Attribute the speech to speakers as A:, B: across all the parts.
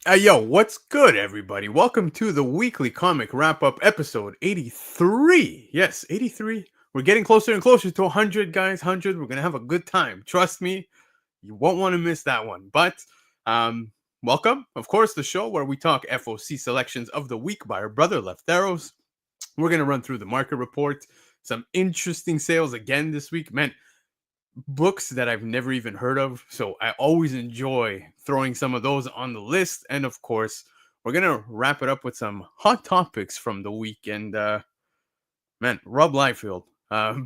A: Yo, what's good, everybody? Welcome to the weekly comic wrap up episode 83. Yes, 83. We're getting closer and closer to 100, guys. 100. We're going to have a good time. Trust me, you won't want to miss that one. But um, welcome, of course, the show where we talk FOC selections of the week by our brother Lefteros. We're going to run through the market report, some interesting sales again this week. Man, books that I've never even heard of. So I always enjoy throwing some of those on the list. And of course, we're going to wrap it up with some hot topics from the week. And man, Rob Liefeld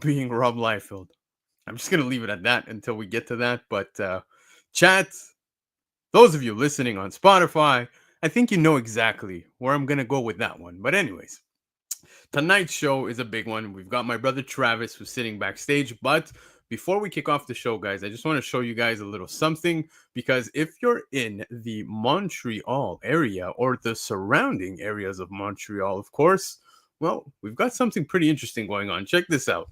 A: being Rob Liefeld. I'm just going to leave it at that until we get to that. But chat, those of you listening on Spotify, I think you know exactly where I'm going to go with that one. But, anyways, tonight's show is a big one. We've got my brother Travis who's sitting backstage. But before we kick off the show, guys, I just want to show you guys a little something because if you're in the Montreal area or the surrounding areas of Montreal, of course, well, we've got something pretty interesting going on. Check this out.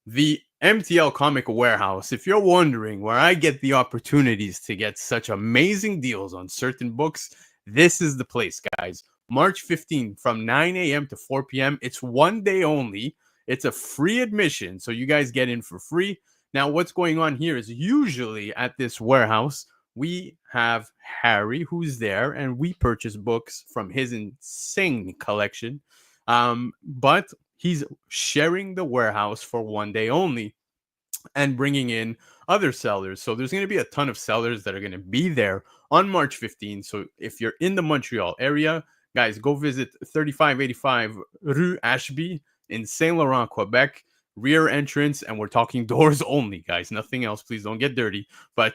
A: The MTL Comic Warehouse. If you're wondering where I get the opportunities to get such amazing deals on certain books, this is the place, guys. March 15th from 9 a.m. to 4 p.m. It's one day only. It's a free admission, so you guys get in for free. Now, what's going on here is usually at this warehouse, we have Harry who's there, and we purchase books from his insane collection. But he's sharing the warehouse for one day only and bringing in other sellers. So there's going to be a ton of sellers that are going to be there on March 15th. So if you're in the Montreal area, guys, go visit 3585 Rue Ashby in Saint Laurent, Quebec. Rear entrance, and we're talking doors only, guys. Nothing else. Please don't get dirty. But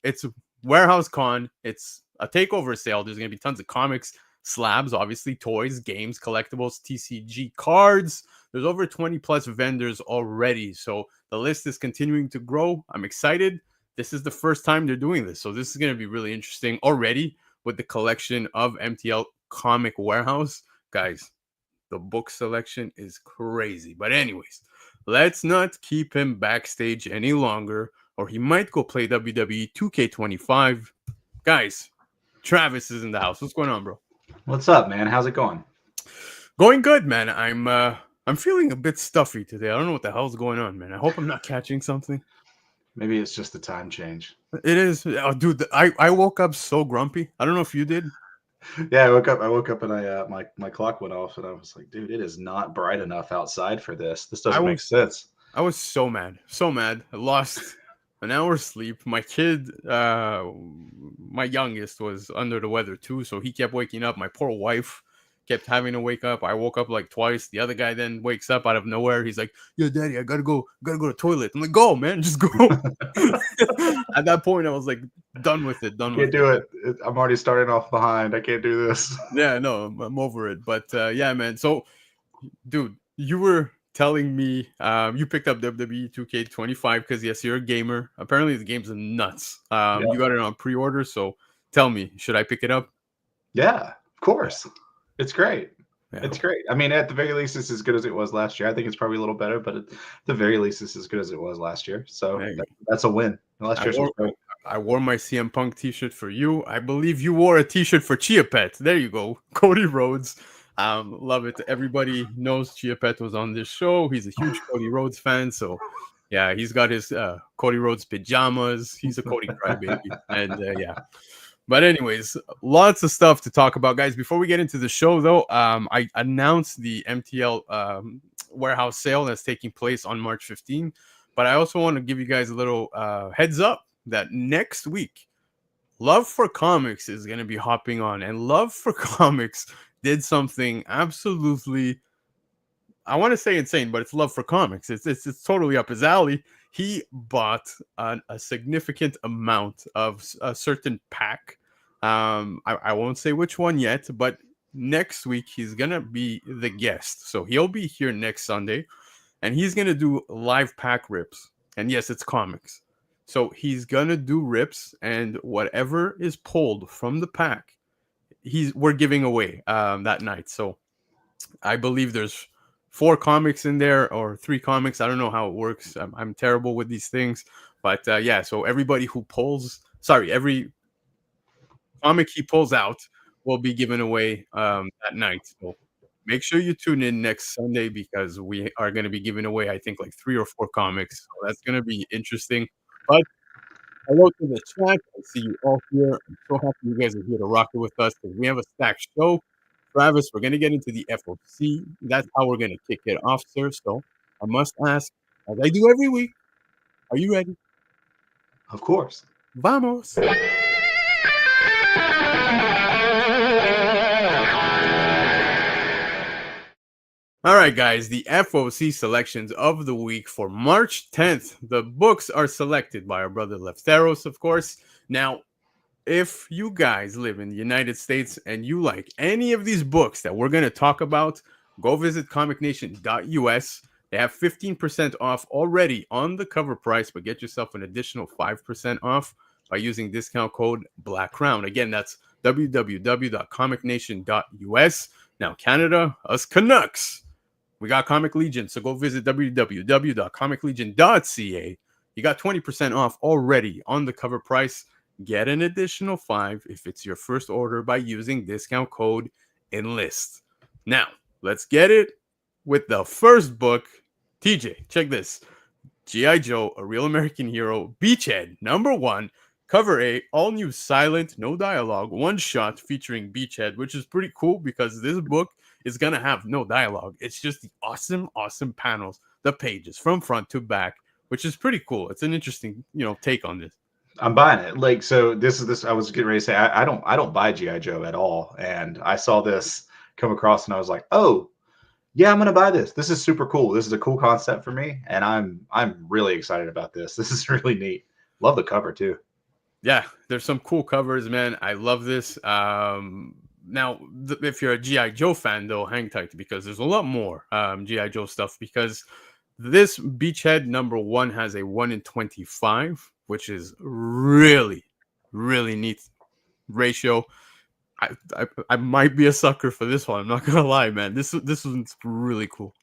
A: it's Warehouse Con. It's a takeover sale. There's going to be tons of comics, slabs, obviously, toys, games, collectibles, TCG cards. There's over 20 plus vendors already. So the list is continuing to grow. I'm excited. This is the first time they're doing this. So this is going to be really interesting already with the collection of MTL Comic Warehouse. Guys, the book selection is crazy. But anyways, let's not keep him backstage any longer, or he might go play WWE 2K25. Guys, Travis is in the house. What's going on, bro?
B: What's up, man? How's it going?
A: Going good, man. I'm feeling a bit stuffy today. I don't know what the hell's going on, man. I hope I'm not catching something.
B: Maybe it's just the time change.
A: It is, oh, dude. I woke up so grumpy. I don't know if you did.
B: Yeah, I woke up and my clock went off and I was like, dude, it is not bright enough outside for this. This
A: I
B: doesn't make
A: was
B: sense.
A: I was so mad, so mad. I lost an hour's sleep. My kid, my youngest, was under the weather too, so he kept waking up. My poor wife kept having to wake up. I woke up like twice. The other guy then wakes up out of nowhere. He's like, "Yo, daddy, I gotta go to the toilet." I'm like, "Go, man, just go." At that point, I was like, done with it. Done with
B: Can't do it. I'm already starting off behind. I can't do this.
A: Yeah, no, I'm over it. But yeah, man. So, dude, you were telling me you picked up WWE 2K25 because yes, you're a gamer. Apparently, the game's nuts.
B: Yeah.
A: You got it on pre-order. So, tell me, should I pick it up?
B: Yeah, of course. It's great.
A: Yeah.
B: It's great. I mean, at the very least, it's as good as it was last year. I think it's probably a little better, but at the very least, it's as good as it was last year. So that's a win. Last year's was great.
A: I wore my CM Punk t-shirt for you. I believe you wore a t-shirt for Chia Pet. There you go. Cody Rhodes. Love it. Everybody knows Chia Pet was on this show. He's a huge Cody Rhodes fan. So, yeah, he's got his Cody Rhodes pajamas. He's a Cody crybaby. And, yeah. But anyways, lots of stuff to talk about, guys. Before we get into the show, though, I announced the MTL warehouse sale that's taking place on March 15th. But I also want to give you guys a little heads up that next week, Love for Comics is going to be hopping on. And Love for Comics did something absolutely, I want to say insane, but it's Love for Comics. It's totally up his alley. He bought a significant amount of a certain pack. I won't say which one yet, but next week he's going to be the guest. So he'll be here next Sunday, and he's going to do live pack rips. And yes, it's comics. So he's going to do rips, and whatever is pulled from the pack, we're giving away that night. So I believe there's 4 comics in there or 3 comics. I don't know how it works. I'm terrible with these things. But yeah, so everybody who pulls, every comic he pulls out will be given away that night. So make sure you tune in next Sunday because we are going to be giving away, I think, like 3 or 4 comics. So that's going to be interesting. But hello to the chat. I see you all here. I'm so happy you guys are here to rock it with us because we have a stacked show. Travis, we're going to get into the FOC. That's how we're going to kick it off, sir. So I must ask, as I do every week, are you ready?
B: Of course.
A: Vamos. All right, guys, the FOC selections of the week for March 10th. The books are selected by our brother Lefteros, of course. Now, if you guys live in the United States and you like any of these books that we're going to talk about, go visit comicnation.us. They have 15% off already on the cover price, but get yourself an additional 5% off by using discount code Black Crown. Again, that's www.comicnation.us. Now, Canada, us Canucks. We got Comic Legion, so go visit www.comiclegion.ca. You got 20% off already on the cover price. Get an additional 5 if it's your first order by using discount code ENLIST. Now, let's get it with the first book. TJ, check this. G.I. Joe, A Real American Hero, Beachhead, #1. Cover A, all new silent, no dialogue, one shot featuring Beachhead, which is pretty cool because this book is going to have no dialogue. It's just the awesome, awesome panels, the pages from front to back, which is pretty cool. It's an interesting, take on this.
B: I'm buying it. Like, so this I was getting ready to say, I don't buy G.I. Joe at all. And I saw this come across and I was like, oh, yeah, I'm gonna buy this. This is super cool. This is a cool concept for me, and I'm really excited about this. This is really neat. Love the cover too.
A: Yeah, there's some cool covers, man. I love this. Now, if you're a G.I. Joe fan, though, hang tight because there's a lot more G.I. Joe stuff because this Beachhead #1 has a 1 in 25, which is really, really neat ratio. I might be a sucker for this one. I'm not gonna lie, man. This one's really cool.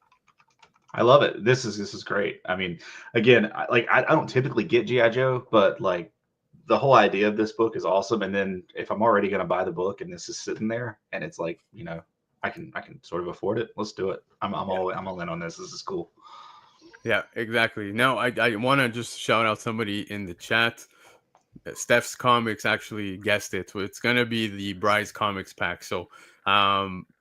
B: I love it. This is great. I mean, again, I don't typically get G.I. Joe, but like the whole idea of this book is awesome. And then if I'm already gonna buy the book and this is sitting there and it's like, I can sort of afford it. Let's do it. I'm all in on this. This is cool.
A: Yeah, exactly. Now I want to just shout out somebody in the chat. Steph's Comics actually guessed it. It's gonna be the Bryce Comics pack. So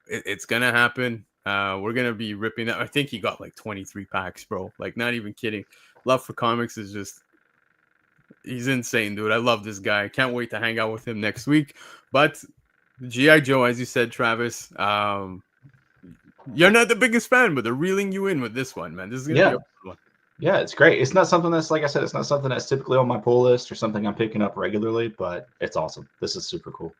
A: it's gonna happen. We're gonna be ripping that. I think he got like 23 packs, bro. Like, not even kidding. Love for comics is just, he's insane, dude. I love this guy. Can't wait to hang out with him next week. But G.I. Joe, as you said, Travis, you're not the biggest fan, but they're reeling you in with this one, man. This is gonna be a good one.
B: Yeah, it's great. It's not something that's, like I said, it's not something that's typically on my pull list or something I'm picking up regularly, but it's awesome. This is super cool.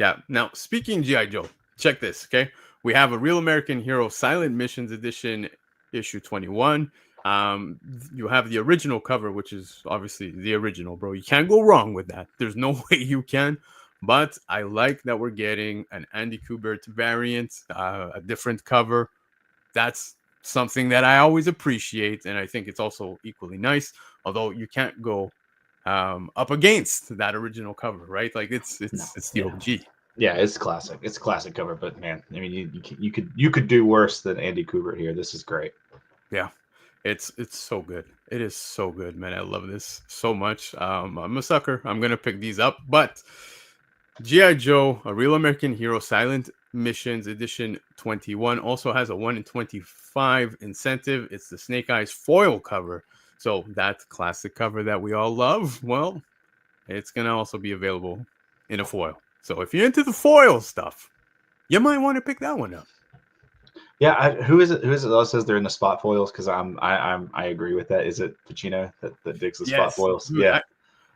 A: Yeah. Now, speaking G.I. Joe, check this, okay? We have a Real American Hero Silent Missions Edition, issue 21. You have the original cover, which is obviously the original, bro. You can't go wrong with that. There's no way you can. But I like that we're getting an Andy Kubert variant, a different cover. That's something that I always appreciate, and I think it's also equally nice. Although you can't go up against that original cover, right? Like it's the OG.
B: Yeah, it's classic. It's a classic cover, but man, I mean, you could do worse than Andy Kubert here. This is great.
A: Yeah, it's so good. It is so good, man. I love this so much. I'm a sucker. I'm gonna pick these up, but G.I. Joe, A Real American Hero Silent Missions Edition 21 also has a 1 in 25 incentive. It's the Snake Eyes foil cover. So that classic cover that we all love, well, it's going to also be available in a foil. So if you're into the foil stuff, you might want to pick that one up.
B: Yeah, who is it that says they're in the spot foils? Because I agree with that. Is it Pacino that digs the spot foils?
A: Dude,
B: yeah.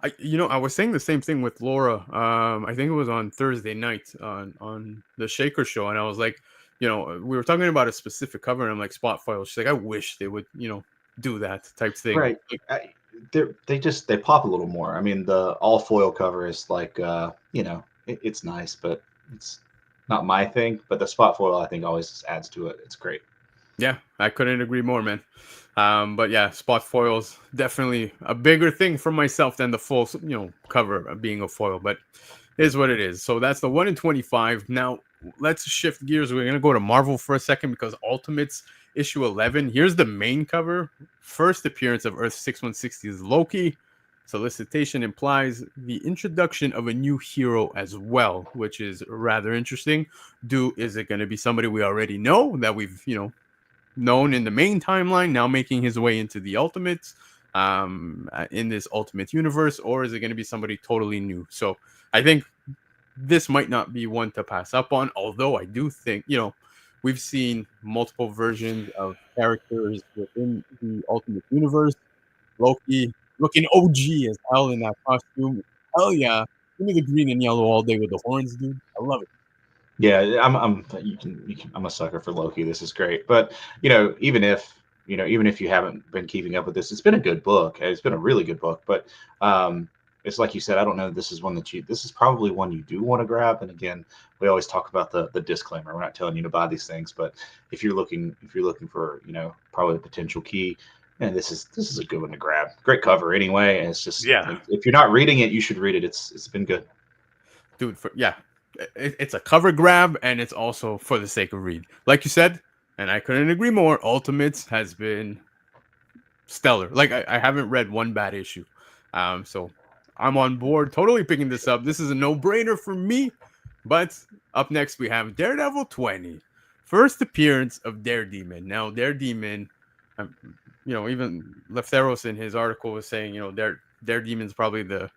A: I was saying the same thing with Laura. I think it was on Thursday night on the Shaker Show, and I was like, we were talking about a specific cover, and I'm like, spot foil. She's like, I wish they would, do that type thing.
B: Right. They pop a little more. I mean, the all foil cover is like, it's nice, but it's not my thing. But the spot foil, I think, always adds to it. It's great.
A: Yeah, I couldn't agree more, man. But yeah, spot foils definitely a bigger thing for myself than the full, cover being a foil. But is what it is. So that's the 1 in 25. Now let's shift gears. We're gonna go to Marvel for a second because Ultimates issue 11. Here's the main cover. First appearance of Earth 6160 is Loki. Solicitation implies the introduction of a new hero as well, which is rather interesting. Is it going to be somebody we already know that we've known in the main timeline, now making his way into the Ultimates in this Ultimate universe, or is it going to be somebody totally new? So I think this might not be one to pass up on, although I do think, we've seen multiple versions of characters within the Ultimate universe. Loki looking OG as hell in that costume. Hell yeah. Give me the green and yellow all day with the horns, dude. I love it.
B: Yeah, I'm a sucker for Loki. This is great. But, even if you haven't been keeping up with this, it's been a good book. It's been a really good book. But it's like you said, I don't know. This is probably one you do want to grab. And again, we always talk about the disclaimer. We're not telling you to buy these things, but if you're looking for, probably a potential key, and this is a good one to grab. Great cover anyway. And it's just,
A: Yeah.
B: if you're not reading it, you should read it. It's been good.
A: Dude, it's a cover grab, and it's also for the sake of read. Like you said, and I couldn't agree more, Ultimates has been stellar. Like, I haven't read one bad issue. So I'm on board, totally picking this up. This is a no-brainer for me. But up next, we have Daredevil 20. First appearance of Daredemon. Now, Daredemon, even Lefteros in his article was saying, Daredemon's probably the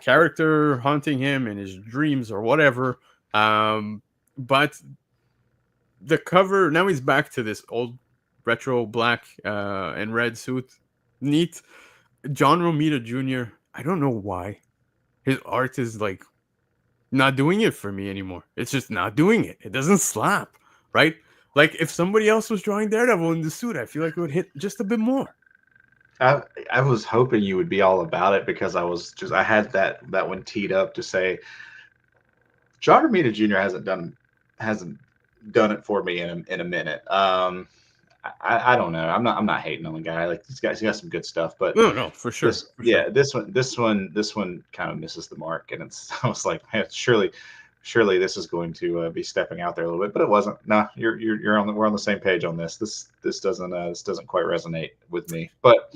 A: character haunting him in his dreams or whatever. But the cover, now he's back to this old retro black and red suit. Neat. John Romita Jr., I don't know why. His art is like not doing it for me anymore. It's just not doing it. It doesn't slap, right? Like if somebody else was drawing Daredevil in the suit, I feel like it would hit just a bit more.
B: I was hoping you would be all about it because I had that one teed up to say John Romita Jr. hasn't done it for me in a minute. I don't know. I'm not hating on the guy. Like he's got some good stuff, but
A: No, for sure.
B: this one kind of misses the mark, and I was like, man, surely this is going to be stepping out there a little bit, but it wasn't. No, we're on the same page on this. This doesn't quite resonate with me, but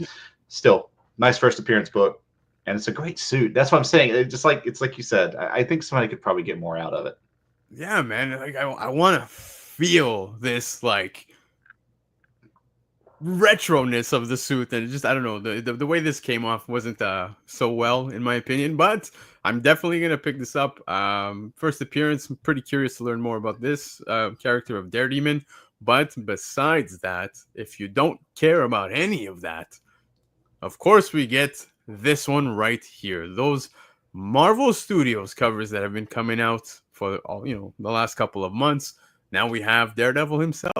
B: still, nice first appearance book, and it's a great suit. That's what I'm saying. It's like you said. I think somebody could probably get more out of it.
A: Yeah, man. Like I want to feel this like retroness of the suit, and just I don't know, the way this came off wasn't so well in my opinion, but I'm definitely gonna pick this up. First appearance, I'm pretty curious to learn more about this character of Daredemon. But besides that, if you don't care about any of that, of course we get this one right here. Those Marvel Studios covers that have been coming out for all the last couple of months. Now we have Daredevil himself,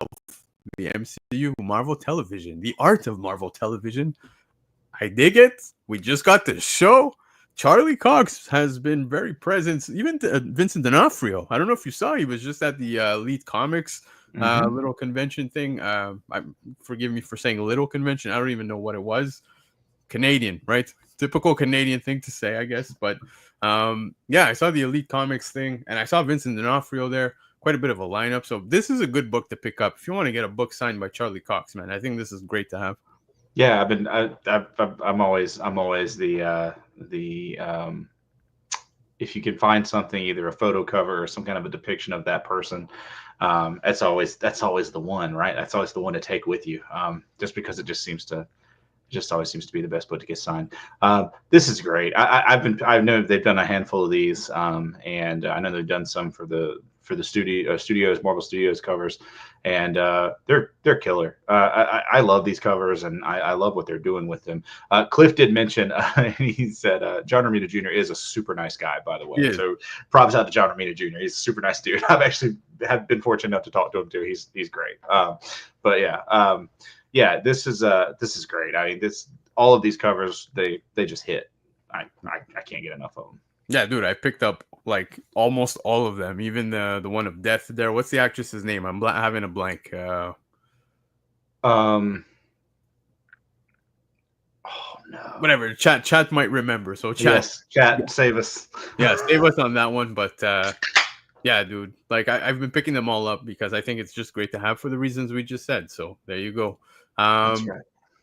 A: the MCU, Marvel Television, the art of Marvel Television. I dig it. We just got the show. Charlie Cox has been very present. Even Vincent D'Onofrio. I don't know if you saw. He was just at the Elite Comics little convention thing. Forgive me for saying little convention. I don't even know what it was. Canadian, right? Typical Canadian thing to say, I guess. But yeah, I saw the Elite Comics thing, and I saw Vincent D'Onofrio there. Quite a bit of a lineup. So this is a good book to pick up if you want to get a book signed by Charlie Cox, man. I think this is great to have.
B: Yeah, I'm always the if you can find something, either a photo cover or some kind of a depiction of that person, that's always the one, right? That's always the one to take with you, just because it just always seems to be the best book to get signed. This is great. I know they've done a handful of these, and I know they've done some for the studios, Marvel Studios covers, and they're killer. I love these covers, and I love what they're doing with them. Cliff did mention, he said John Romita Jr. is a super nice guy, by the way. So props out to John Romita Jr. He's a super nice dude. I've actually been fortunate enough to talk to him too. He's great. But yeah. Yeah, this is great. I mean, all of these covers, they just hit. I can't get enough of them.
A: Yeah, dude, I picked up like almost all of them, even the one of death there. What's the actress's name? I'm having a blank.
B: Oh no.
A: Whatever. Chat might remember. So chat.
B: Yes, chat, save us.
A: Yeah, save us on that one. But yeah, dude. Like I've been picking them all up because I think it's just great to have for the reasons we just said. So there you go.
B: That's right.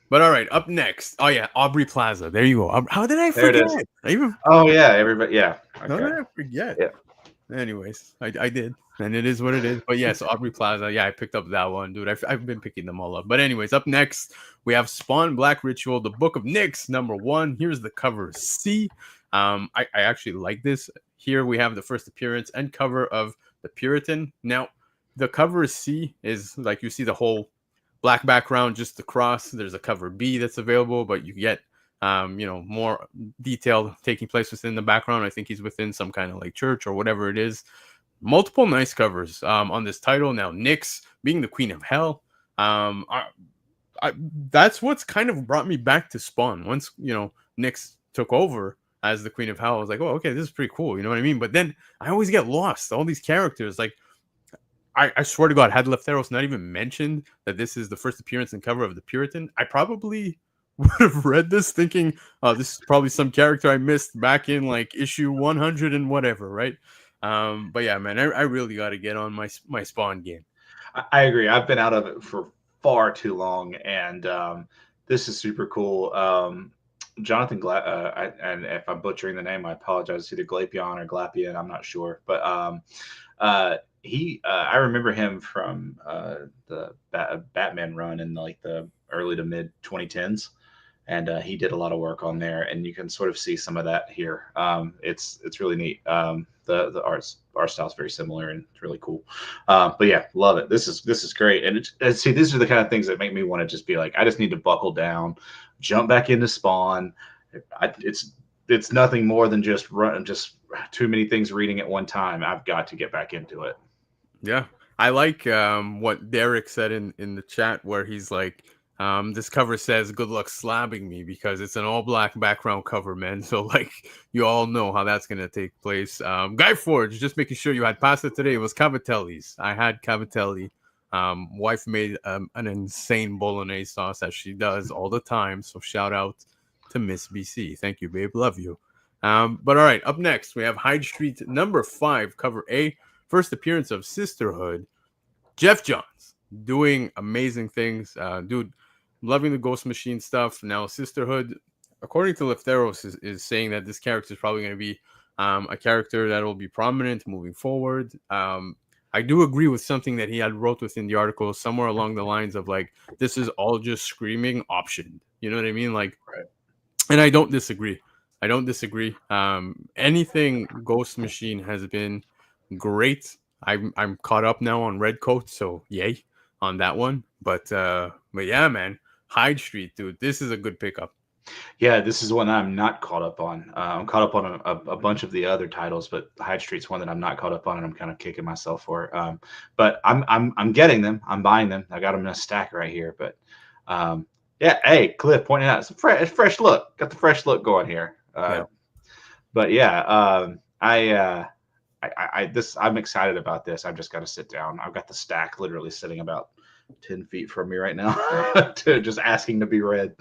A: But all right, up next. Oh yeah, Aubrey Plaza. There you go. How did I
B: There it
A: forget?
B: is.
A: I even
B: Oh yeah, everybody. Yeah.
A: How
B: Okay.
A: did I forget?
B: Yeah.
A: Anyways, I did, and it is what it is. But yes, Aubrey Plaza. Yeah, I picked up that one, dude. I've been picking them all up. But anyways, up next we have Spawn Black Ritual, the Book of Nyx, #1. Here's the cover C. I actually like this. Here we have the first appearance and cover of the Puritan. Now, the cover C is like you see the whole black background, just the cross. There's a cover B that's available, but you get more detail taking place within the background. I think he's within some kind of like church or whatever it is. Multiple nice covers on this title. Now, Nyx being the Queen of Hell. That's what's kind of brought me back to Spawn. Once, Nyx took over as the Queen of Hell, I was like, oh, okay, this is pretty cool. You know what I mean? But then I always get lost. All these characters, like, I swear to God, had Lefteros not even mentioned that this is the first appearance and cover of the Puritan, I probably would have read this thinking, oh, this is probably some character I missed back in like issue 100 and whatever, right? But yeah, man, I really got to get on my Spawn game.
B: I agree. I've been out of it for far too long, and this is super cool. Jonathan and if I'm butchering the name, I apologize. It's either Glapion or Glapian, I'm not sure, but I remember him from the Batman run in like the early to mid 2010s, and he did a lot of work on there, and you can sort of see some of that here. It's really neat. The art style is very similar and it's really cool. But yeah, love it. This is great. And see, these are the kind of things that make me want to just be like, I just need to buckle down, jump back into Spawn. It's nothing more than just too many things reading at one time. I've got to get back into it.
A: Yeah, I like what Derek said in the chat where he's like, this cover says good luck slabbing me because it's an all black background cover, man. So like you all know how that's gonna take place. Guy Forge, just making sure you had pasta today. It was Cavatelli's. I had Cavatelli. Wife made an insane bolognese sauce as she does all the time. So shout out to Miss BC. Thank you, babe. Love you. But all right, up next we have Hyde Street #5, cover A. First appearance of Sisterhood. Jeff Johns doing amazing things. Dude, loving the Ghost Machine stuff. Now, Sisterhood, according to Lefteros, is saying that this character is probably going to be a character that will be prominent moving forward. I do agree with something that he had wrote within the article, somewhere along the lines of like, this is all just screaming option. You know what I mean? Like,
B: right.
A: And I don't disagree. Anything Ghost Machine has been great. I'm caught up now on Redcoat, so yay on that one. But yeah, man, Hyde Street, dude, this is a good pickup.
B: Yeah, this is one I'm not caught up on. I'm caught up on a bunch of the other titles, but Hyde Street's one that I'm not caught up on, and I'm kind of kicking myself for. But I'm getting them. I'm buying them. I got them in a stack right here. But yeah, hey, Cliff pointing out it's a fresh look. Got the fresh look going here.
A: Yeah.
B: But yeah, I'm excited about this. I've just got to sit down. I've got the stack literally sitting about 10 feet from me right now, to just asking to be read.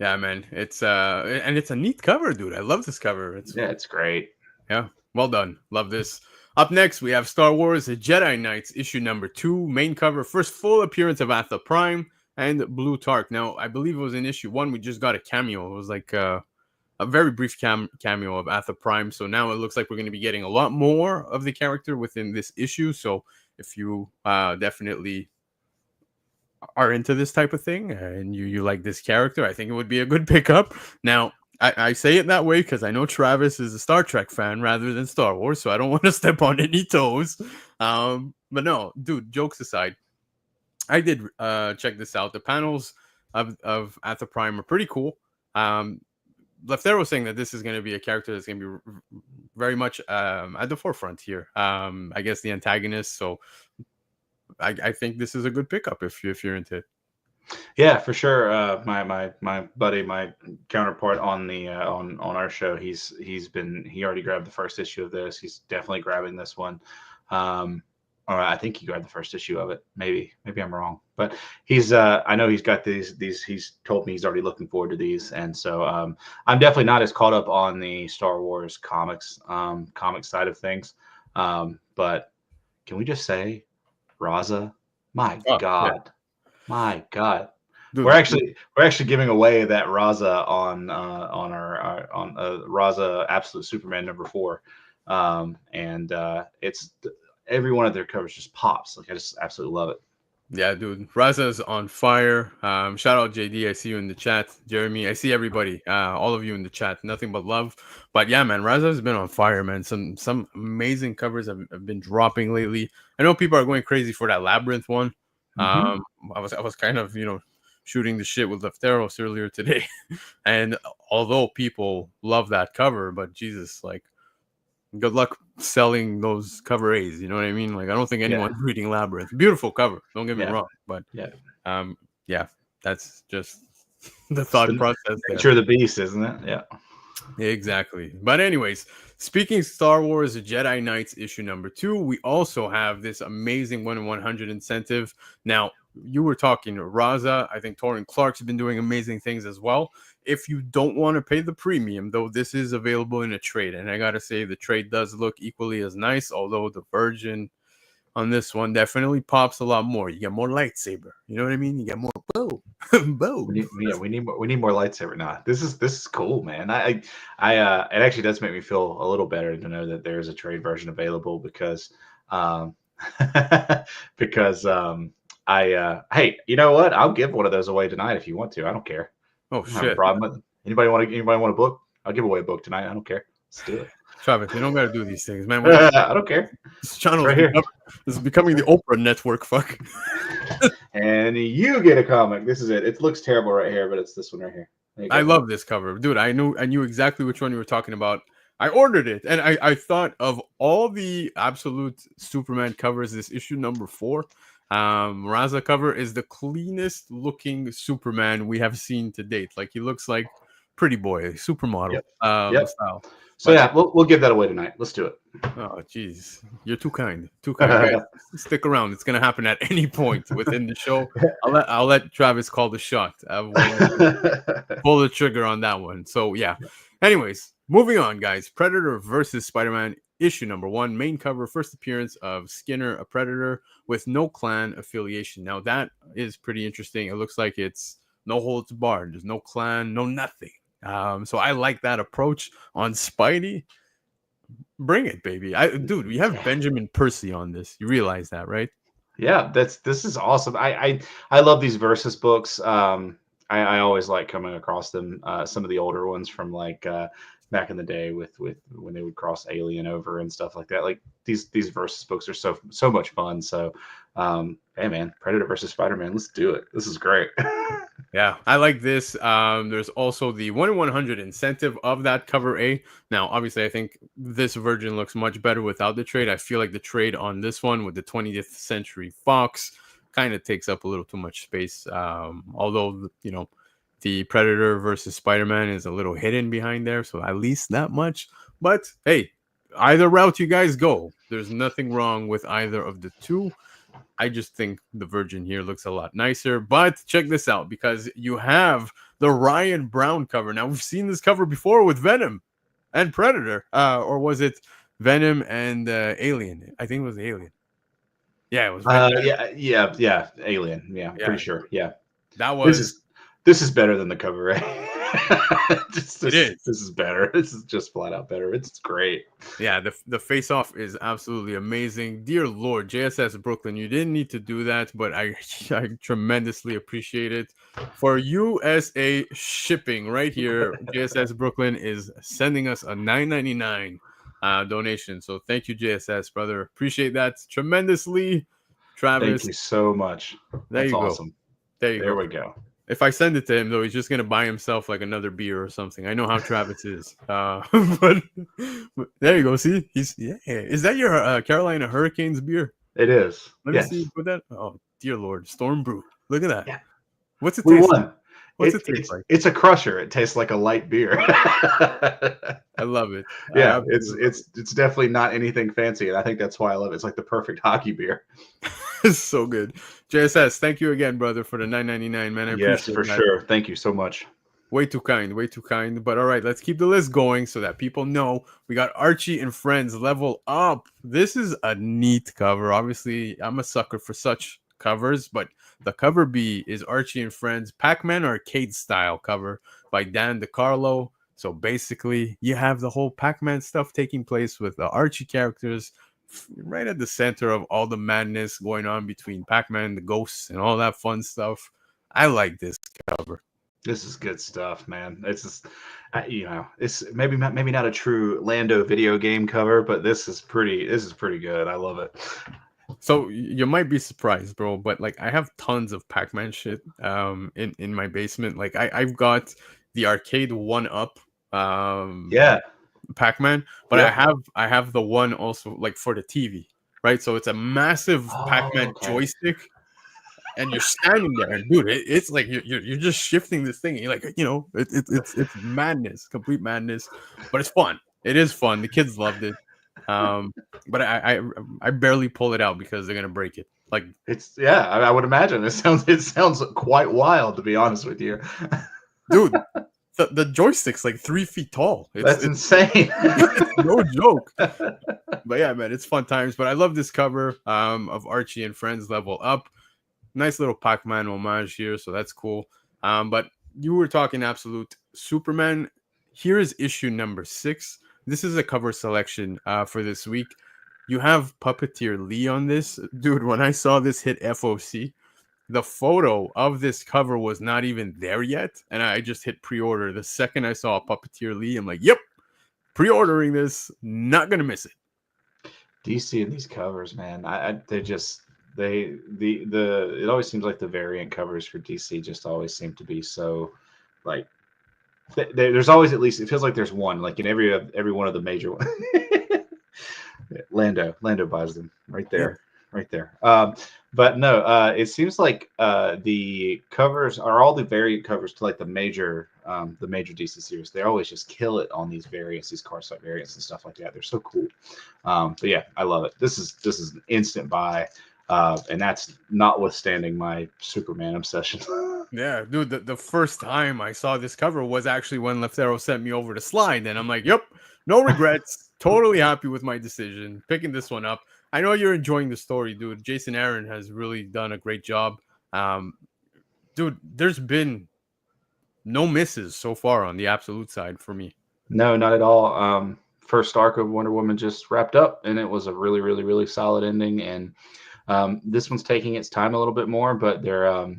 A: Yeah, man, it's and it's a neat cover, dude. I love this cover.
B: It's great.
A: Yeah, well done. Love this. Up next, we have Star Wars: The Jedi Knights, issue #2, main cover, first full appearance of Atha Prime and Blue Tark. Now, I believe it was in issue 1. We just got a cameo. It was like a very brief cameo of Atha Prime. So now it looks like we're going to be getting a lot more of the character within this issue. So if you definitely are into this type of thing and you like this character, I think it would be a good pickup. Now, I say it that way because I know Travis is a Star Trek fan rather than Star Wars, so I don't want to step on any toes. But no, dude, jokes aside, I did check this out. The panels of Atha Prime are pretty cool. Leftero saying that this is going to be a character that's going to be very much at the forefront here. I guess the antagonist. So I think this is a good pickup if you're into it.
B: Yeah, for sure. My buddy, my counterpart on the on our show, he already grabbed the first issue of this. He's definitely grabbing this one. All right, I think he grabbed the first issue of it. Maybe I'm wrong, but he's. I know he's got these. He's told me he's already looking forward to these, and so I'm definitely not as caught up on the Star Wars comic side of things. But can we just say, Raza? My
A: Oh yeah,
B: God, my God. We're
A: dude.
B: actually giving away that Raza on our on Raza Absolute Superman #4, and it's every one of their covers just pops. Like I just absolutely love it.
A: Yeah, dude. Raza's on fire. Shout out JD. I see you in the chat. Jeremy, I see everybody. All of you in the chat. Nothing but love. But yeah, man, Raza's been on fire, man. Some amazing covers have been dropping lately. I know people are going crazy for that Labyrinth one.
B: Mm-hmm.
A: I was kind of shooting the shit with Lefteros earlier today, and although people love that cover, but Jesus, like, good luck selling those cover A's. You know what I mean? Like, I don't think
B: Yeah,
A: anyone's reading Labyrinth. Beautiful cover. Don't get me
B: yeah,
A: wrong, but
B: yeah.
A: um, yeah, that's just the
B: It's
A: thought
B: the
A: process there.
B: nature of the beast, isn't it? Yeah.
A: Exactly. But anyways, speaking Star Wars Jedi Knights issue #2, we also have this amazing 1 in 100 incentive. Now, you were talking to Raza. I think Torrin Clark's been doing amazing things as well. If you don't want to pay the premium, though, this is available in a trade. And I got to say, the trade does look equally as nice, although the Virgin on this one definitely pops a lot more. You get more lightsaber. You know what I mean? You get more bow. Bow.
B: We need more lightsaber. Nah, this is cool, man. It actually does make me feel a little better to know that there's a trade version available because, um, because hey, you know what? I'll give one of those away tonight if you want to. I don't care.
A: Oh,
B: I don't have a
A: shit.
B: problem with it. Anybody want a book? I'll give away a book tonight. I don't care. Let's do it.
A: Travis, you don't got to do these things, man.
B: I don't care.
A: This channel
B: Right here.
A: is becoming the Oprah network. Fuck.
B: And you get a comic. This is it. It looks terrible right here, but it's this one right here. There you
A: I
B: go.
A: love this cover, dude. I knew exactly which one you were talking about. I ordered it, and I thought of all the absolute Superman covers. This issue #4, Raza cover is the cleanest looking Superman we have seen to date. Like, he looks like pretty boy, supermodel
B: Yep.
A: style.
B: So
A: But
B: yeah, we'll give that away tonight. Let's do it.
A: oh, jeez, you're too kind, guys. Stick around; it's gonna happen at any point within the show. I'll let Travis call the shot. Pull the trigger on that one. So yeah. Anyways, moving on, guys. Predator versus Spider-Man issue #1, main cover, first appearance of Skinner, a Predator with no clan affiliation. Now that is pretty interesting. It looks like it's no holds barred. There's no clan, no nothing. So I like that approach on Spidey. Bring it, baby. Dude, we have Benjamin Percy on this. You realize that, right?
B: Yeah, this is awesome. I love these versus books. I always like coming across them. Some of the older ones from like back in the day with when they would cross Alien over and stuff like that. Like these versus books are so much fun. So hey man, Predator versus Spider-Man, let's do it. This is great.
A: Yeah, I like this. There's also the 1 in 100 incentive of that cover A. Now, obviously, I think this version looks much better without the trade. I feel like the trade on this one with the 20th Century Fox kind of takes up a little too much space. Although, the Predator versus Spider-Man is a little hidden behind there, so at least that much. But hey, either route you guys go, there's nothing wrong with either of the two. I just think the Virgin here looks a lot nicer. But check this out, because you have the Ryan Brown cover. Now, we've seen this cover before with Venom and Predator. Or was it Venom and Alien? I think it was Alien. Yeah, it was Venom.
B: Yeah. Alien. Yeah,
A: Yeah,
B: pretty sure. Yeah.
A: that was...
B: This is better than the cover, right?
A: It is.
B: This is better. This is just flat out better. It's great.
A: Yeah, the face off is absolutely amazing. Dear Lord, JSS Brooklyn, you didn't need to do that, but I tremendously appreciate it. For USA shipping right here, JSS Brooklyn is sending us a $9.99 donation. So thank you, JSS, brother. Appreciate that tremendously. Travis,
B: Thank you so much.
A: That's
B: That's awesome.
A: Go. There
B: we go.
A: If I send it to him, though, he's just going to buy himself like another beer or something. I know how Travis is. But there you go. See? Is that your Carolina Hurricanes beer?
B: It is.
A: Let me see. Put that. Oh, dear Lord. Storm Brew. Look at that.
B: Yeah.
A: What's it
B: We
A: taste
B: won.
A: like? What's it taste like?
B: It's a crusher. It tastes like a light beer.
A: I love it. I
B: Yeah,
A: absolutely love
B: it's definitely not anything fancy, and I think that's why I love it. It's like the perfect hockey beer.
A: it. It's so good. JSS, thank you again, brother, for the 9.99, man. I
B: Yes,
A: appreciate
B: for
A: that.
B: sure. Thank you so much.
A: Way too kind, way too kind. But all right, let's keep the list going so that people know we got Archie and Friends Level Up. This is a neat cover. Obviously, I'm a sucker for such covers, but the cover B is Archie and Friends Pac-Man arcade style cover by Dan DeCarlo. So basically, you have the whole Pac-Man stuff taking place with the Archie characters right at the center of all the madness going on between Pac-Man, the ghosts, and all that fun stuff. I like this cover.
B: This is good stuff, man. It's just, it's maybe not a true Lando video game cover, but this is pretty good. I love it.
A: So you might be surprised, bro, but like I have tons of Pac-Man shit in my basement. Like I've got the arcade one up
B: Yeah.
A: Pac-Man, but
B: Yeah.
A: I have the one also like for the TV, right? So it's a massive Pac-Man
B: Okay.
A: joystick, and you're standing there, and dude, it's like you're just shifting this thing. You're like, it's madness, complete madness, but it's fun. It is fun. The kids loved it. But I barely pull it out because they're gonna break it. Like
B: I would imagine it sounds quite wild, to be honest with you.
A: dude, the joystick's like 3 feet tall.
B: That's insane.
A: It's no joke. But yeah, man, it's fun times. But I love this cover of Archie and Friends Level Up. Nice little Pac-Man homage here, so that's cool. But you were talking absolute Superman. Here is issue number 6. This is a cover selection for this week. You have Puppeteer Lee on this. Dude, when I saw this hit FOC, the photo of this cover was not even there yet. And I just hit pre-order. The second I saw Puppeteer Lee, I'm like, yep, pre-ordering this. Not going to miss it.
B: DC and these covers, man, it always seems like the variant covers for DC just always seem to be so like there's always, at least it feels like there's one like in every one of the major ones. Lando buys them right there. Yeah. Right there. But no, it seems like the covers are all the variant covers to like the major DC series. They always just kill it on these variants, these card stock variants and stuff like that. They're so cool. But yeah, I love it. This is an instant buy. And that's notwithstanding my Superman obsession.
A: Yeah, dude, the first time I saw this cover was actually when Leftero sent me over to Slide, and I'm like, yep, no regrets. Totally happy with my decision picking this one up. I know you're enjoying the story, dude. Jason Aaron has really done a great job. Dude, there's been no misses so far on the absolute side for me.
B: No, not at all. First arc of Wonder Woman just wrapped up, and it was a really, really, really solid ending. And this one's taking its time a little bit more, but they're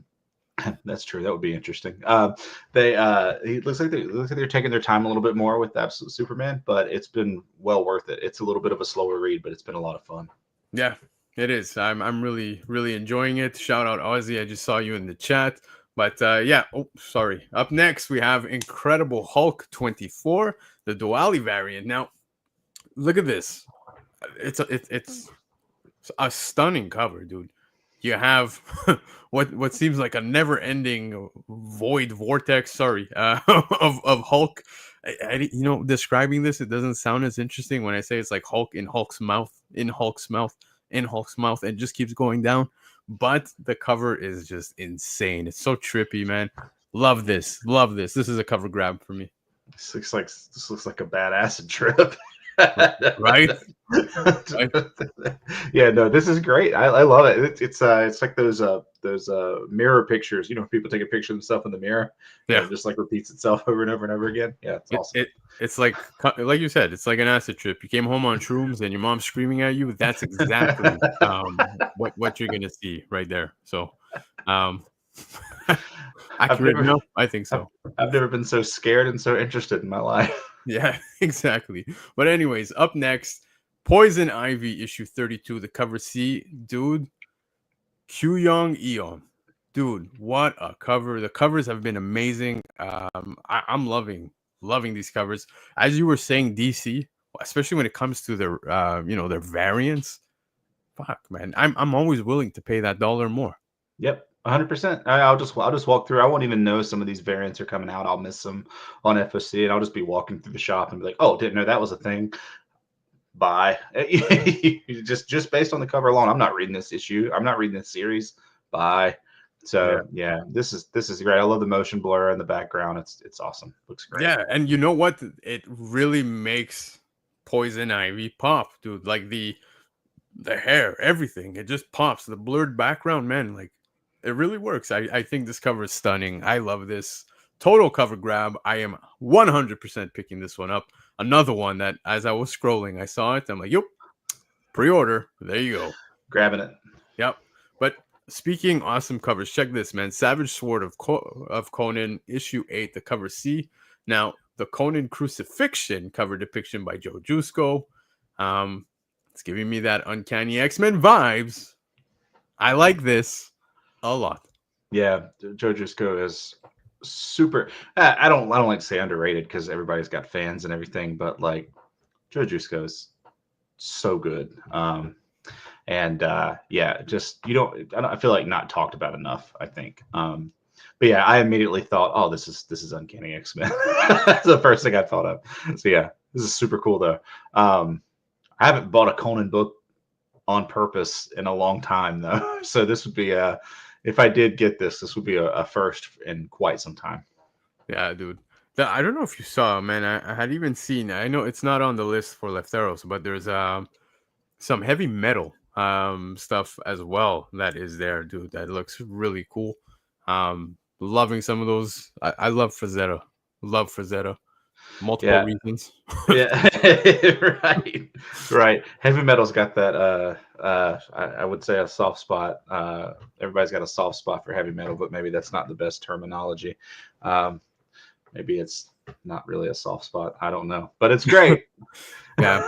B: that's true. That would be interesting. It looks like they're taking their time a little bit more with Absolute Superman, but it's been well worth it. It's a little bit of a slower read, but it's been a lot of fun.
A: Yeah, it is. I'm really, really enjoying it. Shout out Ozzy. I just saw you in the chat. But yeah, oh, sorry. Up next, we have Incredible Hulk 24, the Duali variant. Now, look at this. It's a stunning cover, dude. You have what seems like a never-ending void vortex. Of Hulk. Describing this, it doesn't sound as interesting when I say it's like Hulk in Hulk's mouth, in Hulk's mouth, in Hulk's mouth, and it just keeps going down. But the cover is just insane. It's so trippy, man. Love this. Love this. This is a cover grab for me.
B: This looks like a bad acid trip.
A: Right?
B: Yeah, no, this is great. I love it. It's like those mirror pictures. You know, people take a picture of themselves in the mirror.
A: Yeah,
B: it just like repeats itself over and over and over again. Yeah, it's awesome.
A: It's like you said, it's like an acid trip. You came home on shrooms and your mom's screaming at you. That's exactly what you're gonna see right there. So, accurate enough? I think so.
B: I've never been so scared and so interested in my life.
A: Yeah, exactly. But anyways, up next, Poison Ivy issue 32, the cover C. Dude, Kyung Eon. Dude, what a cover. The covers have been amazing. I'm loving these covers. As you were saying, DC, especially when it comes to their their variants. Fuck, man. I'm always willing to pay that $1 more.
B: Yep. 100%. I'll just walk through. I won't even know some of these variants are coming out. I'll miss them on FOC, and I'll just be walking through the shop and be like, "Oh, didn't know that was a thing." Bye. Just based on the cover alone, I'm not reading this issue. I'm not reading this series. Bye.
A: Yeah.
B: So yeah, this is great. I love the motion blur in the background. It's awesome. Looks great.
A: Yeah, and you know what? It really makes Poison Ivy pop, dude. Like the hair, everything. It just pops. The blurred background, man, like it really works. I think this cover is stunning. I love this. Total cover grab. I am 100% picking this one up. Another one that as I was scrolling, I saw it. I'm like, yep, pre-order. There you go.
B: Grabbing it.
A: Yep. But speaking awesome covers, check this, man. Savage Sword of Conan, issue 8, the cover C. Now, the Conan Crucifixion cover depiction by Joe Jusko. It's giving me that Uncanny X-Men vibes. I like this a lot.
B: Yeah, Joe Jusko is super. I don't like to say underrated because everybody's got fans and everything, but like Joe Jusko is so good. And yeah, just I feel like not talked about enough, I think. But yeah, I immediately thought, oh, this is Uncanny X-Men. That's the first thing I thought of. So yeah, this is super cool though. I haven't bought a Conan book on purpose in a long time though. So this would be if I did get this would be a first in quite some time.
A: Yeah, dude. I don't know if you saw, man. I had even seen. I know it's not on the list for Lefteros, but there's some heavy metal stuff as well that is there, dude. That looks really cool. Loving some of those. I love Frazetta. Love Frazetta. Multiple reasons.
B: Yeah, right, right. Heavy metal's got that. I would say a soft spot. Everybody's got a soft spot for heavy metal, but maybe that's not the best terminology. Maybe it's not really a soft spot. I don't know, but it's great.
A: Yeah.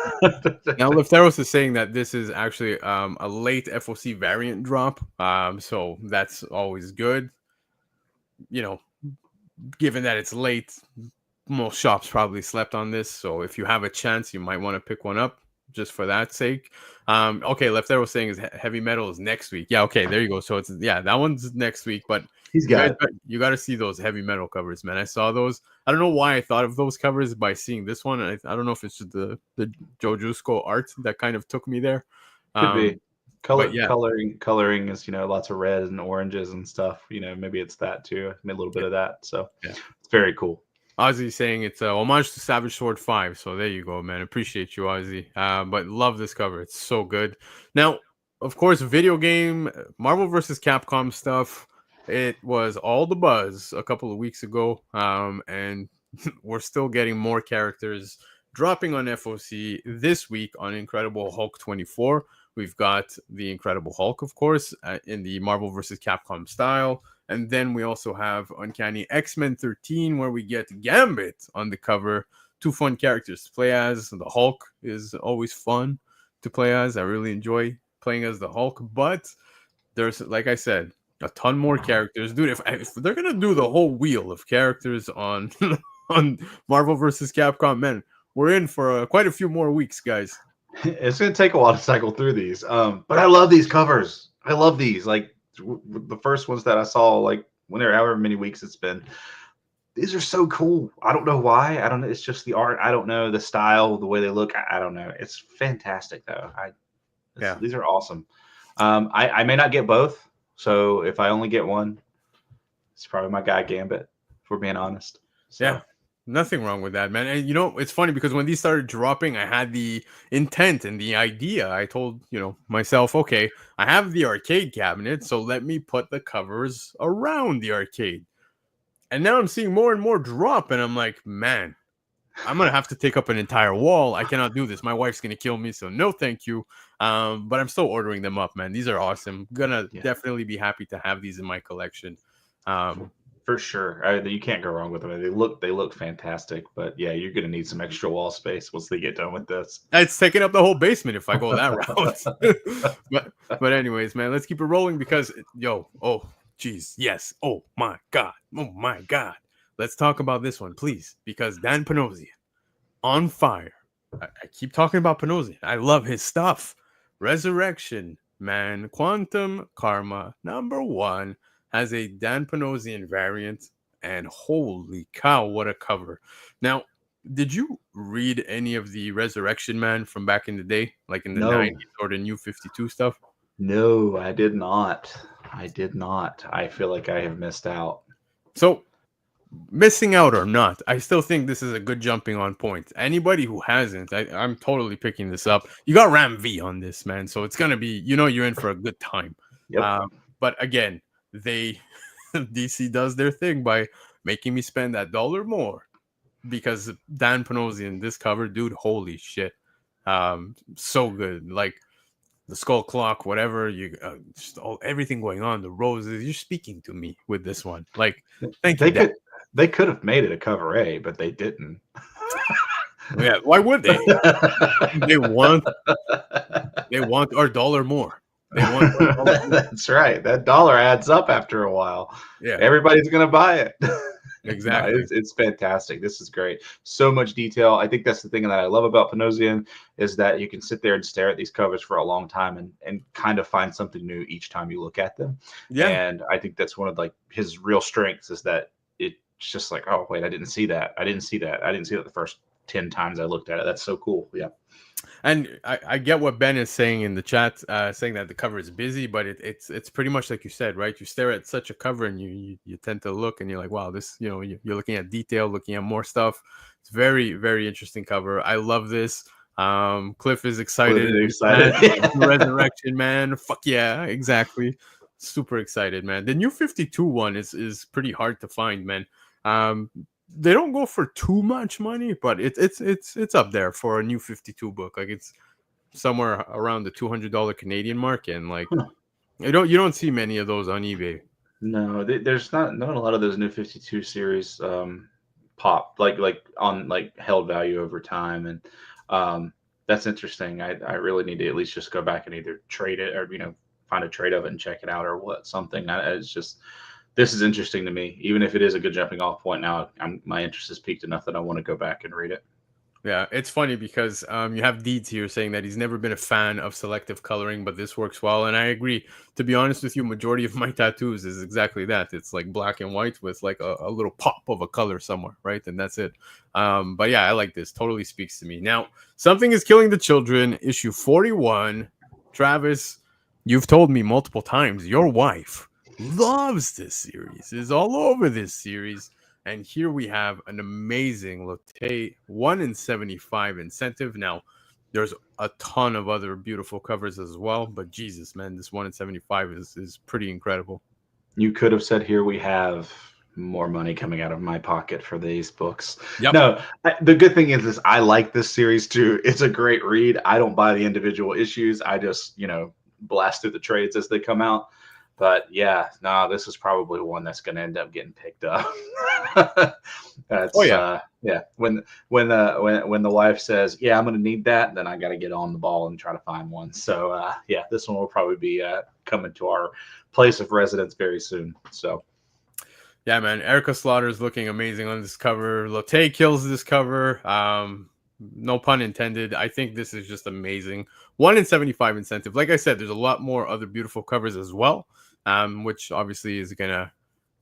A: Now, Lefteros is saying that this is actually a late FOC variant drop. So that's always good. You know, given that it's late, most shops probably slept on this. So if you have a chance, you might want to pick one up just for that sake. Okay, Lefteros saying is heavy metal is next week. Yeah, okay, there you go. So it's that one's next week, but
B: He's got it.
A: You got to see those heavy metal covers, man. I saw those. I don't know why I thought of those covers by seeing this one. I don't know if it's just the Joe Jusko art that kind of took me there.
B: Could be coloring is lots of red and oranges and stuff. Maybe it's that too. I made a little bit of that, so
A: yeah,
B: it's very cool.
A: Ozzy saying it's a homage to Savage Sword 5. So there you go, man. Appreciate you, Ozzy. But love this cover. It's so good. Now, of course, video game Marvel vs. Capcom stuff. It was all the buzz a couple of weeks ago, and we're still getting more characters dropping on FOC this week on Incredible Hulk 24. We've got the Incredible Hulk, of course, in the Marvel vs. Capcom style. And then we also have Uncanny X-Men 13, where we get Gambit on the cover. 2 fun characters to play as. The Hulk is always fun to play as. I really enjoy playing as the Hulk. But there's, like I said, a ton more characters. Dude, if they're going to do the whole wheel of characters on, on Marvel vs. Capcom, man, we're in for quite a few more weeks, guys.
B: It's going to take a while to cycle through these. But I love these covers. I love these. Like, the first ones that I saw, like however many weeks it's been, these are so cool. I don't know why. I don't know. It's just the art. I don't know the style, the way they look. I don't know. It's fantastic though. These are awesome. I may not get both, so if I only get one, it's probably my guy Gambit, if we're being honest. So.
A: Yeah. Nothing wrong with that, man. And it's funny because when these started dropping, I had the intent and the idea. I told, myself, okay, I have the arcade cabinet, so let me put the covers around the arcade. And now I'm seeing more and more drop, and I'm like, man, I'm going to have to take up an entire wall. I cannot do this. My wife's going to kill me, so no thank you. But I'm still ordering them up, man. These are awesome. Gonna definitely be happy to have these in my collection.
B: For sure, you can't go wrong with them. They look fantastic, but yeah, you're gonna need some extra wall space once they get done with this.
A: It's taking up the whole basement if I go that route. but anyways, man, let's keep it rolling because yes, oh my god, let's talk about this one, please, because Dan Panosian on fire. I keep talking about Panosian. I love his stuff. Resurrection, man, Quantum Karma #1. has a Dan Panosian variant, and holy cow, what a cover! Now, did you read any of the Resurrection Man from back in the day, like in the
B: No,
A: '90s or the New 52 stuff?
B: no, I did not. I did not. I feel like I have missed out.
A: So, missing out or not, I still think this is a good jumping on point. Anybody who hasn't, I'm totally picking this up. You got Ram V on this, man, so it's gonna be, you're in for a good time.
B: Yep.
A: But again, they DC does their thing by making me spend that dollar more because Dan Panosian, this cover, dude, holy shit, so good. Like the skull clock, whatever just everything going on, the roses. You're speaking to me with this one. Like, thank you,
B: They
A: Dan.
B: could have made it a cover A, but they didn't.
A: Yeah, why would they? They want our dollar more. They want our dollar more.
B: That's right. That dollar adds up after a while.
A: Yeah,
B: Everybody's gonna buy it. No,
A: exactly.
B: it's fantastic. This is great. So much detail. I think that's the thing that I love about Panosian is that you can sit there and stare at these covers for a long time and kind of find something new each time you look at them.
A: Yeah,
B: And I think that's one of like his real strengths is that it's just like, oh wait, I didn't see that. I didn't see that. I didn't see that the first 10 times I looked at it. That's so cool. Yeah.
A: and I get what Ben is saying in the chat, saying that the cover is busy, but it's pretty much like you said, right? You stare at such a cover and you tend to look and you're like, wow, this, you're looking at detail, looking at more stuff. It's very, very interesting cover. I love this. Cliff is excited.
B: Excited.
A: Resurrection Man. Fuck yeah, exactly. Super excited, man. The New 52 one is pretty hard to find, man. They don't go for too much money, but it's up there for a New 52 book. Like it's somewhere around the $200 Canadian mark, and like you don't see many of those on eBay.
B: No, there's not a lot of those New 52 series pop like on like held value over time, and that's interesting. I really need to at least just go back and either trade it or find a trade of it and check it out or what something. It's just this is interesting to me, even if it is a good jumping off point. Now my interest is peaked enough that I want to go back and read it.
A: Yeah, it's funny because you have Deeds here saying that he's never been a fan of selective coloring, but this works well, and I agree. To be honest with you, majority of my tattoos is exactly that. It's like black and white with like a little pop of a color somewhere, right? And that's it. But yeah, I like this. Totally speaks to me. Now, Something is Killing the Children, issue 41. Travis, you've told me multiple times your wife loves this series, is all over this series. And here we have an amazing Lotte 1 in 75 incentive. Now, there's a ton of other beautiful covers as well, but Jesus, man, this 1 in 75 is pretty incredible.
B: You could have said here we have more money coming out of my pocket for these books.
A: Yep.
B: No, the good thing is I like this series too. It's a great read. I don't buy the individual issues. I just, blast through the trades as they come out. But yeah, no, this is probably one that's going to end up getting picked up. That's, yeah. When the wife says, "Yeah, I'm going to need that," then I got to get on the ball and try to find one. So yeah, this one will probably be coming to our place of residence very soon. So
A: yeah, man, Erica Slaughter is looking amazing on this cover. Lotte kills this cover. No pun intended. I think this is just amazing. 1 in 75 incentive. Like I said, there's a lot more other beautiful covers as well. Which obviously is going to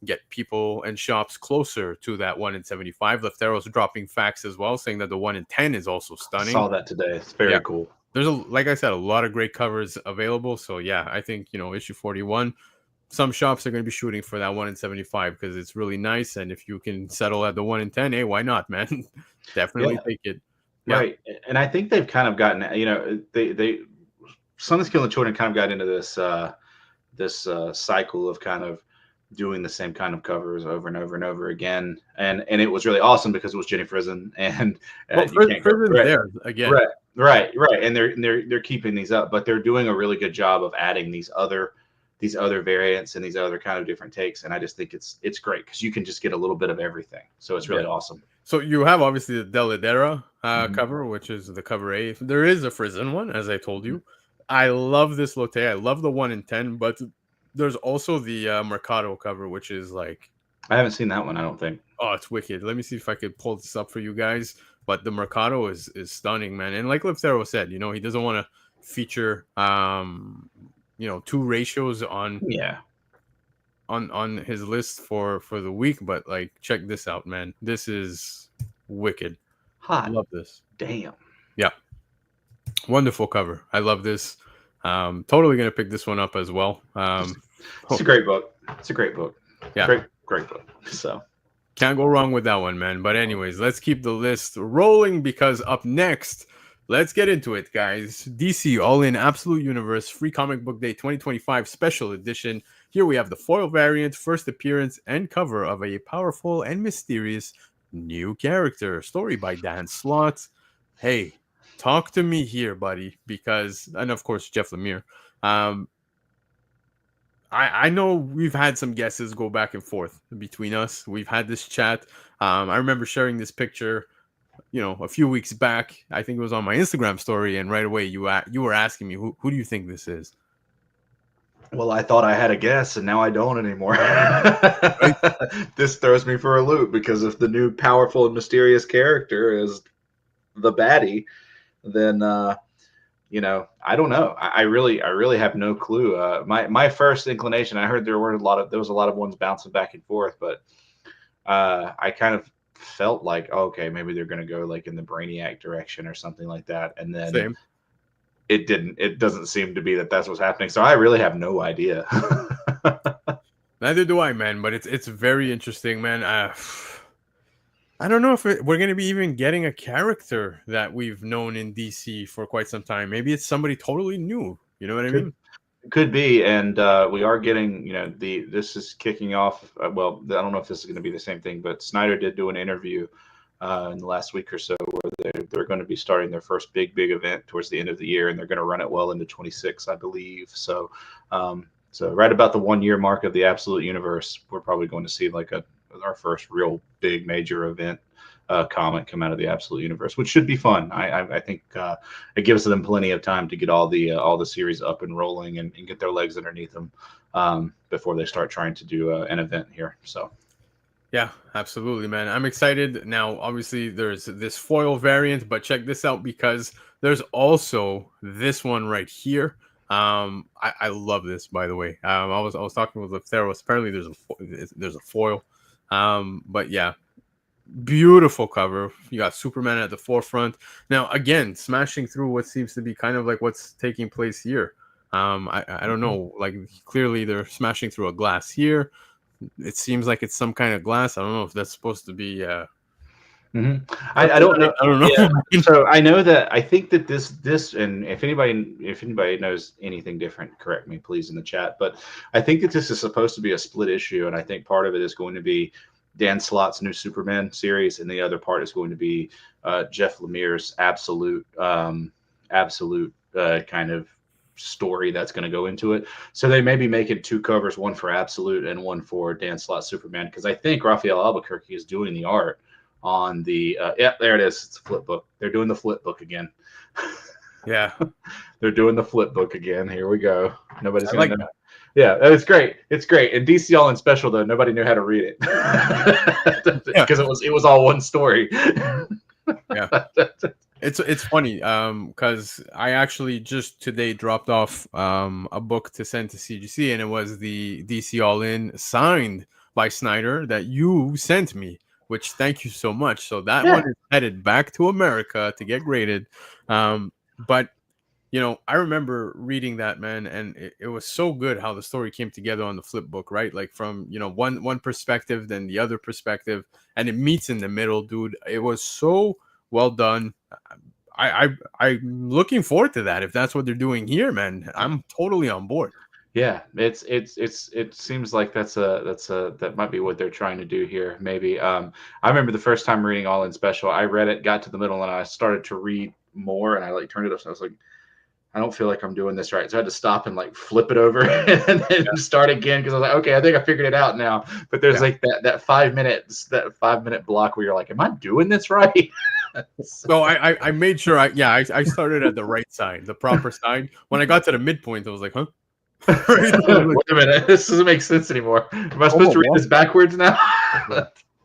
A: get people and shops closer to that 1 in 75. Leftero's dropping facts as well, saying that the 1 in 10 is also stunning.
B: I saw that today. It's very cool.
A: There's, like I said, a lot of great covers available. So, yeah, I think, issue 41, some shops are going to be shooting for that 1 in 75 because it's really nice. And if you can settle at the 1 in 10, hey, why not, man? Definitely take it.
B: Yeah. Right. And I think they've kind of gotten, they Something's Killing the Children kind of got into this cycle of kind of doing the same kind of covers over and over and over again, and it was really awesome because it was Jenny Frison and
A: there again,
B: right, and they're keeping these up, but they're doing a really good job of adding these other variants and these other kind of different takes, and I just think it's great because you can just get a little bit of everything, so it's really awesome.
A: So you have obviously the Deladera cover, which is the cover A. There is a Frison one, as I told you. I love this Lotte. I love the 1 in 10, but there's also the Mercado cover, which is like...
B: I haven't seen that one, I don't think.
A: Oh, it's wicked. Let me see if I could pull this up for you guys. But the Mercado is stunning, man. And like Leftero said, he doesn't want to feature, two ratios on...
B: Yeah.
A: on his list for the week, but like check this out, man. This is wicked.
B: Hot
A: Love this.
B: damn.
A: Yeah, wonderful cover. I love this. Totally gonna pick this one up as well.
B: It's a great book. It's a great book.
A: Yeah,
B: great book. So
A: can't go wrong with that one, man. But anyways, let's keep the list rolling because up next, let's get into it, guys. DC All In Absolute Universe Free Comic Book Day 2025 Special Edition. Here we have the foil variant, first appearance, and cover of a powerful and mysterious new character. Story by Dan Slott. Hey, talk to me here, buddy, because, and of course, Jeff Lemire. I know we've had some guesses go back and forth between us. We've had this chat. I remember sharing this picture, a few weeks back. I think it was on my Instagram story, and right away you were asking me, who do you think this is?
B: Well, I thought I had a guess, and now I don't anymore. This throws me for a loop because if the new powerful and mysterious character is the baddie, then I don't know. I really have no clue. My first inclination, I heard there was a lot of ones bouncing back and forth, but I kind of felt like, okay, maybe they're going to go like in the Brainiac direction or something like that, and then
A: Same.
B: It doesn't seem to be that's what's happening. So I really have no idea.
A: Neither do I, man. But it's very interesting, man. I don't know if we're going to be even getting a character that we've known in DC for quite some time. Maybe it's somebody totally new. You know what I mean?
B: Could be, and we are getting, this is kicking off. Well, I don't know if this is going to be the same thing, but Snyder did do an interview in the last week or so where they're going to be starting their first big event towards the end of the year, and they're going to run it well into 26, I believe. So, so right about the 1 year mark of the Absolute Universe, we're probably going to see like our first real big major event comic come out of the Absolute Universe, which should be fun. I think it gives them plenty of time to get all the series up and rolling and get their legs underneath them before they start trying to do an event here. So.
A: Yeah, absolutely, man. I'm excited. Now, obviously, there's this foil variant, but check this out because there's also this one right here. I love this, by the way. I was talking with Theros. Apparently, there's a foil. But yeah, beautiful cover. You got Superman at the forefront. Now, again, smashing through what seems to be kind of like what's taking place here. I don't know. Like clearly, they're smashing through a glass here. It seems like it's some kind of glass. I don't know if that's supposed to be.
B: I don't know.
A: I don't know.
B: Yeah. So I know that I think that this, and if anybody knows anything different, correct me please in the chat. But I think that this is supposed to be a split issue, and I think part of it is going to be Dan Slott's new Superman series, and the other part is going to be Jeff Lemire's absolute kind of story that's going to go into it. So they may be making two covers, one for Absolute and one for Dan Slott Superman, because I think Raphael Albuquerque is doing the art on the there it is. It's a flip book. They're doing the flip book again.
A: Yeah.
B: They're doing the flip book again. Here we go. Nobody's
A: gonna
B: know. Yeah, it's great. It's great. And DC All In Special though, nobody knew how to read it because it was all one story.
A: Yeah. It's funny because I actually just today dropped off a book to send to CGC, and it was the DC All In signed by Snyder that you sent me, which thank you so much. So that one is headed back to America to get graded. But I remember reading that, man, and it was so good how the story came together on the flip book, right? Like from one perspective, then the other perspective, and it meets in the middle, dude. It was so well done. I'm looking forward to that. If that's what they're doing here, man, I'm totally on board.
B: Yeah, it seems like that might be what they're trying to do here. Maybe I remember the first time reading All In Special, I read it, got to the middle, and I started to read more, and I like turned it up. So I was like, I don't feel like I'm doing this right. So I had to stop and like flip it over and then start again because I was like, okay, I think I figured it out now. But there's like that 5 minutes, that 5 minute block where you're like, am I doing this right?
A: So I made sure I started at the right side, the proper side. When I got to the midpoint, I was like, huh?
B: Wait a minute, this doesn't make sense anymore. Am I supposed to read this backwards now?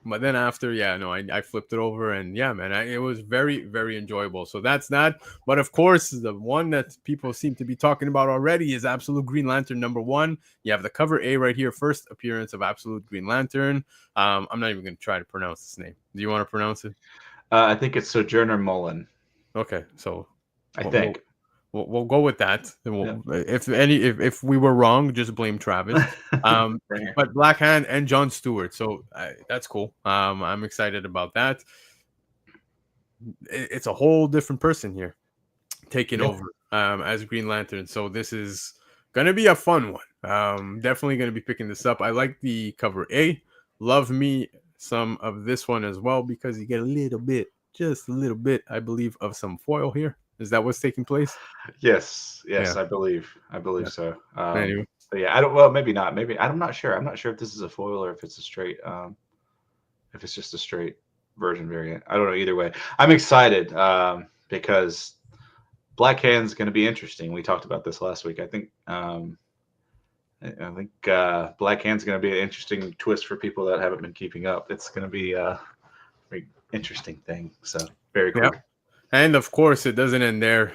A: But then after, yeah, no, I flipped it over, and yeah, man, it was very, very enjoyable. So that's that. But of course, the one that people seem to be talking about already is Absolute Green Lantern #1. You have the cover A right here, first appearance of Absolute Green Lantern. I'm not even going to try to pronounce this name. Do you want to pronounce it?
B: I think it's Sojourner Mullen.
A: Okay, so
B: I
A: we'll,
B: think.
A: we'll go with that.
B: Yeah.
A: If we were wrong, just blame Travis.
B: Right here.
A: But Black Hand and John Stewart, so that's cool. I'm excited about that. It's a whole different person here taking
B: Yeah.
A: over as Green Lantern. So this is gonna be a fun one. Definitely gonna be picking this up. I like the cover A. Love me some of this one as well because you get a little bit, just a little bit, I believe, of some foil here. Is that what's taking place?
B: Yes,
A: Yeah.
B: I believe
A: Yeah.
B: so.
A: Anyway.
B: But yeah, I don't. Well, maybe not. Maybe I'm not sure. I'm not sure if this is a foil or if it's a straight. If it's just a straight version variant. I don't know. Either way, I'm excited because Black Hand's going to be interesting. We talked about this last week. I think. I think Black Hand's going to be an interesting twist for people that haven't been keeping up. It's going to be a very interesting thing. So very cool.
A: Yeah. And of course, it doesn't end there.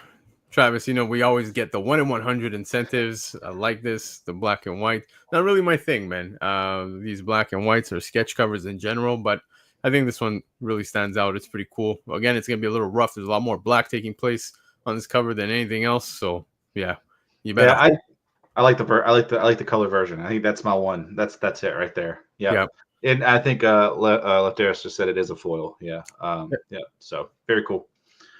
A: Travis, we always get the 1 in 100 incentives. I like this, the black and white. Not really my thing, man. These black and whites are sketch covers in general, but I think this one really stands out. It's pretty cool. Again, it's going to be a little rough. There's a lot more black taking place on this cover than anything else. So, yeah, you better.
B: Yeah, I like I like the color version. I think that's my one. That's it right there. Yeah.
A: Yeah.
B: And I think Lefteris just said it is a foil. Yeah. Yeah. So very cool.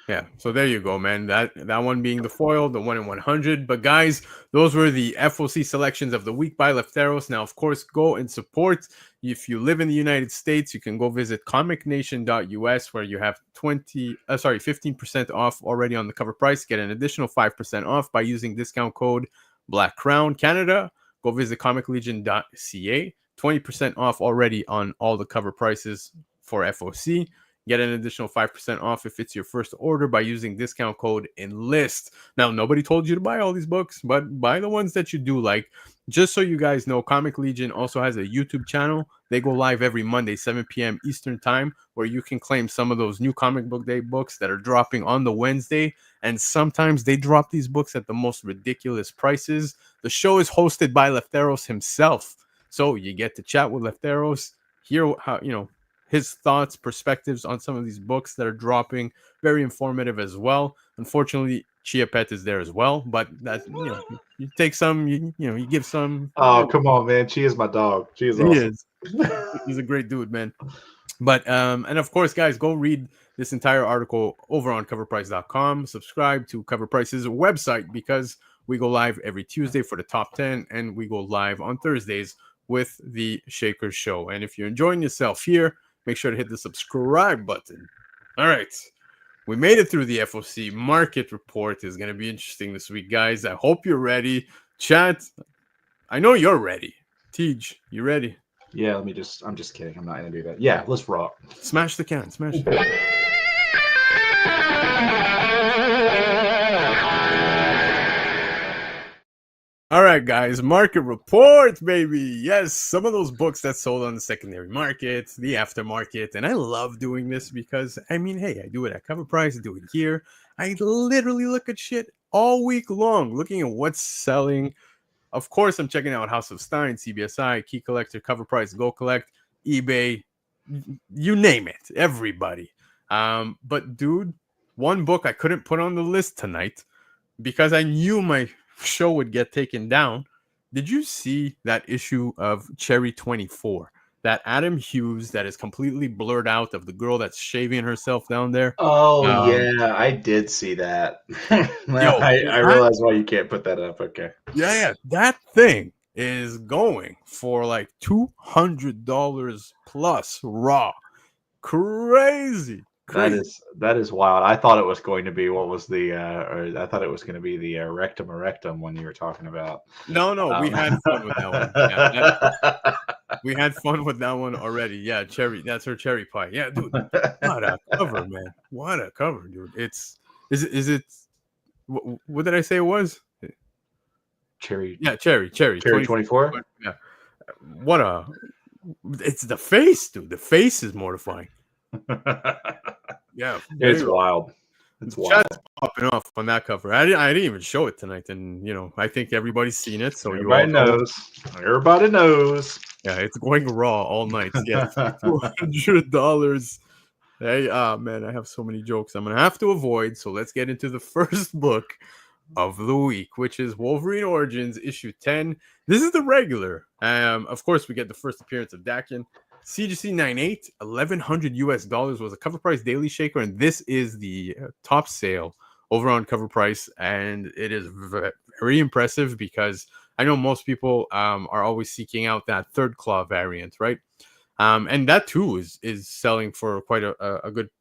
A: Yeah, so there you go, man. That one being the foil, the 1 in 100. But guys, those were the FOC selections of the week by Lefteros. Now, of course, go and support. If you live in the United States, you can go visit comicnation.us where you have 15% off already on the cover price. Get an additional 5% off by using discount code Black Crown. Canada, go visit comiclegion.ca. 20% off already on all the cover prices for FOC. Get an additional 5% off if it's your first order by using discount code ENLIST. Now, nobody told you to buy all these books, but buy the ones that you do like. Just so you guys know, Comic Legion also has a YouTube channel. They go live every Monday, 7 p.m. Eastern Time, where you can claim some of those new Comic Book Day books that are dropping on the Wednesday. And sometimes they drop these books at the most ridiculous prices. The show is hosted by Lefteros himself. So you get to chat with Lefteros, hear how, his thoughts, perspectives on some of these books that are dropping. Very informative as well. Unfortunately, Chia Pet is there as well, but that you take some, you give some.
B: Oh, come on, man. She is my dog. She is
A: He
B: awesome.
A: is. He's a great dude, man. But and of course, guys, go read this entire article over on coverprice.com. Subscribe to Coverprice's website because we go live every Tuesday for the top 10, and we go live on Thursdays with the Shaker Show. And if you're enjoying yourself here, make sure to hit the subscribe button. All right. We made it through the FOC market report. Is going to be interesting this week, guys. I hope you're ready. Chat, I know you're ready. Tej, you ready?
B: Yeah, I'm just kidding. I'm not going to do that. Yeah, let's rock.
A: Smash the can. Smash the can. All right, guys, market report, baby. Yes, some of those books that sold on the secondary market, the aftermarket, and I love doing this because, hey, I do it at Cover Price, I do it here. I literally look at shit all week long, looking at what's selling. Of course, I'm checking out House of Stein, CBSI, Key Collector, Cover Price, Go Collect, eBay, you name it, everybody. But dude, one book I couldn't put on the list tonight because I knew my show would get taken down. Did you see that issue of Cherry 24? That Adam Hughes that is completely blurred out of the girl that's shaving herself down there.
B: Oh, yeah, I did see that. I realize why you can't put that up. Okay.
A: Yeah. That thing is going for like $200 plus raw. Crazy.
B: That is wild. I thought it was going to be what was the or I thought it was going to be the rectum erectum one you were talking about.
A: No, we had fun with that one. Yeah, we had fun with that one already. Yeah, cherry. That's her cherry pie. Yeah, dude. What a cover, man. What a cover, dude. Is it? What did I say it was?
B: Cherry.
A: Yeah, cherry.
B: Cherry 24.
A: Yeah. What a It's the face, dude. The face is mortifying. Yeah,
B: It's wild. It's
A: the chat's
B: wild.
A: popping off on that cover. I didn't even show it tonight, and I think everybody's seen it, so you all
B: Everybody
A: know.
B: knows. Everybody knows.
A: Yeah, it's going raw all night. Yes, $200. Hey, man, I have so many jokes I'm gonna have to avoid. So let's get into the first book of the week, which is Wolverine Origins issue 10. This is the regular. Of course, we get the first appearance of Dakin. CGC 98, $1,100 was a cover price daily shaker, and this is the top sale over on Cover Price, and it is very impressive because I know most people are always seeking out that third claw variant, right? And that too is selling for quite a good,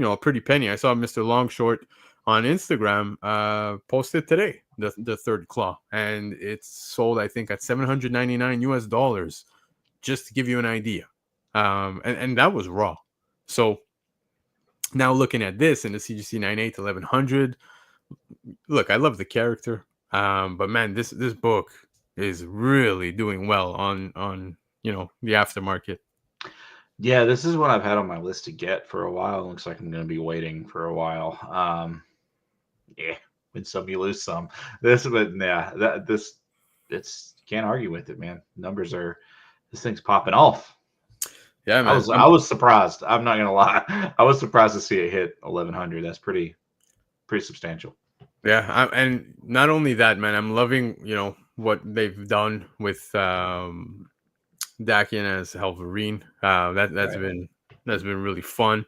A: a pretty penny. I saw Mr. Longshort on Instagram posted today the third claw, and it's sold I think at $799 just to give you an idea. And that was raw. So now looking at this in the CGC 98 1100, look, I love the character, but man, this book is really doing well on the aftermarket.
B: Yeah, this is one I've had on my list to get for a while. It looks like I'm going to be waiting for a while. Yeah, win some, you lose some. But yeah, it's can't argue with it, man. This thing's popping off.
A: Yeah, man.
B: I was surprised. I'm not gonna lie. I was surprised to see it hit 1100. That's pretty substantial.
A: Yeah, and not only that, man, I'm loving what they've done with Dakian as Helverine. That's
B: Right.
A: been really fun.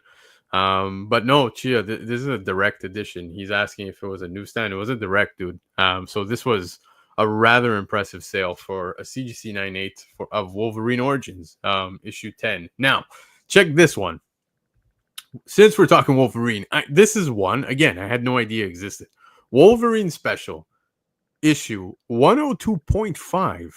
A: But no, Chia, this is a direct edition. He's asking if it was a newsstand. It was a direct, dude. So this was a rather impressive sale for a CGC 98 of Wolverine Origins, issue 10. Now, check this one. Since we're talking Wolverine, this is one again. I had no idea existed. Wolverine Special issue 102.5.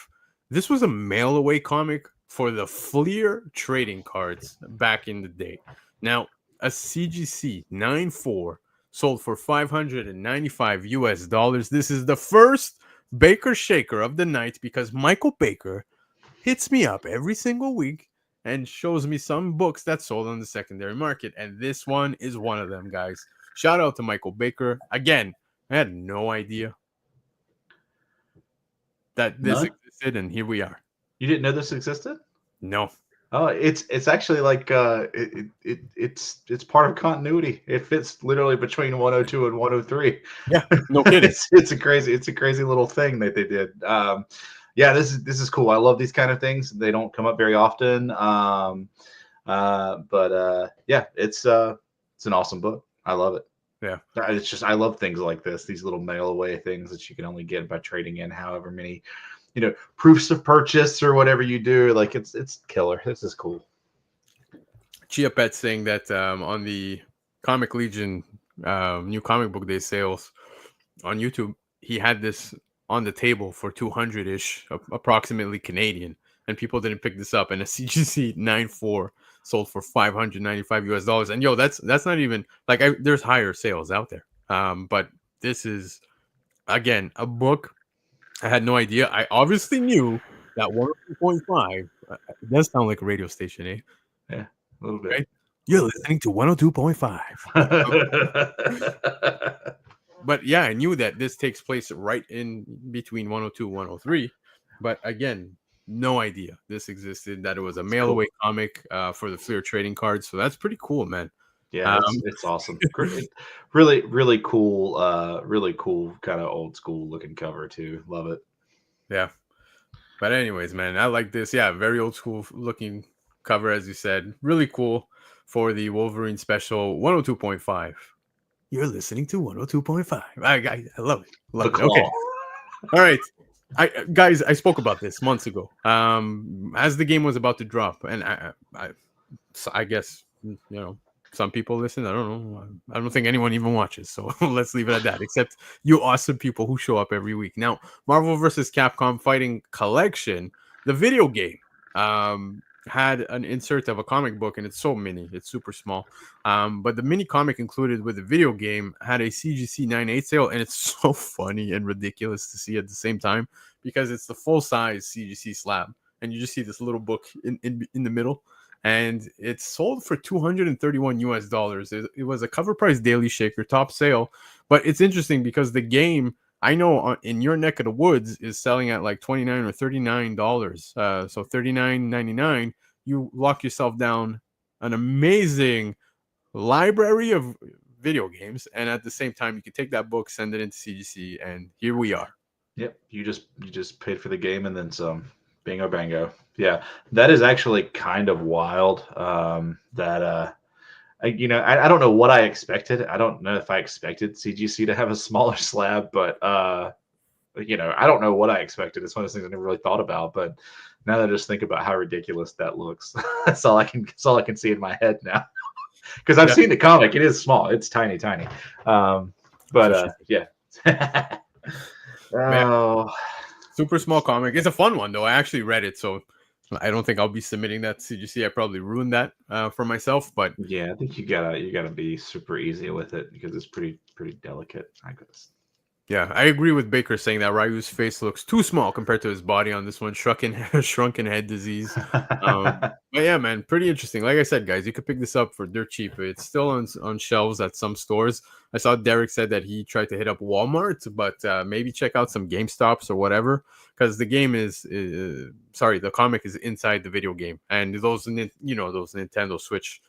A: This was a mail away comic for the Fleer trading cards back in the day. Now, a CGC 94 sold for $595. This is the first Baker Shaker of the night because Michael Baker hits me up every single week and shows me some books that sold on the secondary market. And this one is one of them, guys. Shout out to Michael Baker. Again, I had no idea that this existed, and here we are.
B: You didn't know this existed?
A: No.
B: Oh, it's actually like it's part of continuity. It fits literally between 102 and 103.
A: Yeah, no kidding.
B: It's a crazy little thing that they did. Yeah, this is cool. I love these kind of things. They don't come up very often. But yeah, it's an awesome book. I love it.
A: Yeah.
B: It's just I love things like this. These little mail away things that you can only get by trading in however many proofs of purchase or whatever you do. Like it's killer. This is cool.
A: Chia Pet saying that on the Comic Legion new comic book day sales on YouTube, he had this on the table for 200-ish, approximately Canadian, and people didn't pick this up. And a CGC 94 sold for $595. And that's not even like there's higher sales out there. But this is again a book. I had no idea. I obviously knew that 102.5 does sound like a radio station, eh?
B: Yeah, a little bit.
A: Right? You're listening to 102.5. But yeah, I knew that this takes place right in between 102 and 103. But again, no idea this existed, that it was a mail away comic for the Fleer trading cards. So that's pretty cool, man.
B: Yeah, it's awesome. Really, really cool kind of old school looking cover too. Love it.
A: Yeah. But anyways, man, I like this. Yeah, very old school looking cover, as you said. Really cool for the Wolverine Special 102.5. You're listening to 102.5. I love it. Love it. Okay. All right. I spoke about this months ago. As the game was about to drop, and I guess some people listen. I don't know. I don't think anyone even watches. So let's leave it at that. Except you awesome people who show up every week. Now, Marvel vs. Capcom Fighting Collection, the video game, had an insert of a comic book, and it's so mini. It's super small. But the mini comic included with the video game had a CGC 98 sale, and it's so funny and ridiculous to see at the same time because it's the full size CGC slab. and you just see this little book in the middle, and it's sold for $231 US. It was a cover price daily shaker, top sale. But it's interesting because the game, I know in your neck of the woods, is selling at like $29 or $39. So $39.99. You lock yourself down an amazing library of video games, and at the same time, you can take that book, send it into CGC, and here we are.
B: Yep, you just paid for the game and then some. Bingo bango. Yeah, that is actually kind of wild. I don't know what I expected. I don't know if I expected CGC to have a smaller slab, but I don't know what I expected. It's one of those things I never really thought about. But now that I just think about how ridiculous that looks, that's all I can see in my head now. Because I've seen the comic, it is small. It's tiny. Yeah. Oh,
A: super small comic. It's a fun one though. I actually read it, so I don't think I'll be submitting that to CGC. I probably ruined that for myself, but
B: yeah, I think you gotta be super easy with it because it's pretty delicate, I guess.
A: Yeah, I agree with Baker saying that Ryu's face looks too small compared to his body on this one. Shrunken head disease. But yeah, man, pretty interesting. Like I said, guys, you could pick this up for dirt cheap. It's still on shelves at some stores. I saw Derek said that he tried to hit up Walmart, but maybe check out some GameStops or whatever, because the game the comic is inside the video game, and those Nintendo Switch.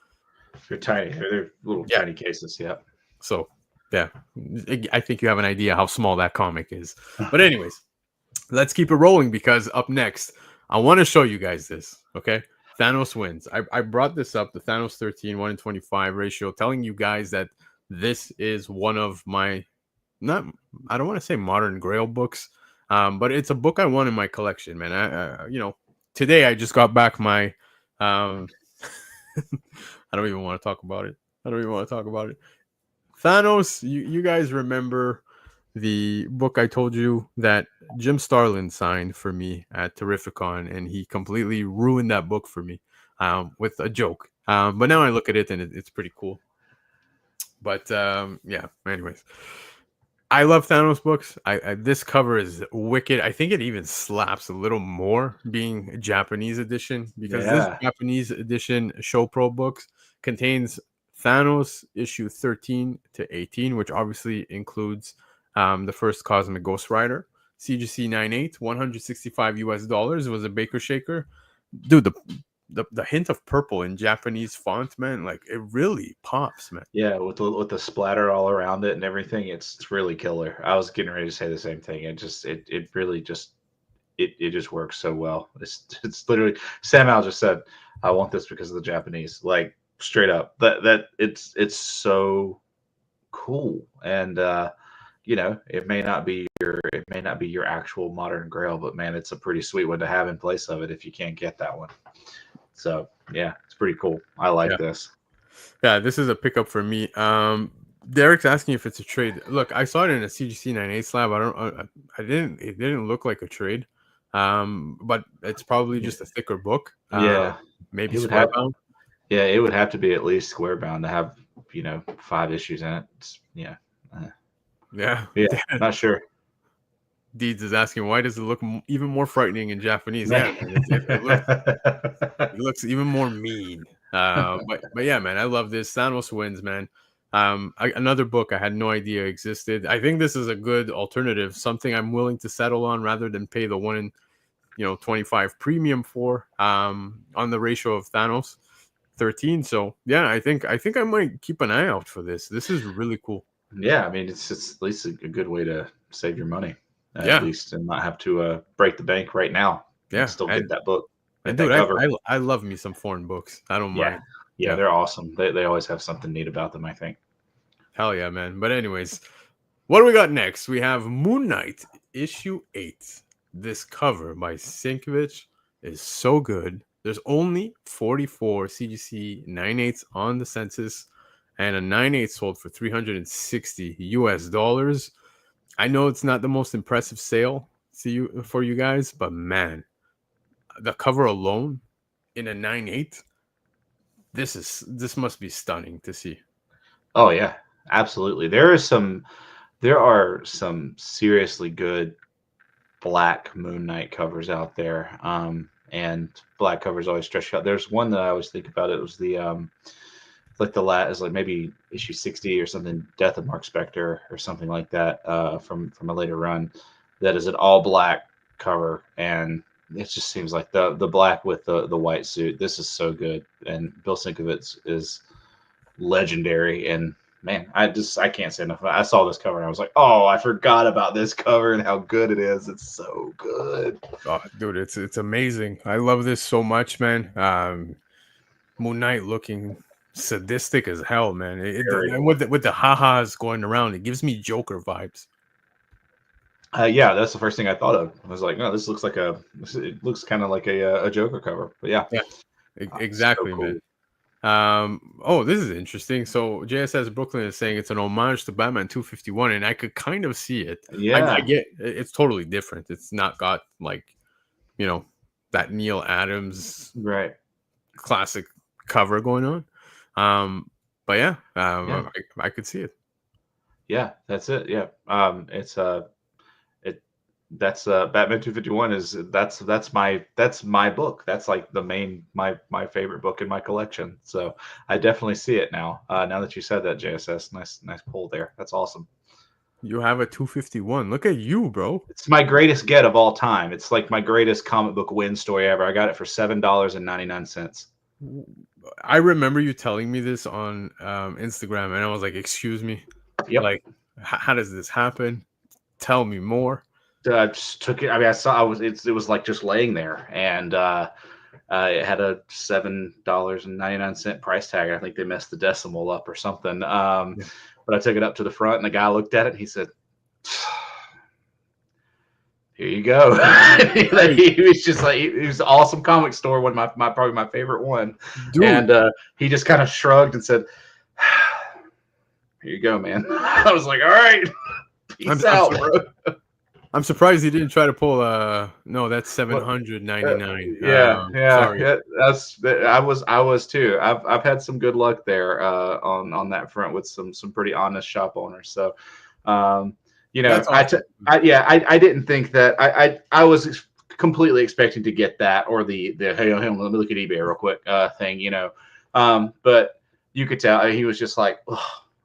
B: They're tiny. They're little tiny cases. Yeah.
A: So. Yeah, I think you have an idea how small that comic is. But anyways, let's keep it rolling because up next, I want to show you guys this, okay? Thanos wins. I brought this up, the Thanos 13, 1-in-25 ratio, telling you guys that this is one of my, I don't want to say modern grail books, but it's a book I want in my collection, man. Today I just got back my, I don't even want to talk about it. Thanos, you guys remember the book I told you that Jim Starlin signed for me at Terrificon, and he completely ruined that book for me with a joke. But now I look at it and it's pretty cool. But anyways, I love Thanos books. This cover is wicked. I think it even slaps a little more being a Japanese edition, because this Japanese edition Show Pro books contains Thanos issue 13 to 18, which obviously includes the first Cosmic Ghost Rider. CGC 98, $165 was a Baker Shaker. Dude, the hint of purple in Japanese font, man, like it really pops, man.
B: Yeah, with the splatter all around it and everything, it's really killer. I was getting ready to say the same thing. It really just works so well. It's literally, Sam Al just said, I want this because of the Japanese. Like, straight up, that it's so cool. And it may not be your actual modern grail, but man, it's a pretty sweet one to have in place of it if you can't get that one. So yeah, it's pretty cool. I like this.
A: Yeah, this is a pickup for me. Derek's asking if it's a trade. Look, I saw it in a CGC 98 slab. It didn't look like a trade. But it's probably just a thicker book. Maybe square bound.
B: Yeah, it would have to be at least square bound to have 5 issues in it. Yeah, not sure.
A: Deeds is asking, why does it look even more frightening in Japanese? Yeah, it looks even more mean. But yeah, man, I love this. Thanos wins, man. Another book I had no idea existed. I think this is a good alternative, something I'm willing to settle on rather than pay the 1-in-25 premium for on the ratio of Thanos 13. So yeah, I think I might keep an eye out for this. This is really cool.
B: Yeah, I mean, it's at least a good way to save your money, at least, and not have to break the bank right now.
A: Yeah,
B: still get that book.
A: And dude, I love me some foreign books. I don't mind.
B: Yeah, they're awesome. They always have something neat about them, I think.
A: Hell yeah, man. But anyways, what do we got next? We have Moon Knight issue 8. This cover by Sienkiewicz is so good. There's only 44 CGC 9/8 on the census, and a 9/8 sold for $360. I know it's not the most impressive sale for you guys, but man, the cover alone in a 9/8, this must be stunning to see.
B: Oh yeah, absolutely. There are some seriously good Black Moon Knight covers out there. and black covers always stretch out. There's one that I always think about. It was the like the lat is like maybe issue 60 or something, Death of Mark Spector or something like that, from a later run. That is an all black cover, and it just seems like the black with the white suit. This is so good, and Bill Sienkiewicz is legendary. And man, I can't say enough. I saw this cover and I was like, oh, I forgot about this cover and how good it is. It's so good.
A: Oh, dude, it's amazing. I love this so much, man. Moon Knight looking sadistic as hell, man. And with the ha-has going around, it gives me Joker vibes.
B: Yeah, that's the first thing I thought of. I was like, no, this looks like it looks kind of like a Joker cover. But yeah,
A: exactly, so cool. Man. Oh, this is interesting. So JSS Brooklyn is saying it's an homage to Batman 251, and I could kind of see it.
B: Yeah,
A: I get it's totally different. It's not got like, you know, that Neil Adams
B: right
A: classic cover going on. But yeah, I could see it.
B: Yeah, that's it. Yeah, it's that's Batman 251 is that's my book. That's like the main my favorite book in my collection. So I definitely see it now. Now that you said that, JSS, nice pull there. That's awesome.
A: You have a 251. Look at you, bro.
B: It's my greatest get of all time. It's like my greatest comic book win story ever. I got it for $7.99.
A: I remember you telling me this on Instagram, and I was like, "Excuse me, like, how does this happen? Tell me more."
B: I just took it. I mean, it was like just laying there, and it had a $7.99 price tag. I think they messed the decimal up or something. But I took it up to the front, and the guy looked at it, and he said, "Here you go." He was just like, it was an awesome comic store, one of my probably my favorite one. Dude. And he just kind of shrugged and said, "Here you go, man." I was like, "All right, peace out, bro."
A: I'm surprised he didn't try to pull no, that's $799.
B: I was too. I've had some good luck there on that front with some pretty honest shop owners. So you know, awesome. I didn't think that I was completely expecting to get that or the hey, let me look at eBay real quick thing, you know. But you could tell he was just like, ugh.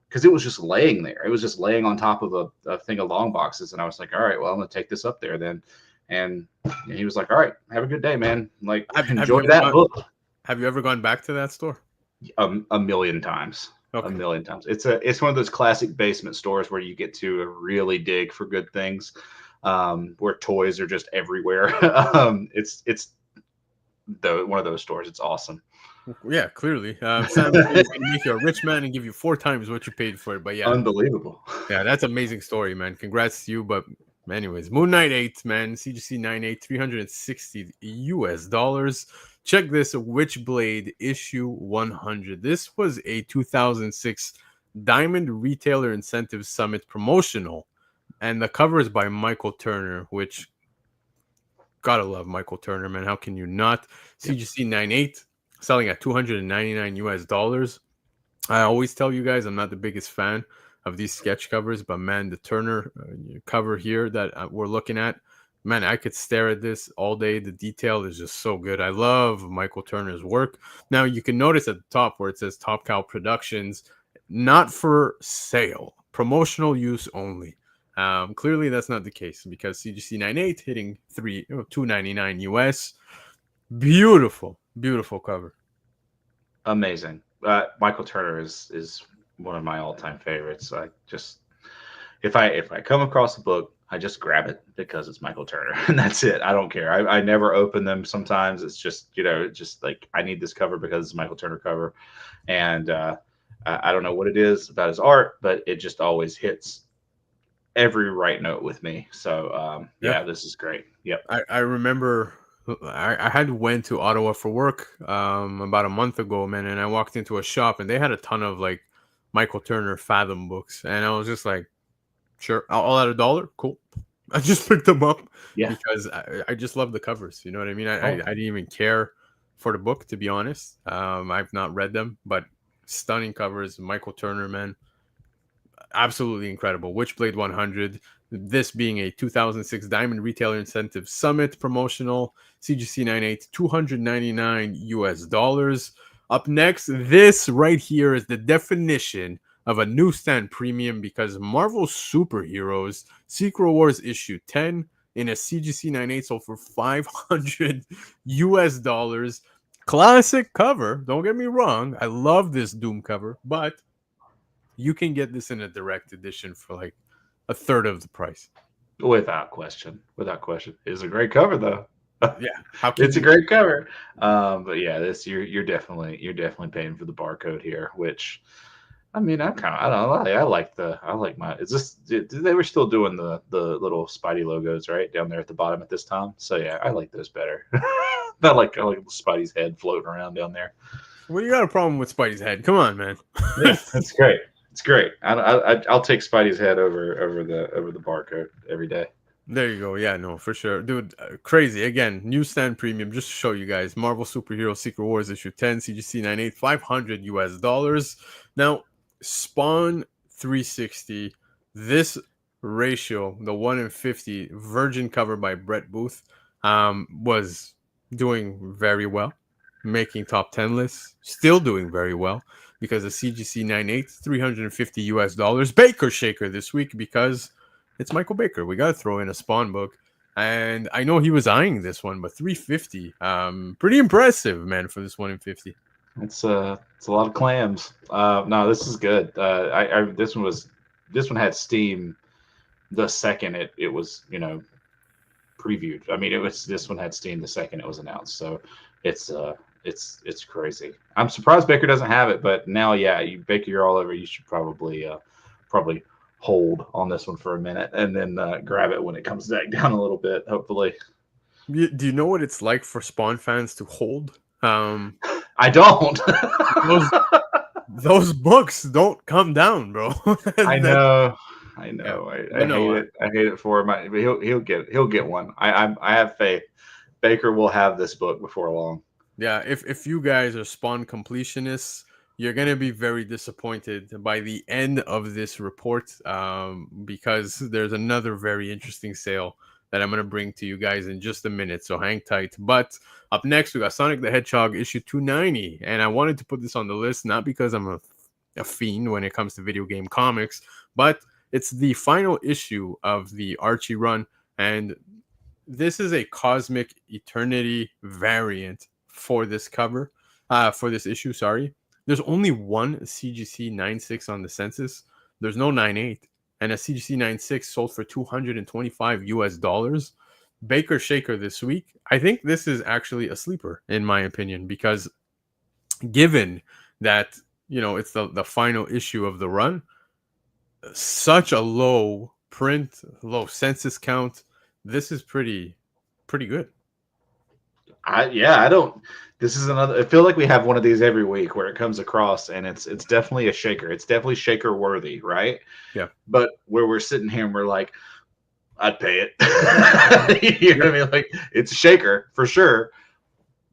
B: Because it was just laying there. It was just laying on top of a thing of long boxes. And I was like, all right, well, I'm going to take this up there then. And he was like, all right, have a good day, man. Like, enjoy that book.
A: Have you ever gone back to that store?
B: A million times. Okay. A million times. It's one of those classic basement stores where you get to really dig for good things, where toys are just everywhere. It's one of those stores. It's awesome.
A: Yeah, clearly. Sam is going to make you a rich man and give you 4 times what you paid for it. But yeah,
B: unbelievable.
A: Yeah, that's an amazing story, man. Congrats to you. But anyways, Moon Knight 8, man. CGC 98, $360. Check this, Witchblade issue 100. This was a 2006 Diamond Retailer Incentive Summit promotional. And the cover is by Michael Turner, which, gotta love Michael Turner, man. How can you not? CGC 98. Selling at $299. I always tell you guys I'm not the biggest fan of these sketch covers, but man, the Turner cover here that we're looking at, man, I could stare at this all day. The detail is just so good. I love Michael Turner's work. Now you can notice at the top where it says Top Cow Productions, not for sale, promotional use only. Clearly that's not the case because CGC 98 hitting $299 US. Beautiful cover.
B: Amazing. Michael Turner is one of my all-time favorites. I just if I come across a book, I just grab it because it's Michael Turner, and that's it. I don't care. I never open them. Sometimes it's just, you know, just like I need this cover because it's a Michael Turner cover, and I don't know what it is about his art, but it just always hits every right note with me. So yeah, this is great. Yep.
A: I remember. I had went to Ottawa for work about a month ago, man, and I walked into a shop and they had a ton of like Michael Turner Fathom books, and I was just like, sure, all at $1, cool. I just picked them up because I just love the covers. You know what I mean? I didn't even care for the book, to be honest. I've not read them, but stunning covers. Michael Turner, man, absolutely incredible. Witchblade 100. This being a 2006 Diamond Retailer Incentive Summit promotional CGC 98, $299 US. Up next, this right here is the definition of a newsstand premium because Marvel Superheroes Secret Wars issue 10 in a CGC 98 sold for $500 US. Classic cover. Don't get me wrong. I love this Doom cover, but you can get this in a direct edition for like a third of the price.
B: Without question. Without question. It's a great cover though.
A: Yeah, how can
B: It's a
A: you?
B: great cover. But yeah, this you're definitely paying for the barcode here, which I mean, I don't know. I like my. Is this? They were still doing the little Spidey logos right down there at the bottom at this time. So yeah, I like those better. I like Spidey's head floating around down there.
A: Well, you got a problem with Spidey's head? Come on, man.
B: Yeah, that's great. It's great. I'll take Spidey's head over the barcode every day.
A: There you go. Yeah, no, for sure, dude. Crazy again. Newsstand premium. Just to show you guys, Marvel Superhero Secret Wars issue 10, CGC 98, $500 US. Now, Spawn 360. This ratio, the 1 in 50 Virgin cover by Brett Booth, was doing very well, making top 10 lists. Still doing very well because the CGC 98, $350 US. Baker Shaker this week because it's Michael Baker. We got to throw in a Spawn book. And I know he was eyeing this one, but 350, pretty impressive, man, for this 1 in 50.
B: It's a lot of clams. No, this is good. This one had Steam the second it was previewed. I mean, this one had Steam the second it was announced. So it's crazy. I'm surprised Baker doesn't have it, but now Baker, you're all over. You should probably hold on this one for a minute and then grab it when it comes back down a little bit, hopefully.
A: Do you know what it's like for Spawn fans to hold?
B: I don't.
A: those books don't come down, bro.
B: I know.
A: Yeah.
B: I hate it. I hate it for him. But he'll get one. I have faith. Baker will have this book before long.
A: Yeah, if you guys are Spawn completionists, you're gonna be very disappointed by the end of this report, because there's another very interesting sale that I'm gonna bring to you guys in just a minute. So hang tight. But up next, we got Sonic the Hedgehog issue 290, and I wanted to put this on the list not because I'm a fiend when it comes to video game comics, but it's the final issue of the Archie run, and this is a Cosmic Eternity variant for this cover, for this issue. Sorry. There's only one CGC 96 on the census. There's no 98. And a CGC 96 sold for $225 US. Baker Shaker this week. I think this is actually a sleeper, in my opinion, because given that, it's the final issue of the run, such a low print, low census count, this is pretty good.
B: This is another. I feel like we have one of these every week where it comes across, and it's definitely a shaker. It's definitely shaker worthy, right?
A: Yeah.
B: But where we're sitting here and we're like, I'd pay it. You know what I mean? Like, it's a shaker for sure,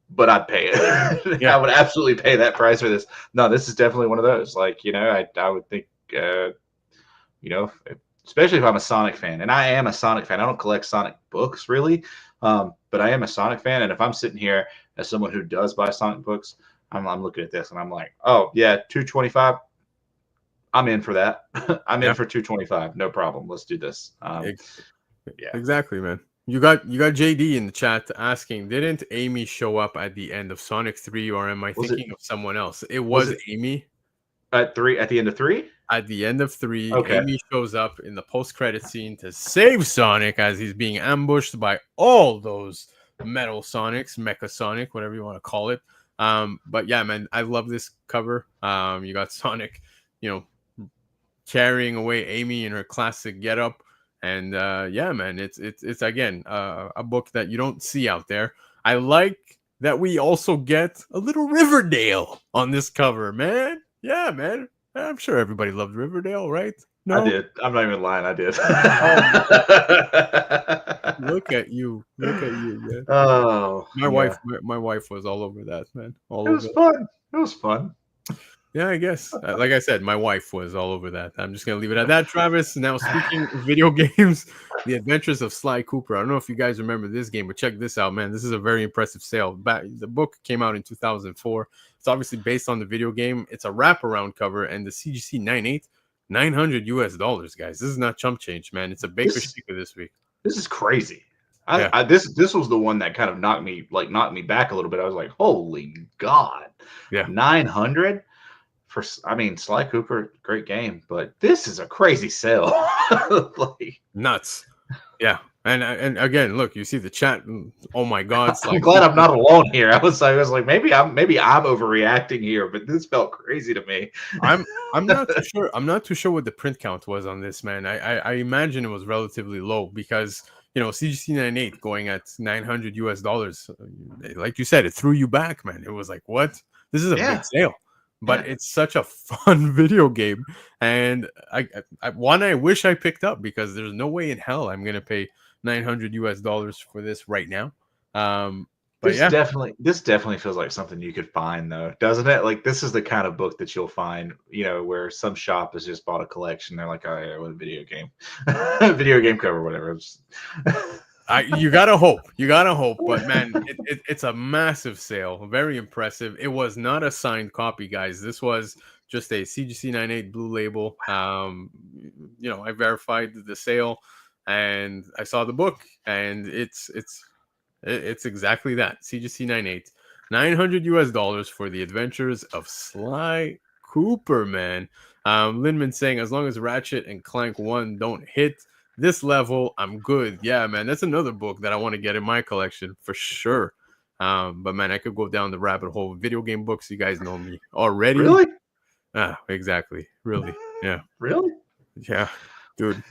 B: but I'd pay it.
A: Yeah.
B: I would absolutely pay that price for this. No, this is definitely one of those. Like, I would think, especially if I'm a Sonic fan, and I am a Sonic fan. I don't collect Sonic books really. But I am a Sonic fan, and if I'm sitting here as someone who does buy Sonic books, I'm looking at this and I'm like, oh yeah, $225. I'm in for that. I'm in for $225. No problem. Let's do this. Yeah,
A: exactly, man. You got JD in the chat asking, didn't Amy show up at the end of Sonic 3, or am I thinking of someone else? It was Amy.
B: At the end of 3?
A: At the end of 3,
B: okay.
A: Amy shows up in the post-credit scene to save Sonic as he's being ambushed by all those metal Sonics, Mecha Sonic, whatever you want to call it. But yeah, man, I love this cover. You got Sonic, carrying away Amy in her classic getup, and yeah, man, it's again a book that you don't see out there. I like that we also get a little Riverdale on this cover, man. Yeah, man. I'm sure everybody loved Riverdale, right? No?
B: I did. I'm not even lying. I did.
A: Look at you, man.
B: Oh,
A: my wife was all over that, man.
B: It was fun.
A: Yeah, I guess. Like I said, my wife was all over that. I'm just gonna leave it at that, Travis. Now, speaking of video games, The Adventures of Sly Cooper. I don't know if you guys remember this game, but check this out, man. This is a very impressive sale. The book came out in 2004. It's obviously based on the video game. It's a wraparound cover, and the CGC 98, $900 US, guys. This is not chump change, man. It's a Baker
B: This
A: Shaker this week.
B: this is crazy.
A: Yeah,
B: This was the one that kind of knocked me back a little bit. I was like, holy God,
A: yeah.
B: 900 for, I mean, Sly Cooper, great game, but this is a crazy sale. Like,
A: Nuts. Yeah. And again, look, you see the chat. Oh my God,
B: I'm
A: Sly
B: glad I'm
A: Cooper.
B: not alone here. I was like, maybe I'm overreacting here, but this felt crazy to me.
A: I'm not too sure. I'm not too sure what the print count was on this, man. I imagine it was relatively low because CGC 98 going at $900 US. Like you said, it threw you back, man. It was like, what? This is a big
B: Yeah,
A: sale, but
B: yeah.
A: it's such a fun video game, and I wish I picked up because there's no way in hell I'm gonna pay $900 US for this right now. But yeah,
B: This definitely feels like something you could find though, doesn't it? Like this is the kind of book that you'll find, where some shop has just bought a collection. They're like, oh yeah, what a video game, video game cover, whatever.
A: you gotta hope, but man, it's a massive sale, very impressive. It was not a signed copy, guys. This was just a CGC 98 blue label. I verified the sale, and I saw the book, and it's exactly that. CGC 98, $900 for The Adventures of Sly Cooper, man. Linman saying, as long as Ratchet and Clank 1 don't hit this level, I'm good. Yeah, man, that's another book that I want to get in my collection for sure. But man, I could go down the rabbit hole. Video game books, you guys know me already.
B: Really?
A: Exactly. Really. Yeah.
B: Really?
A: Yeah, dude.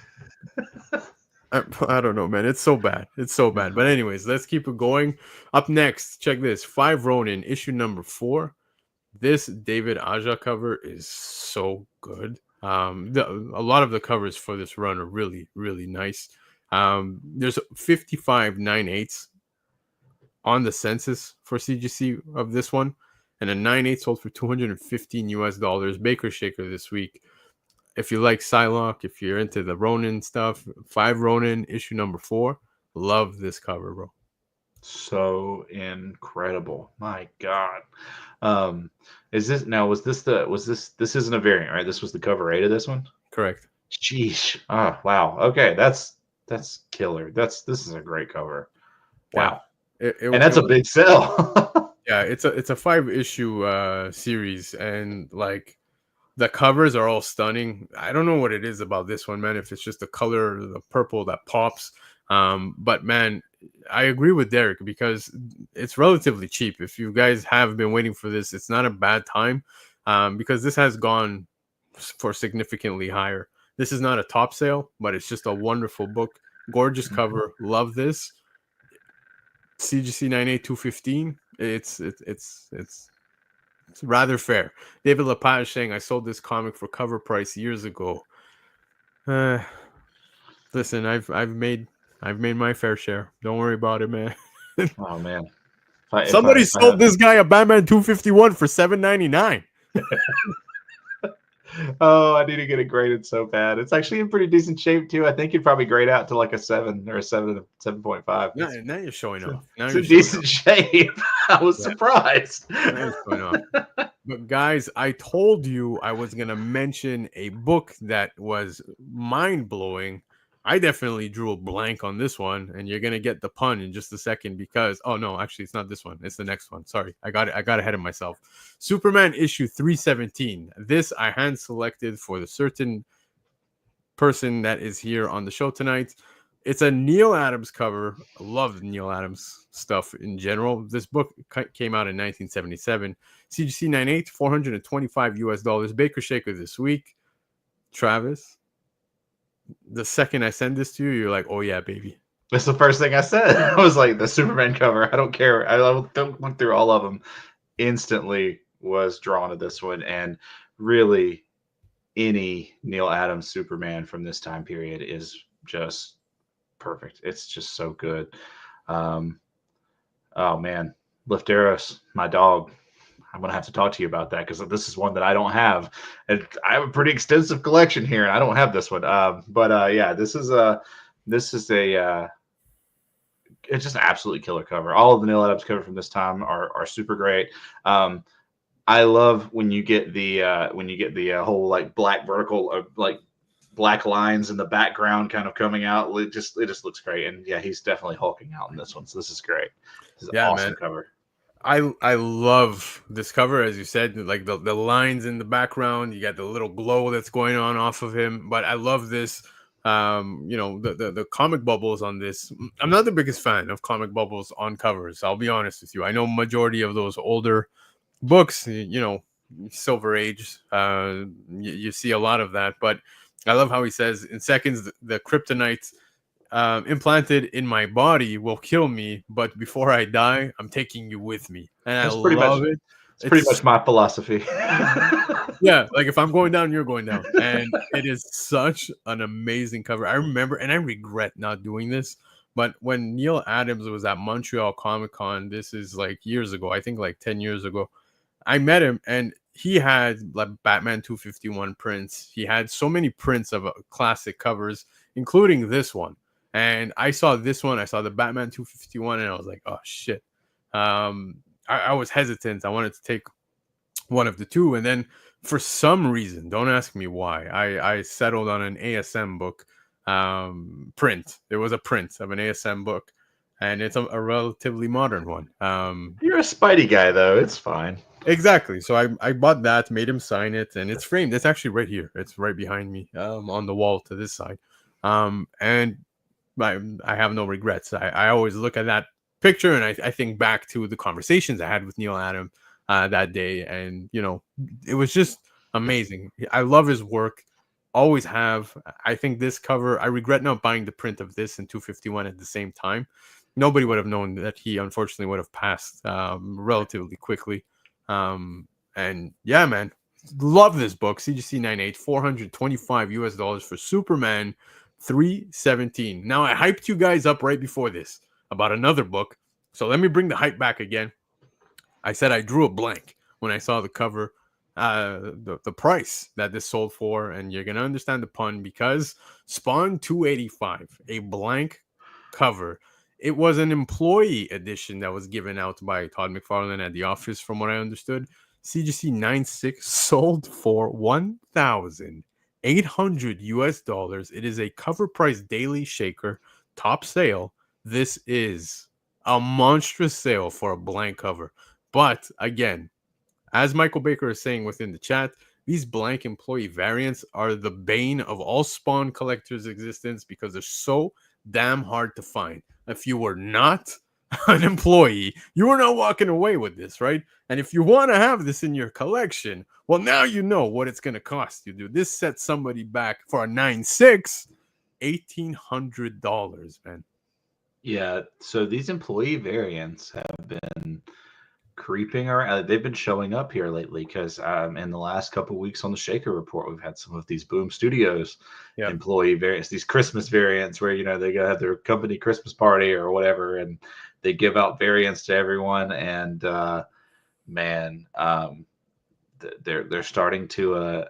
A: I don't know, man. It's so bad. It's so bad. But anyways, let's keep it going. Up next, check this. 5 Ronin, issue number 4. This David Aja cover is so good. A lot of the covers for this run are really, really nice. There's 55 9/8 on the census for CGC of this one, and a 9/8 sold for $215 US. Baker Shaker this week. If you like Psylocke, if you're into the Ronin stuff, 5 Ronin, issue number 4. Love this cover, bro.
B: So incredible. My God. Is this now, this isn't a variant, right? This was the cover 8 of this one?
A: Correct.
B: Sheesh. Ah, wow. Okay, that's killer. This is a great cover. Wow.
A: Yeah.
B: And that's a big sell.
A: Yeah, it's a 5 issue series, and like the covers are all stunning. I don't know what it is about this one, man. If it's just the color, the purple that pops. But man, I agree with Derek because it's relatively cheap. If you guys have been waiting for this, it's not a bad time. Because this has gone for significantly higher. This is not a top sale, but it's just a wonderful book. Gorgeous cover. Love this. CGC 98215. It's rather fair. David Lepage saying, I sold this comic for cover price years ago. Listen, I've made my fair share. Don't worry about it, man.
B: Oh man.
A: Somebody sold this guy a Batman 251 for $7.99.
B: Oh, I need to get it graded so bad. It's actually in pretty decent shape too. I think you'd probably grade out to like a 7 or a 7.5.
A: Now you're showing off.
B: It's in decent shape. I was surprised.
A: Now you're showing off. But guys, I told you I was gonna mention a book that was mind-blowing. I definitely drew a blank on this one, and you're gonna get the pun in just a second because no, actually it's not this one, it's the next one. Sorry, I got ahead of myself. Superman issue 317. This I hand selected for the certain person that is here on the show tonight. It's a Neil Adams cover. I love Neil Adams stuff in general. This book came out in 1977. CGC 98, $425 US. Baker Shaker this week. Travis, the second I send this to you, you're like, oh yeah, baby.
B: That's the first thing I said. I was like, the Superman cover. I don't care. I don't look through all of them. Instantly was drawn to this one, and really, any Neil Adams Superman from this time period is just perfect. It's just so good. Oh man, Lefteris, my dog. I'm gonna have to talk to you about that because this is one that I don't have. And I have a pretty extensive collection here, and I don't have this one. Yeah, this is a it's just an absolutely killer cover. All of the Neil Adams cover from this time are super great. I love when you get the whole like black vertical like black lines in the background kind of coming out. It just looks great. And yeah, he's definitely hulking out in this one. So this is great. This is an awesome
A: man.
B: cover.
A: I love this cover, as you said, like the lines in the background. You got the little glow that's going on off of him. But I love this. The comic bubbles on this. I'm not the biggest fan of comic bubbles on covers. I'll be honest with you. I know majority of those older books, Silver Age, you see a lot of that. But I love how he says in seconds the kryptonite implanted in my body will kill me, but before I die, I'm taking you with me, and I love it.
B: It's pretty much my philosophy.
A: Yeah, like if I'm going down, you're going down, and it is such an amazing cover. I remember, and I regret not doing this, but when Neil Adams was at Montreal Comic Con, this is like years ago, I think like 10 years ago, I met him, and he had like Batman 251 prints. He had so many prints of classic covers, including this one. And I saw this one. I saw the Batman 251, and I was like, "Oh shit!" I was hesitant. I wanted to take one of the two, and then for some reason, don't ask me why, I settled on an ASM book print. There was a print of an ASM book, and it's a relatively modern one.
B: You're a Spidey guy, though. It's fine.
A: Exactly. So I bought that, made him sign it, and it's framed. It's actually right here. It's right behind me, on the wall to this side. And I have no regrets. I always look at that picture and I think back to the conversations I had with Neil Adam that day, and it was just amazing. I love his work, always have. I think this cover, I regret not buying the print of this and 251 at the same time. Nobody would have known that he unfortunately would have passed relatively quickly. And yeah, man, love this book. CGC 98, $425 for Superman 317. Now, I hyped you guys up right before this about another book, so let me bring the hype back again. I said I drew a blank when I saw the cover, the price that this sold for, and you're gonna understand the pun because Spawn 285, a blank cover. It was an employee edition that was given out by Todd McFarlane at the office, from what I understood. CGC 96 sold for $1,800. It is a cover price daily shaker, top sale. This is a monstrous sale for a blank cover. But again, as Michael Baker is saying within the chat, these blank employee variants are the bane of all Spawn collectors' existence because they're so damn hard to find. If you were not an employee, you were not walking away with this, right? And if you want to have this in your collection, well, now you know what it's going to cost you, dude. This sets somebody back for a 9.6, $1,800, man.
B: Yeah, so these employee variants have been creeping around. They've been showing up here lately because in the last couple of weeks on the Shaker Report, we've had some of these Boom Studios employee variants, these Christmas variants where they go have their company Christmas party or whatever, and they give out variants to everyone. And they're starting to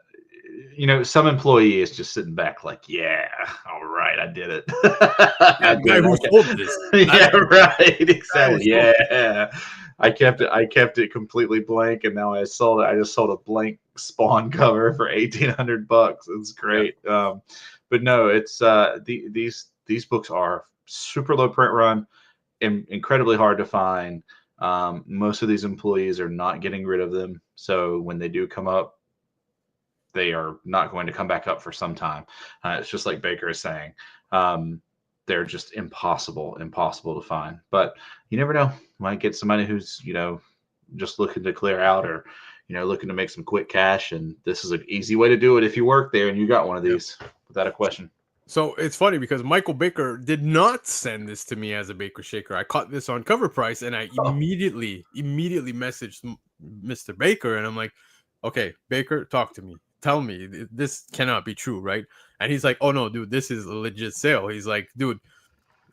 B: some employee is just sitting back like, yeah, all right, I did it.
A: I who sold this.
B: Yeah, right, exactly. Yeah. I kept it completely blank, and now I sold it. I just sold a blank Spawn cover for $1,800. It's great. Yeah. But no, it's these books are super low print run, incredibly hard to find. Most of these employees are not getting rid of them, so when they do come up, they are not going to come back up for some time. It's just like Baker is saying. They're just impossible to find. But you never know. Might get somebody who's, just looking to clear out or, looking to make some quick cash. And this is an easy way to do it if you work there and you got one of these without a question.
A: So it's funny because Michael Baker did not send this to me as a Baker Shaker. I caught this on Covrprice and I immediately messaged Mr. Baker and I'm like, okay, Baker, talk to me. Tell me this cannot be true, right? And he's like, oh no, dude, this is a legit sale. He's like, dude,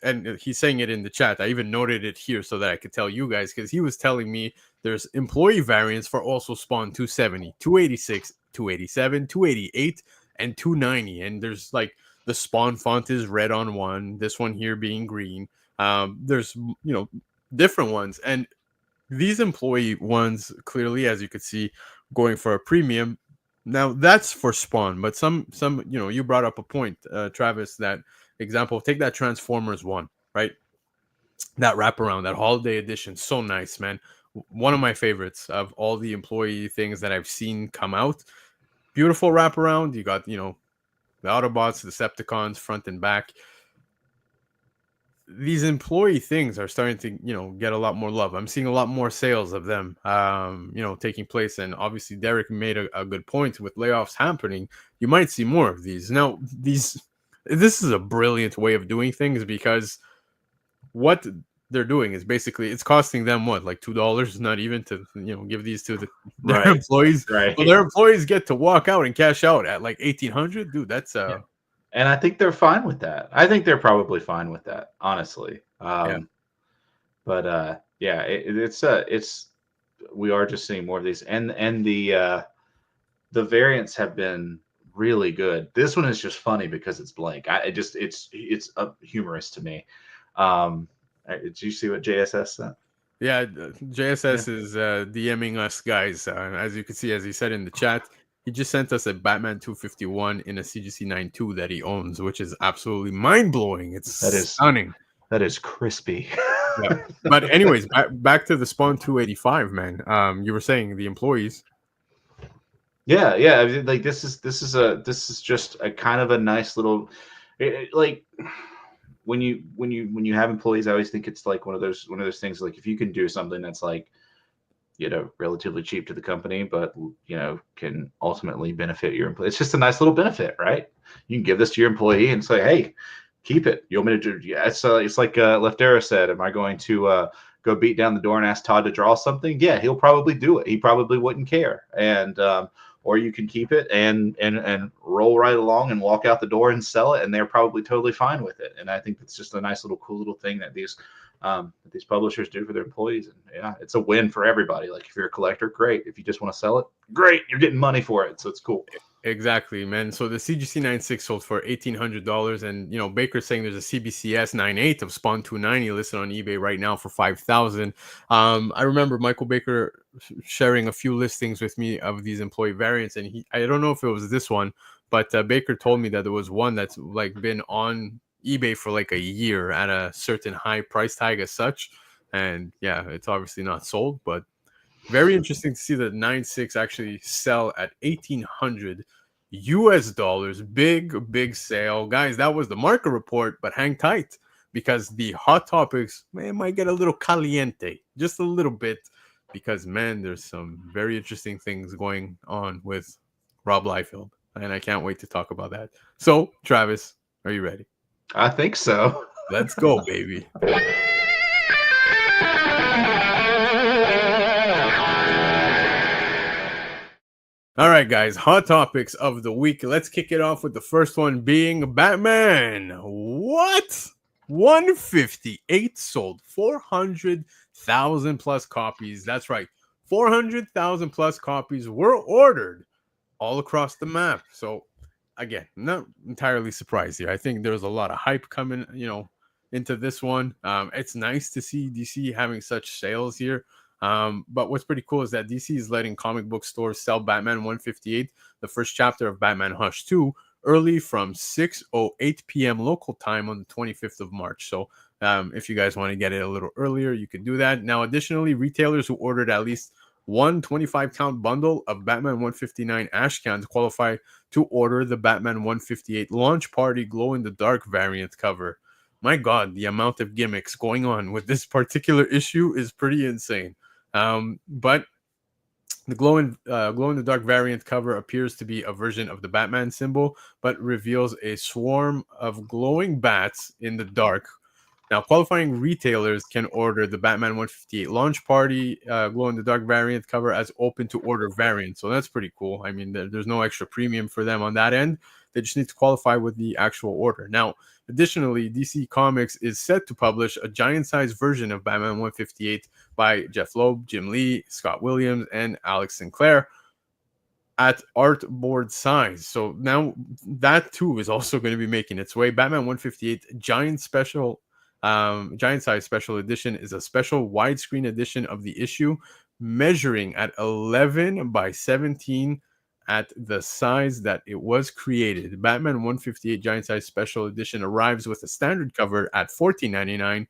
A: and he's saying it in the chat. I even noted it here so that I could tell you guys, because he was telling me there's employee variants for also Spawn 270, 286, 287, 288, and 290. And there's like the Spawn font is red on one, this one here being green. There's, different ones. And these employee ones, clearly, as you could see, going for a premium. Now that's for Spawn, but some, you brought up a point, Travis, that example, take that Transformers one, right? That wraparound, that holiday edition, so nice, man. One of my favorites of all the employee things that I've seen come out. Beautiful wraparound. You got, the Autobots, the Decepticons, front and back. These employee things are starting to, get a lot more love. I'm seeing a lot more sales of them, taking place. And obviously, Derek made a good point with layoffs happening. You might see more of these. Now, this is a brilliant way of doing things, because what they're doing is basically it's costing them what, like $2, not even, to give these to their employees.
B: Right.
A: Well, their employees get to walk out and cash out at like $1,800, dude. That's
B: Yeah. And I think they're fine with that. I think they're probably fine with that, honestly.
A: Yeah.
B: But it's we are just seeing more of these, and the variants have been really good. This one is just funny because it's blank. It's humorous to me. Did you see what JSS sent?
A: Yeah, JSS is DMing us, guys. As you can see, as he said in the chat, he just sent us a Batman 251 in a CGC 9.2 that he owns, which is absolutely mind-blowing. It's stunning.
B: That is crispy.
A: Yeah. But anyways, back to the Spawn 285, man. You were saying the employees.
B: Yeah. Like this is just a kind of a nice little, like when you have employees, I always think it's like one of those things, like if you can do something that's like, relatively cheap to the company, but can ultimately benefit your employee. It's just a nice little benefit, right? You can give this to your employee and say, hey, keep it. You want me to do? Yeah, it's like Leftera said, am I going to go beat down the door and ask Todd to draw something? Yeah, he'll probably do it. He probably wouldn't care. And or you can keep it and roll right along and walk out the door and sell it, and they're probably totally fine with it. And I think it's just a nice little cool little thing that these publishers do for their employees. And yeah, it's a win for everybody. Like if you're a collector, great. If you just want to sell it, great. You're getting money for it, so it's cool.
A: Exactly, man. So the CGC 9.6 sold for $1,800, and Baker's saying there's a CBCS 9.8 of Spawn 290 listed on eBay right now for $5,000. I remember Michael Baker sharing a few listings with me of these employee variants, and I don't know if it was this one, but Baker told me that there was one that's like been on eBay for like a year at a certain high price tag as such, and yeah, it's obviously not sold, but very interesting to see that 9.6 actually sell at $1,800 US. Big sale, guys. That was the market report, but hang tight, because the hot topics might get a little caliente, just a little bit, because man, there's some very interesting things going on with Rob Liefeld, and I can't wait to talk about that. So, Travis, are you ready?
B: I think so.
A: Let's go, baby. All right, guys, hot topics of the week. Let's kick it off with the first one being Batman. What? 158 sold, 400,000 plus copies. That's right, 400,000 plus copies were ordered all across the map. So, again, not entirely surprised here. I think there's a lot of hype coming, into this one. It's nice to see DC having such sales here. But what's pretty cool is that DC is letting comic book stores sell Batman 158, the first chapter of Batman Hush 2, early from 6:08 p.m. local time on the 25th of March. So if you guys want to get it a little earlier, you can do that. Now, additionally, retailers who ordered at least one 25-count bundle of Batman 159 Ash cans qualify to order the Batman 158 Launch Party glow-in-the-dark variant cover. My God, the amount of gimmicks going on with this particular issue is pretty insane. But the glow in the dark variant cover appears to be a version of the Batman symbol, but reveals a swarm of glowing bats in the dark. Now, qualifying retailers can order the Batman 158 Launch Party glow in the dark variant cover as open to order variant. So that's pretty cool. I mean, there's no extra premium for them on that end. They just need to qualify with the actual order. Now, additionally, DC Comics is set to publish a giant-sized version of Batman 158 by Jeff Loeb, Jim Lee, Scott Williams, and Alex Sinclair at artboard size. So now that too is also going to be making its way. Batman 158 giant size special edition is a special widescreen edition of the issue, measuring at 11 by 17 at the size that it was created. Batman 158 giant size special edition arrives with a standard cover at $14.99,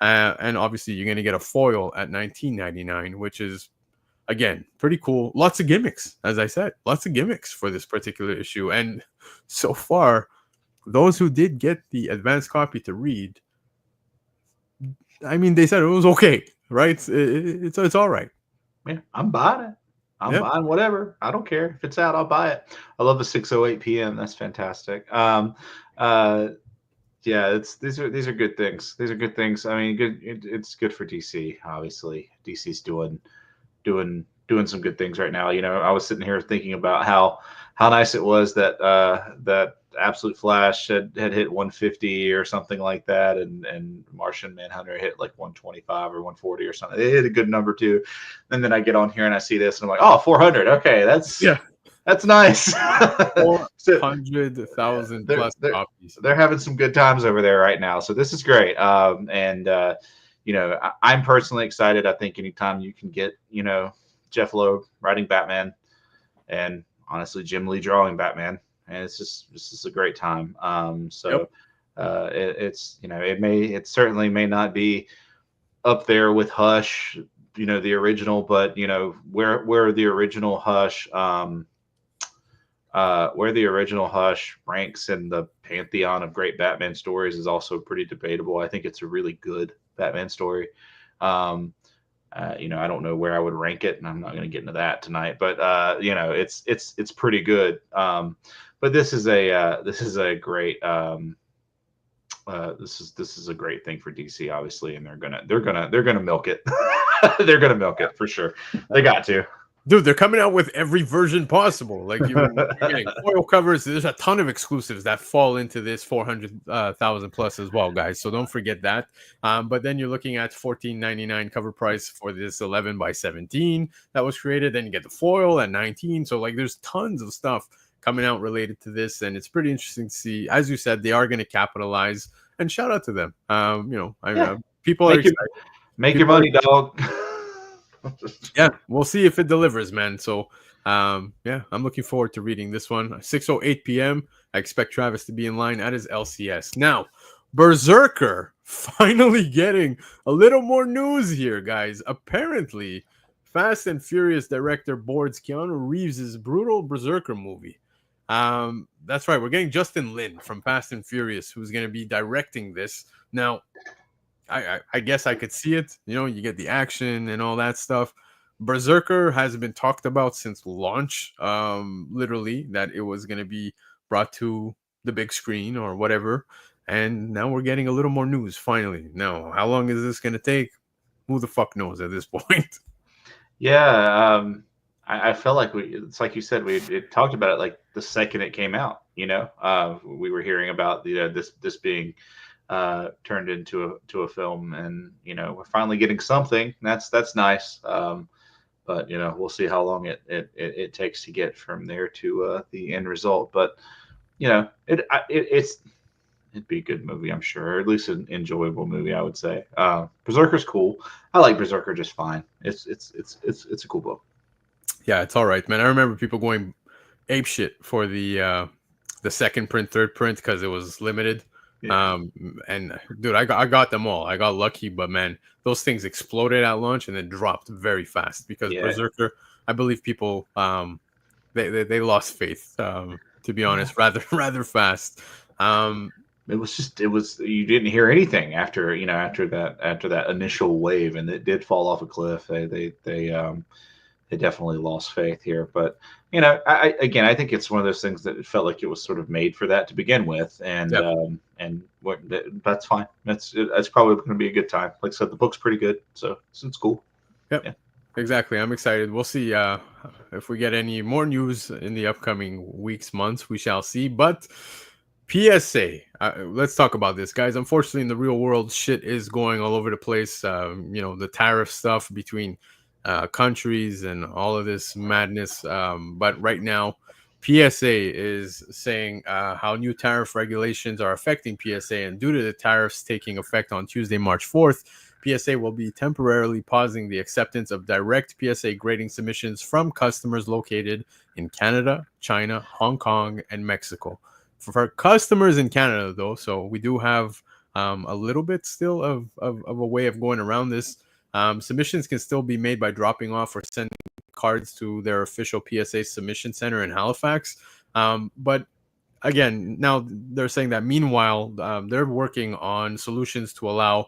A: and obviously you're going to get a foil at $19.99, which is, again, pretty cool. Lots of gimmicks, as I said, lots of gimmicks for this particular issue. And so far, those who did get the advanced copy to read, I mean, they said it was okay, right? It's all right.
B: Yeah, I'm buying it. I'm buying whatever. I don't care if it's out. I'll buy it. I love the 6:08 p.m. That's fantastic. Yeah, these are good things. These are good things. I mean, good. It's good for DC. Obviously, DC's doing some good things right now. You know, I was sitting here thinking about how nice it was that that Absolute Flash had hit 150 or something like that, and Martian Manhunter hit like 125 or 140 or something. They hit a good number too. And then I get on here and I see this and I'm like, oh, 400. Okay, that's nice.
A: 400,000 plus copies.
B: They're having some good times over there right now. So this is great. You know, I'm personally excited. I think anytime you can get, you know, Jeff Loeb writing Batman and honestly Jim Lee drawing Batman, and this is a great time. It's, you know, it certainly may not be up there with Hush, you know, the original, but you know where the original Hush ranks in the pantheon of great Batman stories is also pretty debatable. I think it's a really good Batman story. You know, I don't know where I would rank it, and I'm not going to get into that tonight. But you know, it's pretty good. But this is a great this is a great thing for DC, obviously, and they're gonna milk it. They're gonna milk it for sure. They got to.
A: Dude, they're coming out with every version possible. Like you're getting foil covers. There's a ton of exclusives that fall into this 400,000 plus as well, guys. So don't forget that. But then you're looking at $14.99 cover price for this 11 by 17 that was created. Then you get the foil at 19. So like, there's tons of stuff coming out related to this, and it's pretty interesting to see. As you said, they are going to capitalize. And shout out to them. You know, people are excited.
B: Make your money, dog.
A: Yeah, we'll see if it delivers, man. So yeah, I'm looking forward to reading this one. 6:08 p.m. I expect Travis to be in line at his LCS. Now, Berserker finally getting a little more news here, guys. Apparently, Fast and Furious director boards Keanu Reeves' brutal Berserker movie. That's right, we're getting Justin Lin from Fast and Furious, who's going to be directing this. Now, I guess I could see it. You know, you get the action and all that stuff. Berserker has been talked about since launch, literally, that it was going to be brought to the big screen or whatever. And now we're getting a little more news, finally. Now, how long is this going to take? Who the fuck knows at this point?
B: Yeah, I felt like it's like you said, we talked about it like the second it came out. You know, we were hearing about this being turned into a film, and you know, we're finally getting something. That's nice. But you know, we'll see how long it takes to get from there to the end result. But you know, it'd be a good movie, I'm sure, or at least an enjoyable movie, I would say. Berserker's cool. I like Berserker just fine. It's a cool book.
A: Yeah, it's all right, man. I remember people going apeshit for the second print, third print, because it was limited. Yeah. And dude, I got them all. I got lucky, but man, those things exploded at launch and then dropped very fast because Berserker, I believe people they lost faith, to be honest, rather fast.
B: It was you didn't hear anything after that initial wave, and it did fall off a cliff. They definitely lost faith here. But you know, I think it's one of those things that it felt like it was sort of made for that to begin with, and that's fine. That's probably going to be a good time. Like I said, the book's pretty good, so it's cool.
A: Yep. Exactly. I'm excited. We'll see if we get any more news in the upcoming weeks, months. We shall see. But PSA, let's talk about this, guys. Unfortunately, in the real world, shit is going all over the place. The tariff stuff between countries and all of this madness. But right now, PSA is saying how new tariff regulations are affecting PSA, and due to the tariffs taking effect on Tuesday, March 4th, PSA will be temporarily pausing the acceptance of direct PSA grading submissions from customers located in Canada, China, Hong Kong, and Mexico. For customers in Canada, though, so we do have a little bit still of a way of going around this. Submissions can still be made by dropping off or sending cards to their official PSA submission center in Halifax. But again, now they're saying that meanwhile, they're working on solutions to allow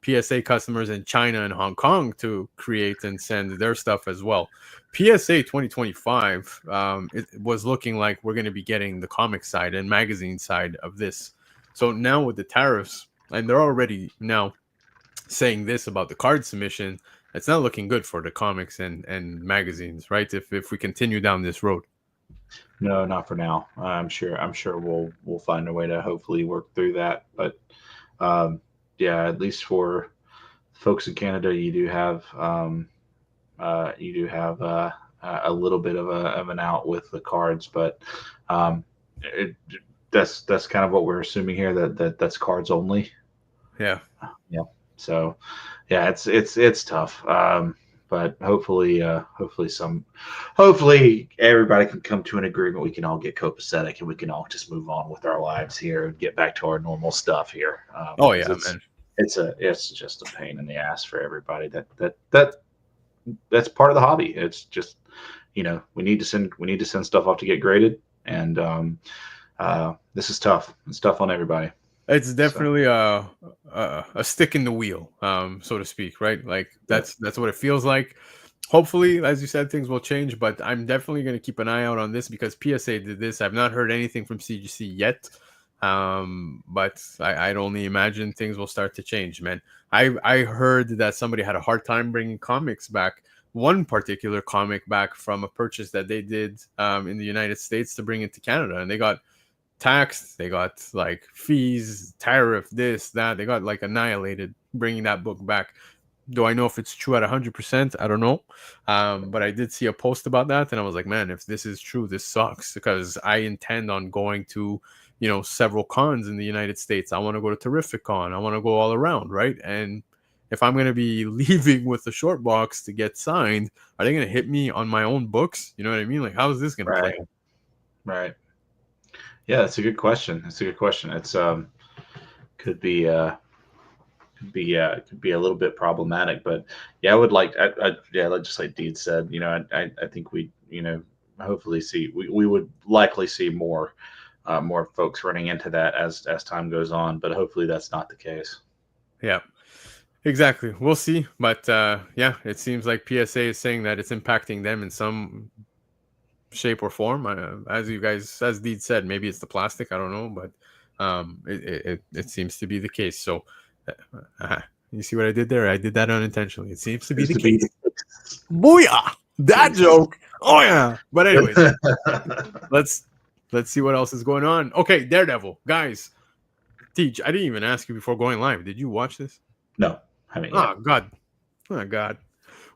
A: PSA customers in China and Hong Kong to create and send their stuff as well. PSA 2025 it was looking like we're going to be getting the comic side and magazine side of this. So now with the tariffs, and they're already now saying this about the card submission, it's not looking good for the comics and magazines, right? If we continue down this road.
B: No, not for now. I'm sure we'll find a way to hopefully work through that. But yeah, at least for folks in Canada, you do have a little bit of an out with the cards, but um, it, that's kind of what we're assuming here, that's cards only.
A: Yeah.
B: Yeah. So yeah, it's tough. But hopefully everybody can come to an agreement. We can all get copacetic and we can all just move on with our lives here and get back to our normal stuff here.
A: Oh
B: Because
A: yeah, man.
B: it's just a pain in the ass for everybody. That's part of the hobby. It's just, we need to send stuff off to get graded, and this is tough. It's tough on everybody.
A: It's
B: So
A: definitely a stick in the wheel, so to speak, right? Like
B: yeah,
A: that's what it feels like. Hopefully, as you said, things will change, but I'm definitely going to keep an eye out on this because PSA did this. I've not heard anything from CGC yet, but I'd only imagine things will start to change, man. I heard that somebody had a hard time bringing comics back. One particular comic back from a purchase that they did in the United States to bring it to Canada, and they got taxed, they got like fees, tariff, this, that, they got like annihilated bringing that book back. Do I know if it's true at 100%? I don't know. But I did see a post about that, and I was like, man, if this is true, this sucks because I intend on going to, several cons in the United States. I want to go to Terrific Con. I want to go all around, right? And if I'm going to be leaving with a short box to get signed, are they going to hit me on my own books? You know what I mean? Like, how is this going to play
B: right,
A: out?
B: right. Yeah, that's a good question. It's a good question. It's could be could be a little bit problematic, but yeah, yeah, like just like Deed said, I think hopefully we would likely see more folks running into that as time goes on, but hopefully that's not the case.
A: Yeah. Exactly. We'll see. But yeah, it seems like PSA is saying that it's impacting them in some shape or form. As Deed said, maybe it's the plastic. I don't know, but it seems to be the case. So, uh, you see what I did there? I did that unintentionally. It seems to be
B: Seems
A: the
B: to be
A: case. Booyah! That
B: Jesus.
A: joke. Oh yeah. But anyways, let's see what else is going on. Okay, Daredevil, guys. Teach. I didn't even ask you before going live. Did you watch this?
B: No, I mean, yeah,
A: Oh God. Oh God.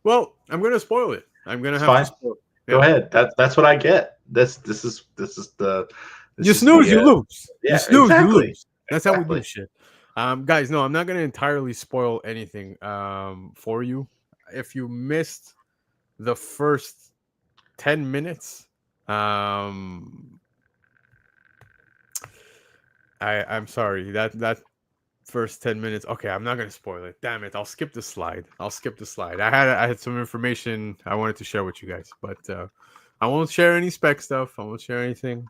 A: Well, I'm gonna spoil it. I'm gonna
B: it's
A: have to
B: fine.
A: spoil it.
B: Go
A: Yeah.
B: ahead. That's what I get. This
A: You
B: is
A: snooze,
B: the
A: you lose. You
B: yeah,
A: snooze, you
B: exactly,
A: lose. That's how we do
B: exactly.
A: shit. Guys, no, I'm not gonna entirely spoil anything for you. If you missed the first 10 minutes, I'm sorry. That first 10 minutes. Okay, I'm not gonna spoil it. Damn it. I'll skip the slide. I had some information I wanted to share with you guys, but I won't share any spec stuff. I won't share anything.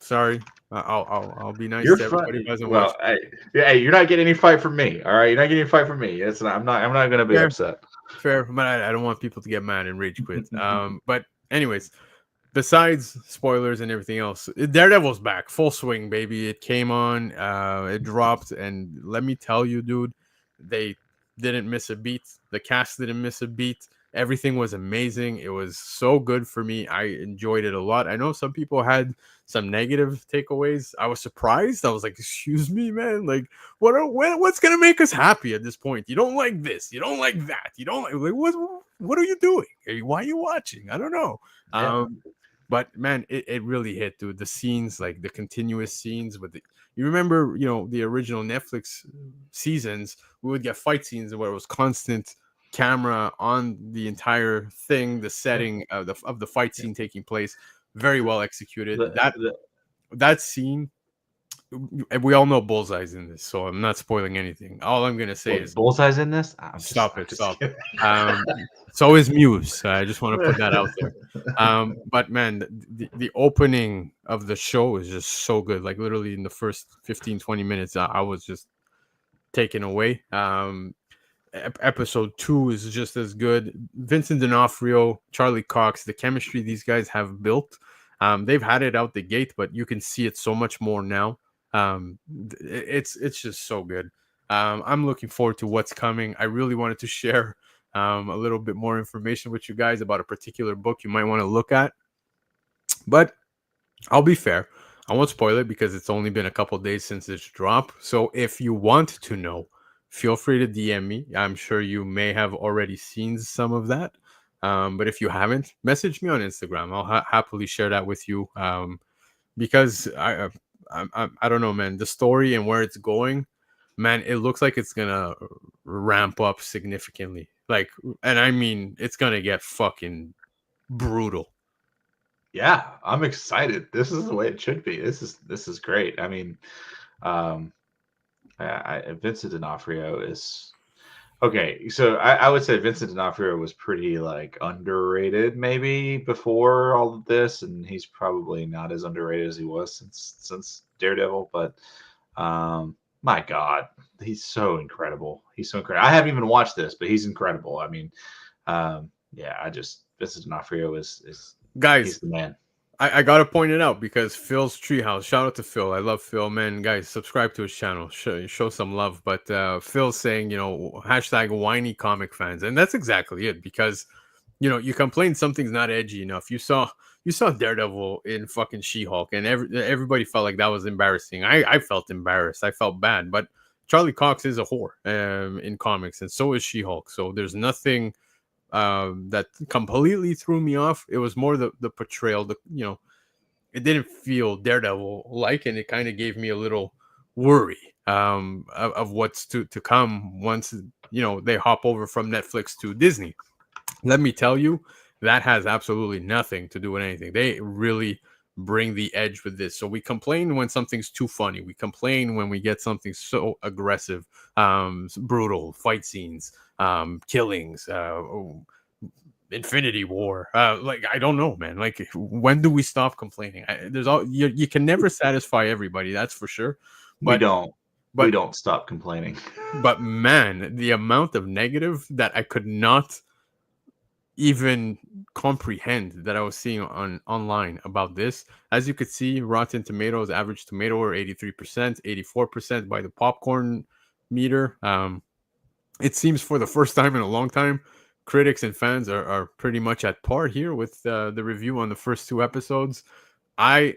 A: Sorry. I'll be nice
B: You're
A: to everybody
B: fun.
A: who hasn't
B: Well,
A: watched.
B: hey, you're not getting any fight from me. All right, you're not getting any fight from me. I'm not going to be
A: Fair,
B: upset.
A: fair, but I don't want people to get mad and rage quit. But anyways, besides spoilers and everything else, Daredevil's back, full swing, baby. It came on, it dropped, and let me tell you, dude, they didn't miss a beat. The cast didn't miss a beat. Everything was amazing. It was so good for me. I enjoyed it a lot. I know some people had some negative takeaways. I was surprised. I was like, "Excuse me, man. Like, what's gonna make us happy at this point? You don't like this. You don't like that. You don't like what are you doing? Why are you watching? I don't know."
B: Yeah.
A: Um, but man, it really hit, dude. The scenes, like the continuous scenes with the, you remember, the original Netflix seasons, we would get fight scenes where it was constant camera on the entire thing, the
B: Yep.
A: setting of the fight
B: Yep.
A: scene taking place, very well executed.
B: The, the,
A: That scene, we all know Bullseye's in this, so I'm not spoiling anything. All I'm gonna say
B: what,
A: is
B: Bullseye's in this?
A: stop
B: I'm
A: it,
B: just
A: stop.
B: kidding.
A: Um, so is Muse. I just want to put that out there. But man, the opening of the show is just so good. Like literally in the first 15, 20 minutes, I was just taken away. Episode 2 is just as good. Vincent D'Onofrio, Charlie Cox, the chemistry these guys have built. They've had it out the gate, but you can see it so much more now. It's just so good. I'm looking forward to what's coming. I really wanted to share a little bit more information with you guys about a particular book you might want to look at, but I'll be fair. I won't spoil it because it's only been a couple days since it's dropped. So if you want to know, feel free to DM me. I'm sure you may have already seen some of that. But if you haven't, message me on Instagram. I'll happily share that with you. Because I don't know, man. The story and where it's going, man, it looks like it's gonna ramp up significantly. Like, and I mean, it's gonna get fucking brutal.
B: Yeah, I'm excited. This is the way it should be. This is great. I mean, um, Vincent D'Onofrio is okay. So I would say Vincent D'Onofrio was pretty like underrated maybe before all of this, and he's probably not as underrated as he was since Daredevil. But my God, he's so incredible. He's so incredible. I haven't even watched this, but he's incredible. I mean, yeah, I just Vincent D'Onofrio is he's
A: Guys,
B: the man.
A: I gotta point it out because Phil's Treehouse. Shout out to Phil. I love Phil, man. Guys, subscribe to his channel. Show some love. But Phil's saying, hashtag whiny comic fans, and that's exactly it. Because you complain something's not edgy enough. You saw Daredevil in fucking She-Hulk, and everybody felt like that was embarrassing. I felt embarrassed. I felt bad. But Charlie Cox is a whore in comics, and so is She-Hulk. So there's nothing that completely threw me off. It was more the portrayal. It didn't feel Daredevil like, and it kind of gave me a little worry of what's to come once they hop over from Netflix to Disney. Let me tell you, that has absolutely nothing to do with anything. They really bring the edge with this. So we complain when something's too funny. We complain when we get something so aggressive, brutal fight scenes, killings, Infinity War. Like I don't know, man. Like when do we stop complaining? You can never satisfy everybody, that's for sure.
B: We
A: But
B: don't we
A: but
B: don't stop complaining.
A: but man, the amount of negative that I could not even comprehend that I was seeing online about this. As you could see, Rotten Tomatoes average tomato or 83%, 84% by the popcorn meter. It seems for the first time in a long time, critics and fans are pretty much at par here with the review on the first 2 episodes. I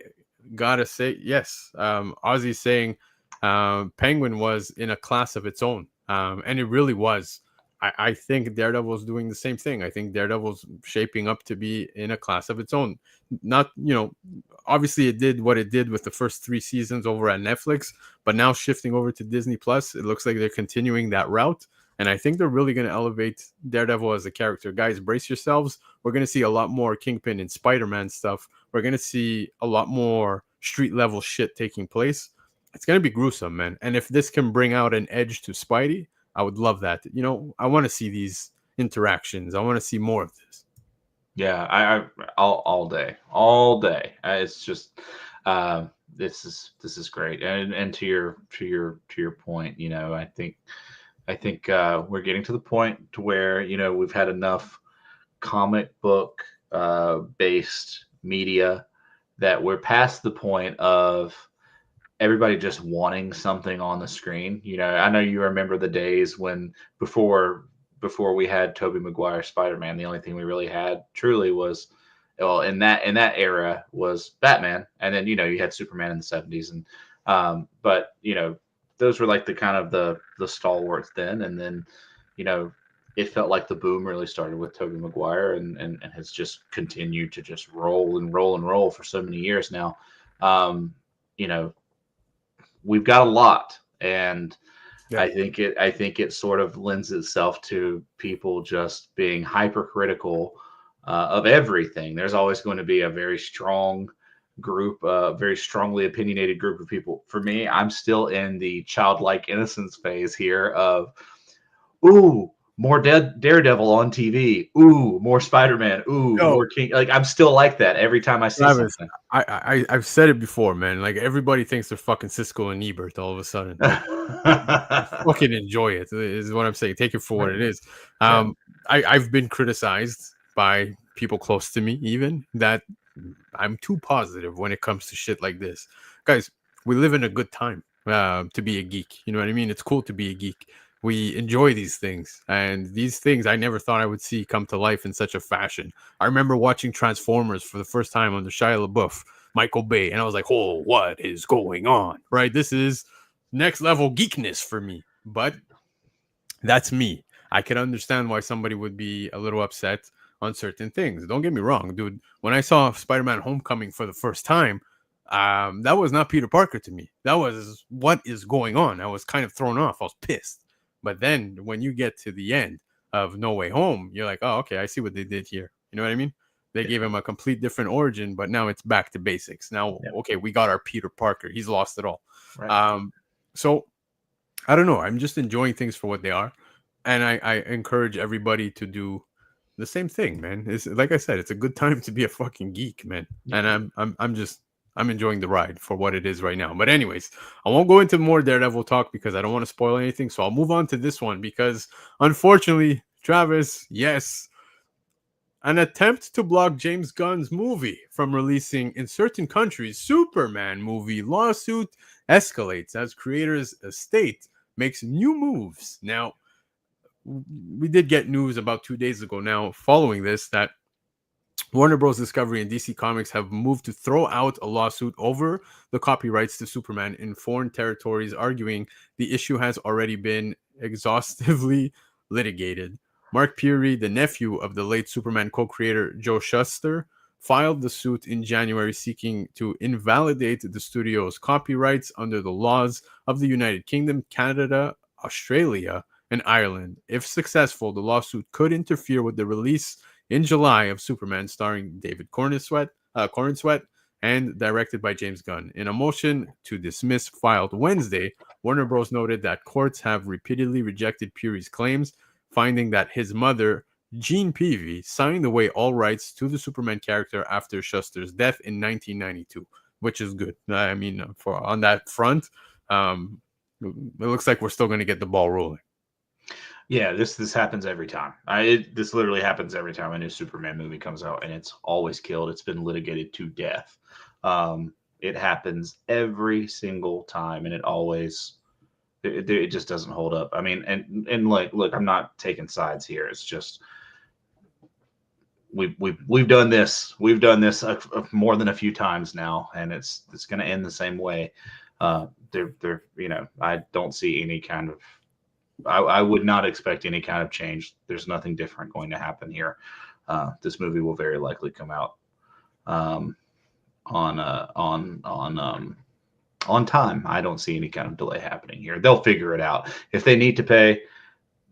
A: gotta say, yes, Ozzy's saying Penguin was in a class of its own, and it really was. I think Daredevil's doing the same thing. I think Daredevil's shaping up to be in a class of its own. Not, obviously it did what it did with the first 3 seasons over at Netflix, but now shifting over to Disney Plus, it looks like they're continuing that route. And I think they're really going to elevate Daredevil as a character. Guys, brace yourselves. We're going to see a lot more Kingpin and Spider-Man stuff. We're going to see a lot more street level shit taking place. It's going to be gruesome, man. And if this can bring out an edge to Spidey, I would love that. I want to see these interactions. I want to see more of this.
B: Yeah, I all day, all day. It's just this is great. And to your point, I think we're getting to the point to where we've had enough comic book based media that we're past the point of everybody just wanting something on the screen. I know you remember the days when before before we had Tobey Maguire Spider-Man, the only thing we really had truly was, well, in that era was Batman, and then you had Superman in the '70s, and but those were like the kind of the stalwarts then, and then you know it felt like the boom really started with Tobey Maguire, and has just continued to just roll and roll and roll for so many years now. Um, you know, we've got a lot, and
A: Yeah.
B: I think it sort of lends itself to people just being hypercritical of everything. There's always going to be a very strong group, very strongly opinionated group of people. For me, I'm still in the childlike innocence phase here of, ooh, more Daredevil on TV. Ooh, more Spider-Man. Ooh,
A: Yo,
B: more King. Like I'm still like that every time I see
A: Travis,
B: something.
A: I've said it before, man. Like everybody thinks they're fucking Cisco and Ebert all of a sudden. Like fucking enjoy it is what I'm saying. Take it for what
B: Right.
A: it is.
B: Yeah.
A: I've been criticized by people close to me, even that I'm too positive when it comes to shit like this. Guys, we live in a good time to be a geek. You know what I mean? It's cool to be a geek. We enjoy these things, and these things I never thought I would see come to life in such a fashion. I remember watching Transformers for the first time under Shia LaBeouf, Michael Bay, and I was like, "Oh, what is going on?" Right? This is next level geekness for me. But that's me. I can understand why somebody would be a little upset on certain things. Don't get me wrong, dude. When I saw Spider-Man Homecoming for the first time, that was not Peter Parker to me. That was what is going on. I was kind of thrown off. I was pissed. But then when you get to the end of No Way Home, you're like, oh, okay, I see what they did here. You know what I mean? They gave him a complete different origin, but now it's back to basics. Now, okay, we got our Peter Parker. He's lost it all.
B: Right.
A: So I don't know. I'm just enjoying things for what they are, and I encourage everybody to do the same thing, man. It's like I said, it's a good time to be a fucking geek, man.
B: Yeah.
A: And I'm enjoying the ride for what it is right now. But anyways, I won't go into more Daredevil talk because I don't want to spoil anything. So I'll move on to this one because unfortunately, Travis, yes, an attempt to block James Gunn's movie from releasing in certain countries, Superman movie lawsuit escalates as creator's estate makes new moves. Now, we did get news about 2 days ago now following this that Warner Bros. Discovery and DC Comics have moved to throw out a lawsuit over the copyrights to Superman in foreign territories, arguing the issue has already been exhaustively litigated. Mark Peary, the nephew of the late Superman co-creator Joe Shuster, filed the suit in January seeking to invalidate the studio's copyrights under the laws of the United Kingdom, Canada, Australia, and Ireland. If successful, the lawsuit could interfere with the release in July of Superman, starring David Corenswet and directed by James Gunn. In a motion to dismiss filed Wednesday, Warner Bros. Noted that courts have repeatedly rejected Peary's claims, finding that his mother, Jean Peavy, signed away all rights to the Superman character after Shuster's death in 1992, which is good. I mean, for on that front, it looks like we're still going to get the ball rolling.
B: Yeah, this happens every time. This literally happens every time a new Superman movie comes out, and it's always killed. It's been litigated to death. It happens every single time, and it just doesn't hold up. I mean, and like, look, I'm not taking sides here. It's just we've done this. We've done this more than a few times now, and it's going to end the same way. I don't see any kind of. I would not expect any kind of change. There's nothing different going to happen here. This movie will very likely come out on time. I don't see any kind of delay happening here. They'll figure it out. If they need to pay,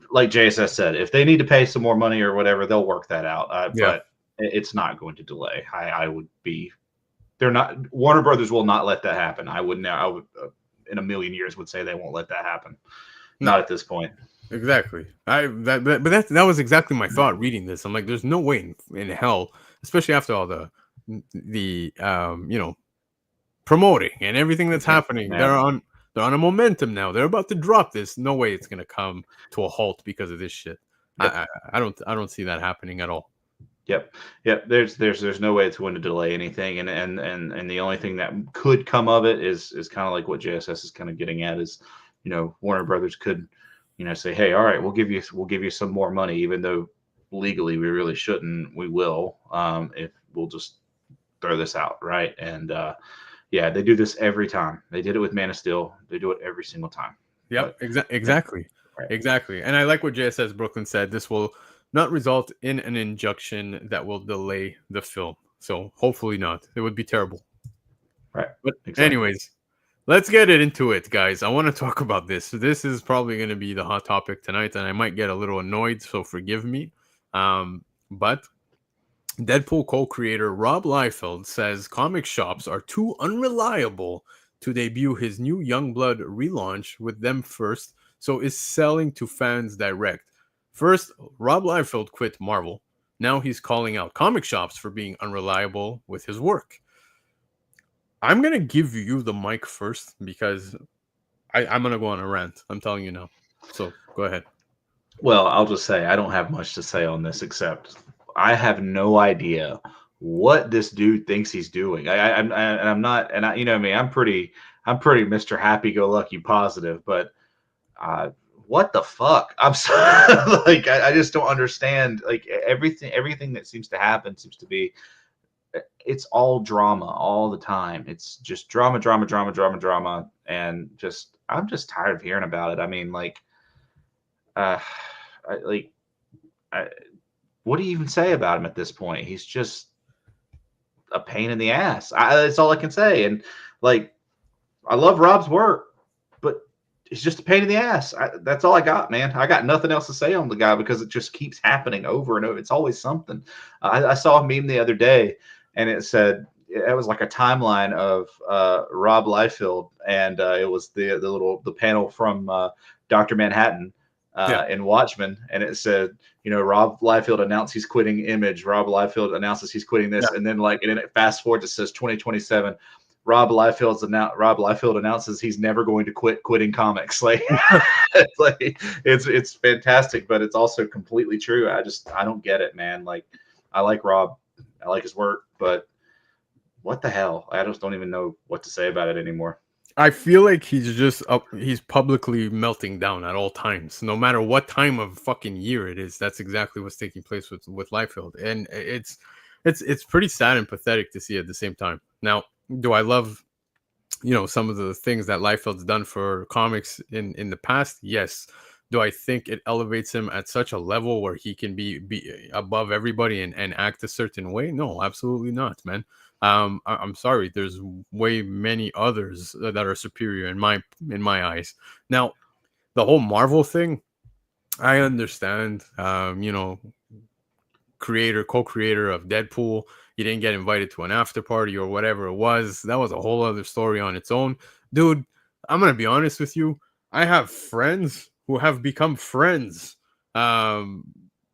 B: like JSS said, if they need to pay some more money or whatever, they'll work that out. But it's not going to delay. I would be. They're not. Warner Brothers will not let that happen. I would in a million years would say they won't let that happen. Not at this point.
A: Exactly. That was exactly my thought reading this. I'm like, there's no way in hell, especially after all the promoting and everything that's happening.
B: Yeah.
A: They're on a momentum now. They're about to drop this. No way it's gonna come to a halt because of this shit.
B: Yep.
A: I don't see that happening at all.
B: Yep. There's no way it's going to delay anything, and the only thing that could come of it is kind of like what JSS is kind of getting at is, Warner Brothers could say, hey, all right, we'll give you some more money, even though legally we really shouldn't. We will, if we'll just throw this out, right? And yeah, they do this every time. They did it with Man of Steel. They do it every single time.
A: Yep,
B: But yeah,
A: exactly.
B: right.
A: Exactly. And I like what JSS Brooklyn said. This will not result in an injunction that will delay the film. So hopefully not. It would be terrible.
B: Right.
A: But
B: Exactly.
A: anyways, let's get it into it, guys. I want to talk about this. This is probably going to be the hot topic tonight, and I might get a little annoyed, so forgive me. But Deadpool co-creator Rob Liefeld says comic shops are too unreliable to debut his new Youngblood relaunch with them first, so is selling to fans direct. First, Rob Liefeld quit Marvel. Now he's calling out comic shops for being unreliable with his work. I'm gonna give you the mic first because I'm gonna go on a rant. I'm telling you now. So go ahead.
B: Well, I'll just say I don't have much to say on this except I have no idea what this dude thinks he's doing. I'm not, and you know me, I'm pretty Mr. Happy Go Lucky positive, but uh, what the fuck? I'm so, like, I just don't understand. Like everything that seems to happen seems to be, it's all drama all the time. It's just drama, drama, drama, drama, drama, and just I'm just tired of hearing about it. I mean, uh, like, I, what do you even say about him at this point? He's just a pain in the ass. That's all I can say. And like, I love Rob's work, but it's just a pain in the ass. That's all I got, man. I got nothing else to say on the guy because it just keeps happening over and over. It's always something. I saw a meme the other day, and it said it was like a timeline of Rob Liefeld, and it was the panel from Doctor Manhattan
A: Yeah.
B: in Watchmen, and it said, Rob Liefeld announced he's quitting Image. Rob Liefeld announces he's quitting this, and then it fast forward, it says 2027. Rob Liefeld announces he's never going to quitting comics. Like, it's fantastic, but it's also completely true. I don't get it, man. Like, I like Rob, I like his work, but what the hell? I just don't even know what to say about it anymore.
A: I feel like he's just he's publicly melting down at all times, no matter what time of fucking year it is. That's exactly what's taking place with Liefeld, and it's pretty sad and pathetic to see at the same time. Now, do I love some of the things that Liefeld's done for comics in the past? Yes. Do I think it elevates him at such a level where he can be above everybody and act a certain way? No, absolutely not, man. I'm sorry. There's way many others that are superior in my eyes. Now, the whole Marvel thing, I understand. Co-creator of Deadpool, you didn't get invited to an after party or whatever it was. That was a whole other story on its own. Dude, I'm gonna be honest with you. I have friends who have become friends um,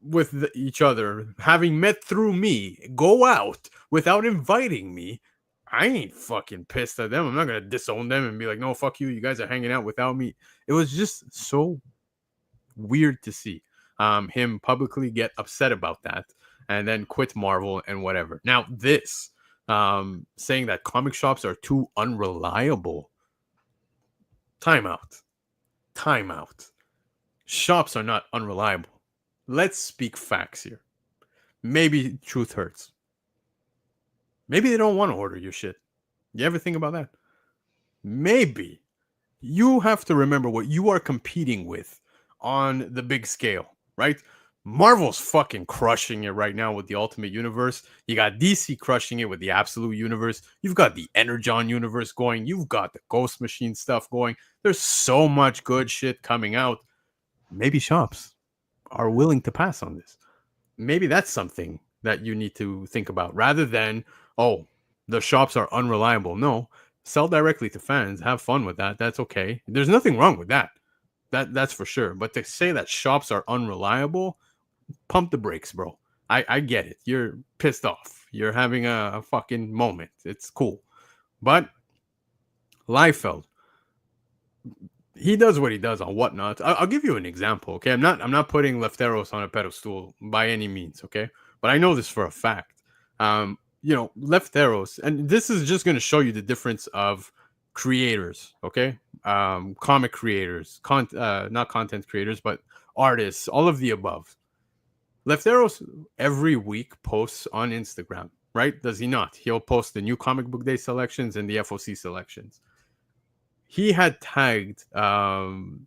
A: with each other, having met through me, go out without inviting me. I ain't fucking pissed at them. I'm not gonna disown them and be like, no, fuck you. You guys are hanging out without me. It was just so weird to see him publicly get upset about that and then quit Marvel and whatever. Now, this saying that comic shops are too unreliable. Timeout. Timeout. Shops are not unreliable. Let's speak facts here. Maybe truth hurts. Maybe they don't want to order your shit. You ever think about that? Maybe. You have to remember what you are competing with on the big scale, right? Marvel's fucking crushing it right now with the Ultimate Universe. You got DC crushing it with the Absolute Universe. You've got the Energon Universe going. You've got the Ghost Machine stuff going. There's so much good shit coming out. Maybe shops are willing to pass on this. Maybe that's something that you need to think about rather than, oh, the shops are unreliable. No, sell directly to fans. Have fun with that. That's okay. There's nothing wrong with that. That's for sure. But to say that shops are unreliable, pump the brakes, bro. I get it. You're pissed off. You're having a fucking moment. It's cool. But Liefeld, he does what he does on Whatnot. I'll give you an example, okay? I'm not putting Lefteros on a pedestal by any means, okay? But I know this for a fact. Lefteros, and this is just going to show you the difference of creators, okay, comic creators, not content creators, but artists, all of the above. Lefteros every week posts on Instagram, right? Does he not? He'll post the new comic book day selections and the FOC selections. He had tagged Rob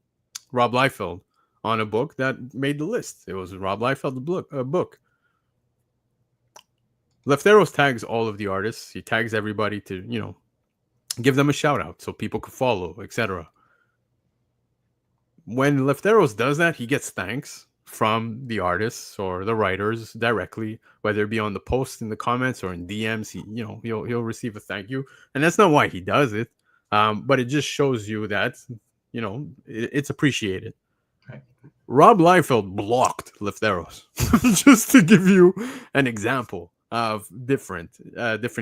A: Liefeld on a book that made the list. It was Rob Liefeld's book. Lefteros tags all of the artists. He tags everybody to, give them a shout out so people could follow, etc. When Lefteros does that, he gets thanks from the artists or the writers directly, whether it be on the post in the comments or in DMs. He'll receive a thank you, and that's not why he does it. But it just shows you that it's appreciated.
B: Right.
A: Rob Liefeld blocked Lefteros, just to give you an example of different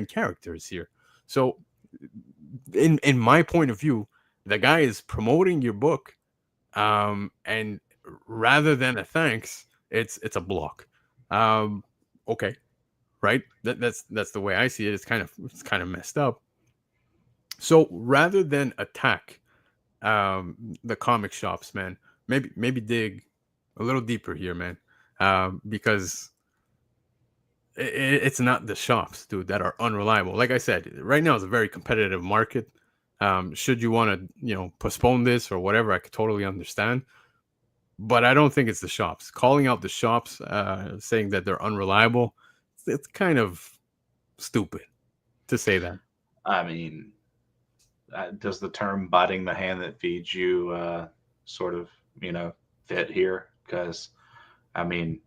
A: characters here. So, in my point of view, the guy is promoting your book, and rather than a thanks, it's a block. Okay, right? That's the way I see it. It's kind of messed up. So rather than attack the comic shops, man, maybe dig a little deeper here, man, because it's not the shops, dude, that are unreliable. Like I said, right now is a very competitive market. Should you want to, postpone this or whatever, I could totally understand. But I don't think it's the shops. Calling out the shops, saying that they're unreliable, it's kind of stupid to say that.
B: I mean, does the term biting the hand that feeds you sort of, fit here? Because, I mean,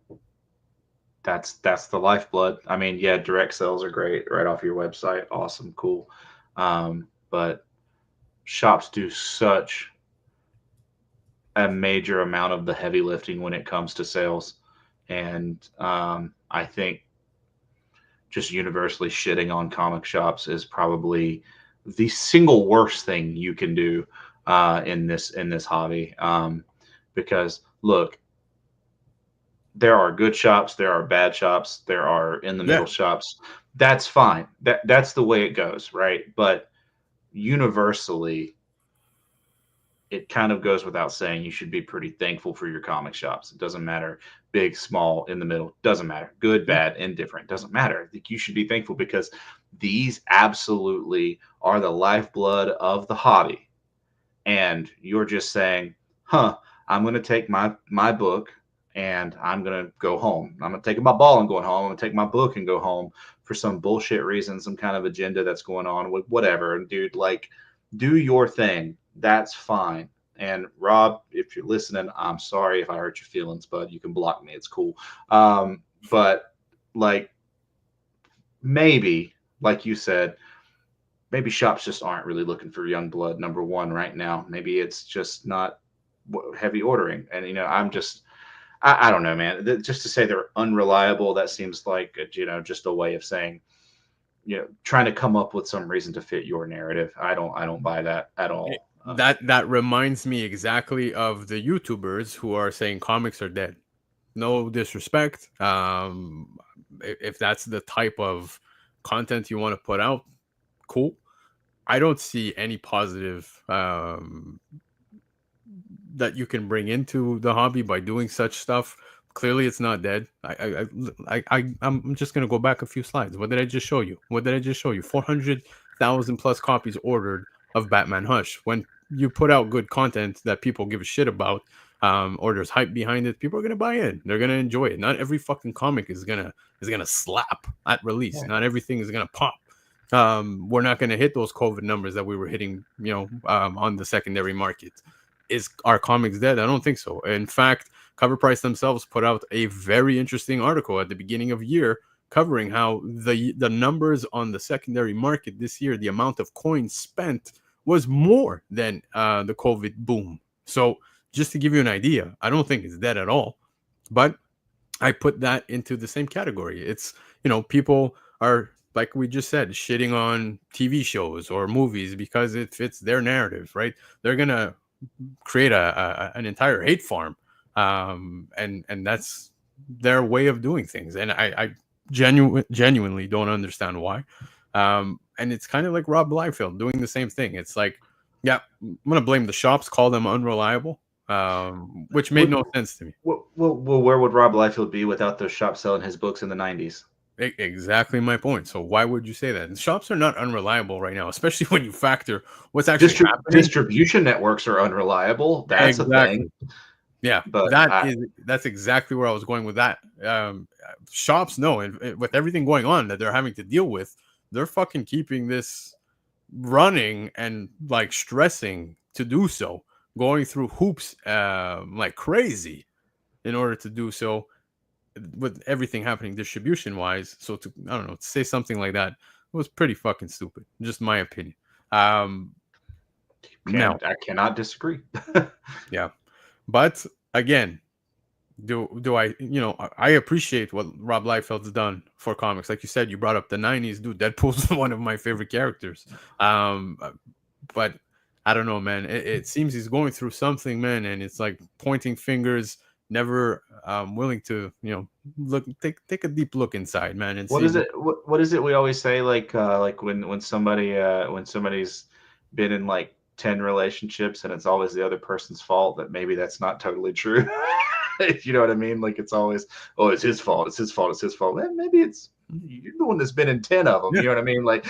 B: that's the lifeblood. I mean, yeah, direct sales are great right off your website. Awesome, cool. But shops do such a major amount of the heavy lifting when it comes to sales. And I think just universally shitting on comic shops is probably the single worst thing you can do in this hobby. Because look, there are good shops, there are bad shops, there are in the middle shops. That's fine. That's the way it goes, right? But universally, it kind of goes without saying you should be pretty thankful for your comic shops. It doesn't matter, big, small, in the middle, doesn't matter, good, bad, indifferent, doesn't matter. I think you should be thankful because these absolutely are the lifeblood of the hobby. And you're just saying, I'm going to take my book and I'm going to go home. I'm going to take my ball and going home. I'm going to take my book and go home for some bullshit reason, some kind of agenda that's going on with whatever. And dude, like, do your thing. That's fine. And Rob, if you're listening, I'm sorry if I hurt your feelings, but you can block me. It's cool. But like, maybe, like you said, maybe shops just aren't really looking for young blood, number one, right now. Maybe it's just not heavy ordering. And, I don't know, man. Just to say they're unreliable, that seems like, just a way of saying, trying to come up with some reason to fit your narrative. I don't buy that at all.
A: That reminds me exactly of the YouTubers who are saying comics are dead. No disrespect. If that's the type of content you want to put out, cool. I don't see any positive that you can bring into the hobby by doing such stuff. Clearly, it's not dead. I'm just gonna go back a few slides. What did I just show you? 400,000 plus copies ordered of Batman Hush. When you put out good content that people give a shit about, or there's hype behind it, people are gonna buy in. They're gonna enjoy it. Not every fucking comic is gonna slap at release. Yeah. Not everything is gonna pop. We're not gonna hit those COVID numbers that we were hitting, on the secondary market. Is our comics dead? I don't think so. In fact, Covrprice themselves put out a very interesting article at the beginning of year covering how the numbers on the secondary market this year, the amount of coins spent was more than the COVID boom. So just to give you an idea, I don't think it's dead at all. But I put that into the same category. It's, people are, like we just said, shitting on TV shows or movies because it fits their narrative, right? They're going to create an entire hate farm. And that's their way of doing things. And I genuinely don't understand why. And And it's kind of like Rob Liefeld doing the same thing. It's like, yeah, I'm gonna blame the shops, call them unreliable, which made no sense to me.
B: Well, where would Rob Liefeld be without those shops selling his books in the 90s?
A: Exactly my point. So why would you say that? And shops are not unreliable right now, especially when you factor what's actually happening.
B: Distribution networks are unreliable. That's a thing.
A: Exactly. Yeah,
B: But
A: that's exactly where I was going with that. Shops know, and with everything going on that they're having to deal with, they're fucking keeping this running and like stressing to do so, going through hoops like crazy in order to do so, with everything happening distribution wise. So to, I don't know, to say something like that was pretty fucking stupid. Just my opinion. Now,
B: I cannot disagree.
A: yeah, but again, do I, I appreciate what Rob Liefeld's done for comics. Like you said, you brought up the 90s, dude. Deadpool's one of my favorite characters. But I don't know, man. It seems he's going through something, man, and it's like pointing fingers, never willing to, look, take a deep look inside, man, and
B: What
A: see
B: is it? What is it we always say? Like when somebody's been in like 10 relationships and it's always the other person's fault. That maybe that's not totally true. You know what I mean? Like it's always, oh, it's his fault. It's his fault. It's his fault. Well, maybe it's you're the one that's been in 10 of them.
A: Yeah.
B: You know what I mean? Like,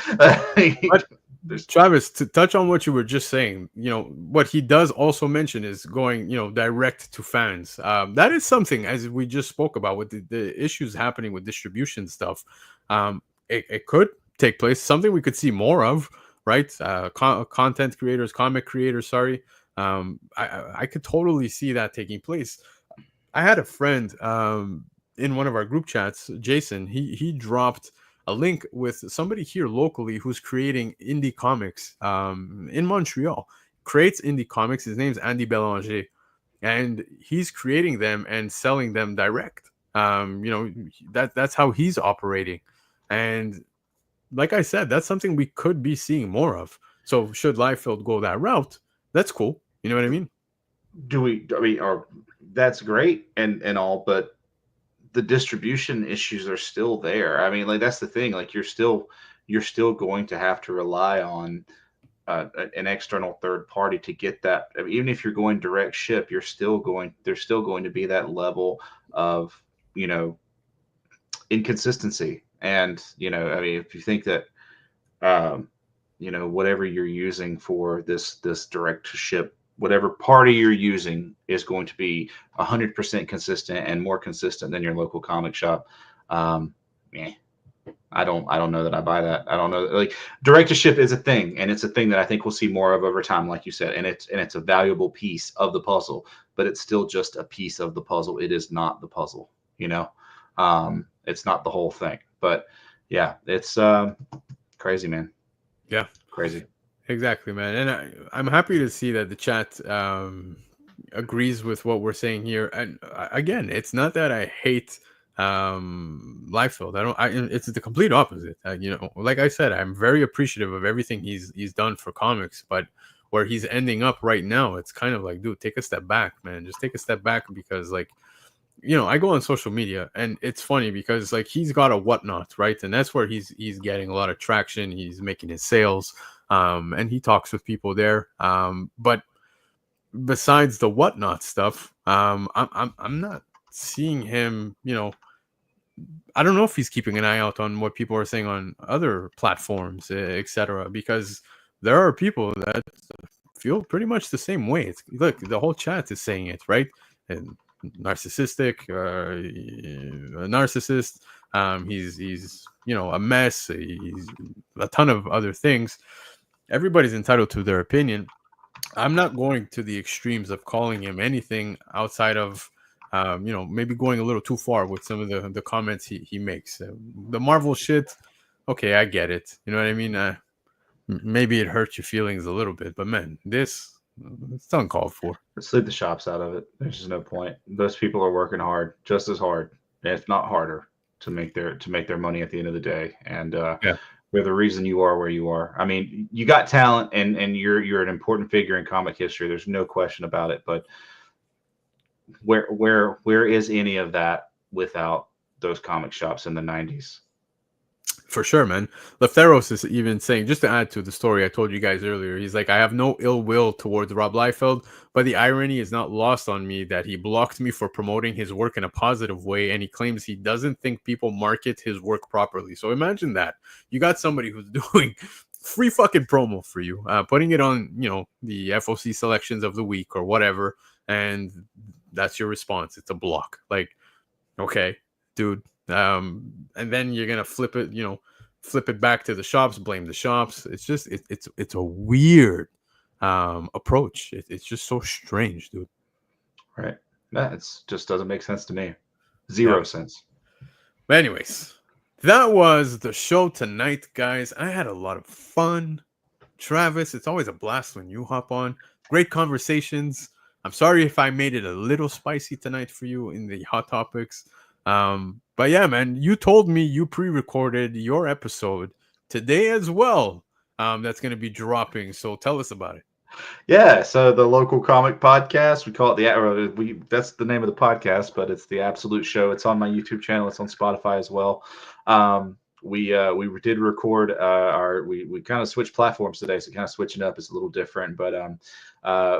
A: Travis, to touch on what you were just saying, what he does also mention is going, direct to fans. That is something, as we just spoke about, with the issues happening with distribution stuff. It could take place, something we could see more of, right? Content creators, comic creators, sorry. I could totally see that taking place. I had a friend in one of our group chats, Jason. He dropped a link with somebody here locally who's creating indie comics in Montreal. Creates indie comics. His name's Andy Belanger, and he's creating them and selling them direct. That's how he's operating. And like I said, that's something we could be seeing more of. So should Liefeld go that route, that's cool. You know what I mean?
B: That's great and all, but the distribution issues are still there. I mean, like that's the thing. Like you're still going to have to rely on an external third party to get that. I mean, even if you're going direct ship, there's still going to be that level of inconsistency. And I mean, if you think that whatever you're using for this direct ship, whatever party you're using is going to be 100% consistent and more consistent than your local comic shop. I don't know that I buy that. I don't know. Like direct to ship is a thing, and it's a thing that I think we'll see more of over time, like you said. And it's a valuable piece of the puzzle, but it's still just a piece of the puzzle. It is not the puzzle. It's not the whole thing. But yeah, it's crazy, man.
A: Yeah,
B: crazy.
A: Exactly, man. And I'm happy to see that the chat agrees with what we're saying here. And again, it's not that I hate Liefeld. It's the complete opposite. Like I said, I'm very appreciative of everything he's done for comics, but where he's ending up right now, it's kind of like, dude, take a step back, man. Just take a step back, because like, I go on social media and it's funny because like he's got a Whatnot, right? And that's where he's getting a lot of traction. He's making his sales. And he talks with people there. But besides the Whatnot stuff, I'm not seeing him, I don't know if he's keeping an eye out on what people are saying on other platforms, etc. Because there are people that feel pretty much the same way. Look, the whole chat is saying it, right? And narcissistic, a narcissist. He's a mess. He's a ton of other things. Everybody's entitled to their opinion. I'm not going to the extremes of calling him anything outside of, maybe going a little too far with some of the comments he makes. The Marvel shit, okay, I get it. You know what I mean? Maybe it hurts your feelings a little bit, but man, it's uncalled for.
B: Let's leave the shops out of it. There's just no point. Those people are working hard, just as hard, if not harder, to make their money at the end of the day. And they're the reason you are where you are. I mean, you got talent, and you're an important figure in comic history. There's no question about it. But where is any of that without those comic shops in the 90s?
A: For sure, man. Lefteros is even saying, just to add to the story I told you guys earlier, he's like, I have no ill will towards Rob Liefeld, but the irony is not lost on me that he blocked me for promoting his work in a positive way, and he claims he doesn't think people market his work properly. So imagine that. You got somebody who's doing free fucking promo for you, putting it on, the FOC selections of the week or whatever, and that's your response. It's a block. Like, okay, dude. And then you're gonna flip it back to the shops, blame the shops. It's just it's a weird approach. It's just so strange, dude.
B: Right. That just doesn't make sense to me.
A: Yeah.
B: Zero sense.
A: But anyways, that was the show tonight, guys. I had a lot of fun. Travis, it's always a blast when you hop on. Great conversations. I'm sorry if I made it a little spicy tonight for you in the hot topics. But yeah, man, you told me you pre-recorded your episode today as well. That's going to be dropping. So tell us about it.
B: Yeah, so the local comic podcast, we call it that's the name of the podcast, but it's the Absolute Show. It's on my YouTube channel. It's on Spotify as well. We did record we kind of switched platforms today, so kind of switching up is a little different. But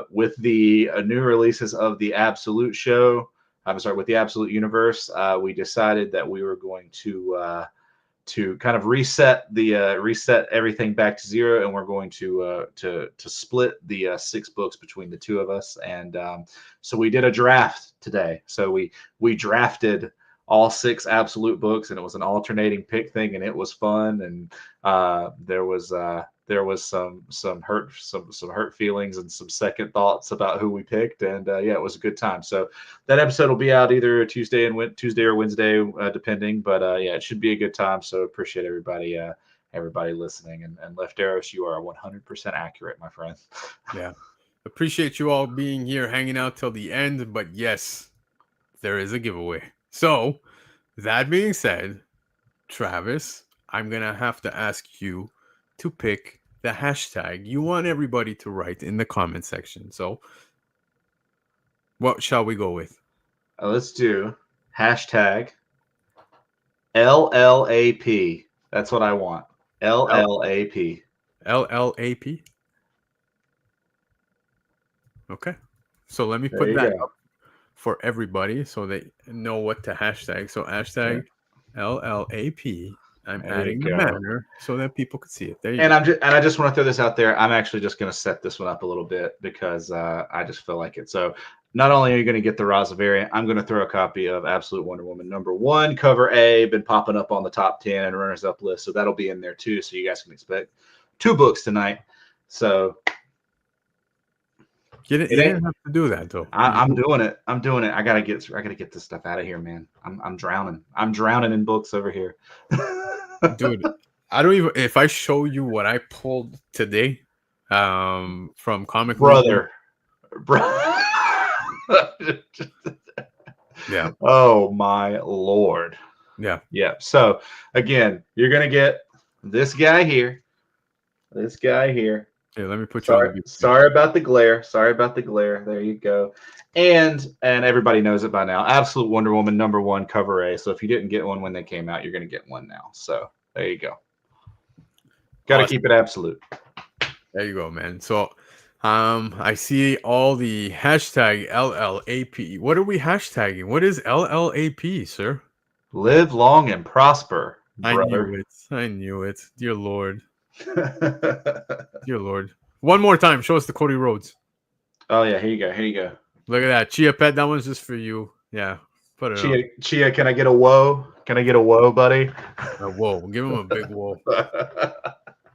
B: with the new releases of the Absolute Show, with the Absolute Universe, we decided that we were going to kind of reset everything back to zero, and we're going to split the 6 books between the two of us. And so we did a draft today. So we drafted all 6 Absolute books, and it was an alternating pick thing, and it was fun. And there was some hurt feelings and some second thoughts about who we picked, and yeah, it was a good time. So that episode will be out either Tuesday or Wednesday, depending. But yeah, it should be a good time. So appreciate everybody listening. And Lefteros, you are 100% accurate, my friend.
A: Yeah, appreciate you all being here, hanging out till the end. But yes, there is a giveaway. So that being said, Travis, I'm gonna have to ask you to pick the hashtag you want everybody to write in the comment section. So what shall we go with?
B: Let's do hashtag LLAP. That's what I want. LLAP.
A: LLAP. Okay. So let me put that up for everybody so they know what to hashtag. So hashtag LLAP. I'm adding the banner so that people can see it. There you go.
B: I just want to throw this out there. I'm actually just going to set this one up a little bit because I just feel like it. So not only are you going to get the Raza variant, I'm going to throw a copy of Absolute Wonder Woman #1, cover A, been popping up on the top 10 and runners up list. So that'll be in there too. So you guys can expect 2 books tonight. So
A: you didn't have to do that though.
B: I'm doing it. I gotta get this stuff out of here, man. I'm drowning. I'm drowning in books over here.
A: Dude, I don't even, if I show you what I pulled today from Comic
B: Brother.
A: Yeah.
B: Oh my Lord.
A: Yeah.
B: So again, you're gonna get this guy here.
A: Yeah, let me put you on the
B: Sorry about the glare. There you go. And everybody knows it by now. Absolute Wonder Woman #1, cover A. So if you didn't get one when they came out, you're going to get one now. So there you go. Got to keep it absolute.
A: There you go, man. So I see all the hashtag LLAP. What are we hashtagging? What is LLAP, sir?
B: Live long and prosper, brother.
A: I knew it. Dear Lord. Dear Lord. One more time. Show us the Cody Rhodes.
B: Oh, yeah. Here you go.
A: Look at that. Chia Pet. That one's just for you. Yeah. Put it on.
B: Chia, can I get a whoa? Buddy?
A: A whoa. Give him a big whoa.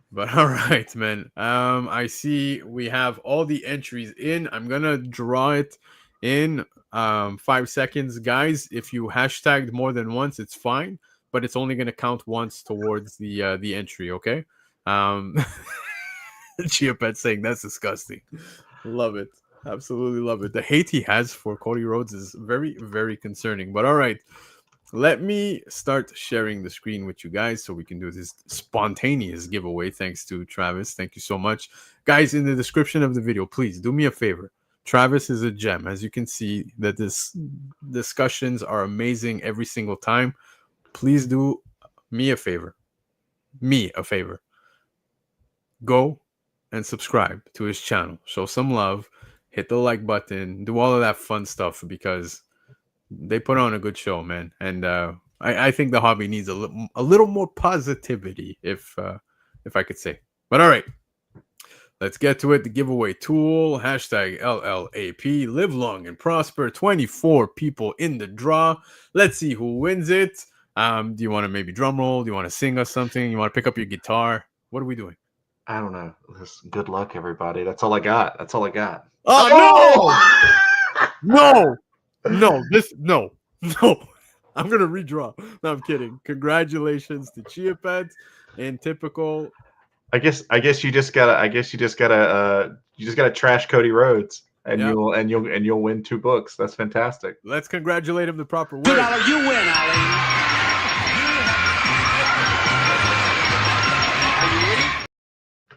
A: But all right, man. I see we have all the entries in. I'm going to draw it in 5 seconds. Guys, if you hashtagged more than once, it's fine. But it's only going to count once towards the entry, okay? Chia Pet saying that's disgusting. Love it. Absolutely love it. The hate he has for Cody Rhodes is very, very concerning. But all right, let me start sharing the screen with you guys so we can do this spontaneous giveaway. Thanks to Travis. Thank you so much. Guys, in the description of the video, please do me a favor. Travis is a gem. As you can see, that this discussions are amazing every single time. Please do me a favor. me a favor. Go and subscribe to his channel. Show some love. Hit the like button. Do all of that fun stuff because they put on a good show, man. And I think the hobby needs a little more positivity, if I could say. But all right, let's get to it. The giveaway tool, hashtag LLAP, live long and prosper. 24 people in the draw. Let's see who wins it. Do you want to maybe drum roll? Do you want to sing us something? You want to pick up your guitar? What are we doing?
B: I don't know. Good luck, everybody. That's all I got. That's all I got.
A: Oh, no! No, no. I'm gonna redraw. No, I'm kidding. Congratulations to Chia Pets in typical.
B: I guess you just gotta trash Cody Rhodes and you'll win 2 books. That's fantastic.
A: Let's congratulate him the proper way.
C: $2 you win, Ali.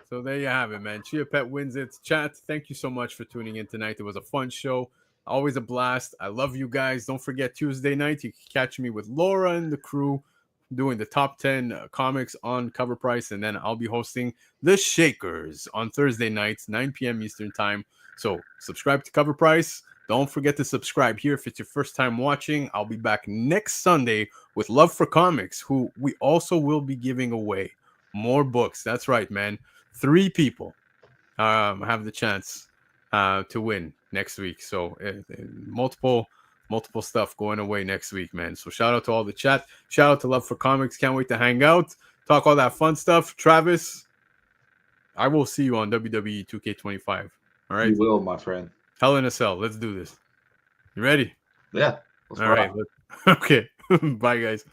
A: So there you have it, man. Chia Pet wins it. Chat, thank you so much for tuning in tonight. It was a fun show. Always a blast. I love you guys. Don't forget Tuesday night. You can catch me with Laura and the crew doing the top 10 comics on Covrprice. And then I'll be hosting The Shakers on Thursday nights, 9 p.m. Eastern time. So subscribe to Covrprice. Don't forget to subscribe here if it's your first time watching. I'll be back next Sunday with Love for Comics, who we also will be giving away more books. That's right, man. 3 people have the chance to win next week. So multiple stuff going away next week, man. So shout out to all the chat. Shout out to Love for Comics. Can't wait to hang out, talk all that fun stuff. Travis, I will see you on WWE 2K25. All right.
B: You will, my friend.
A: Hell in a Cell. Let's do this. You ready?
B: Yeah.
A: All right. Okay. Bye, guys.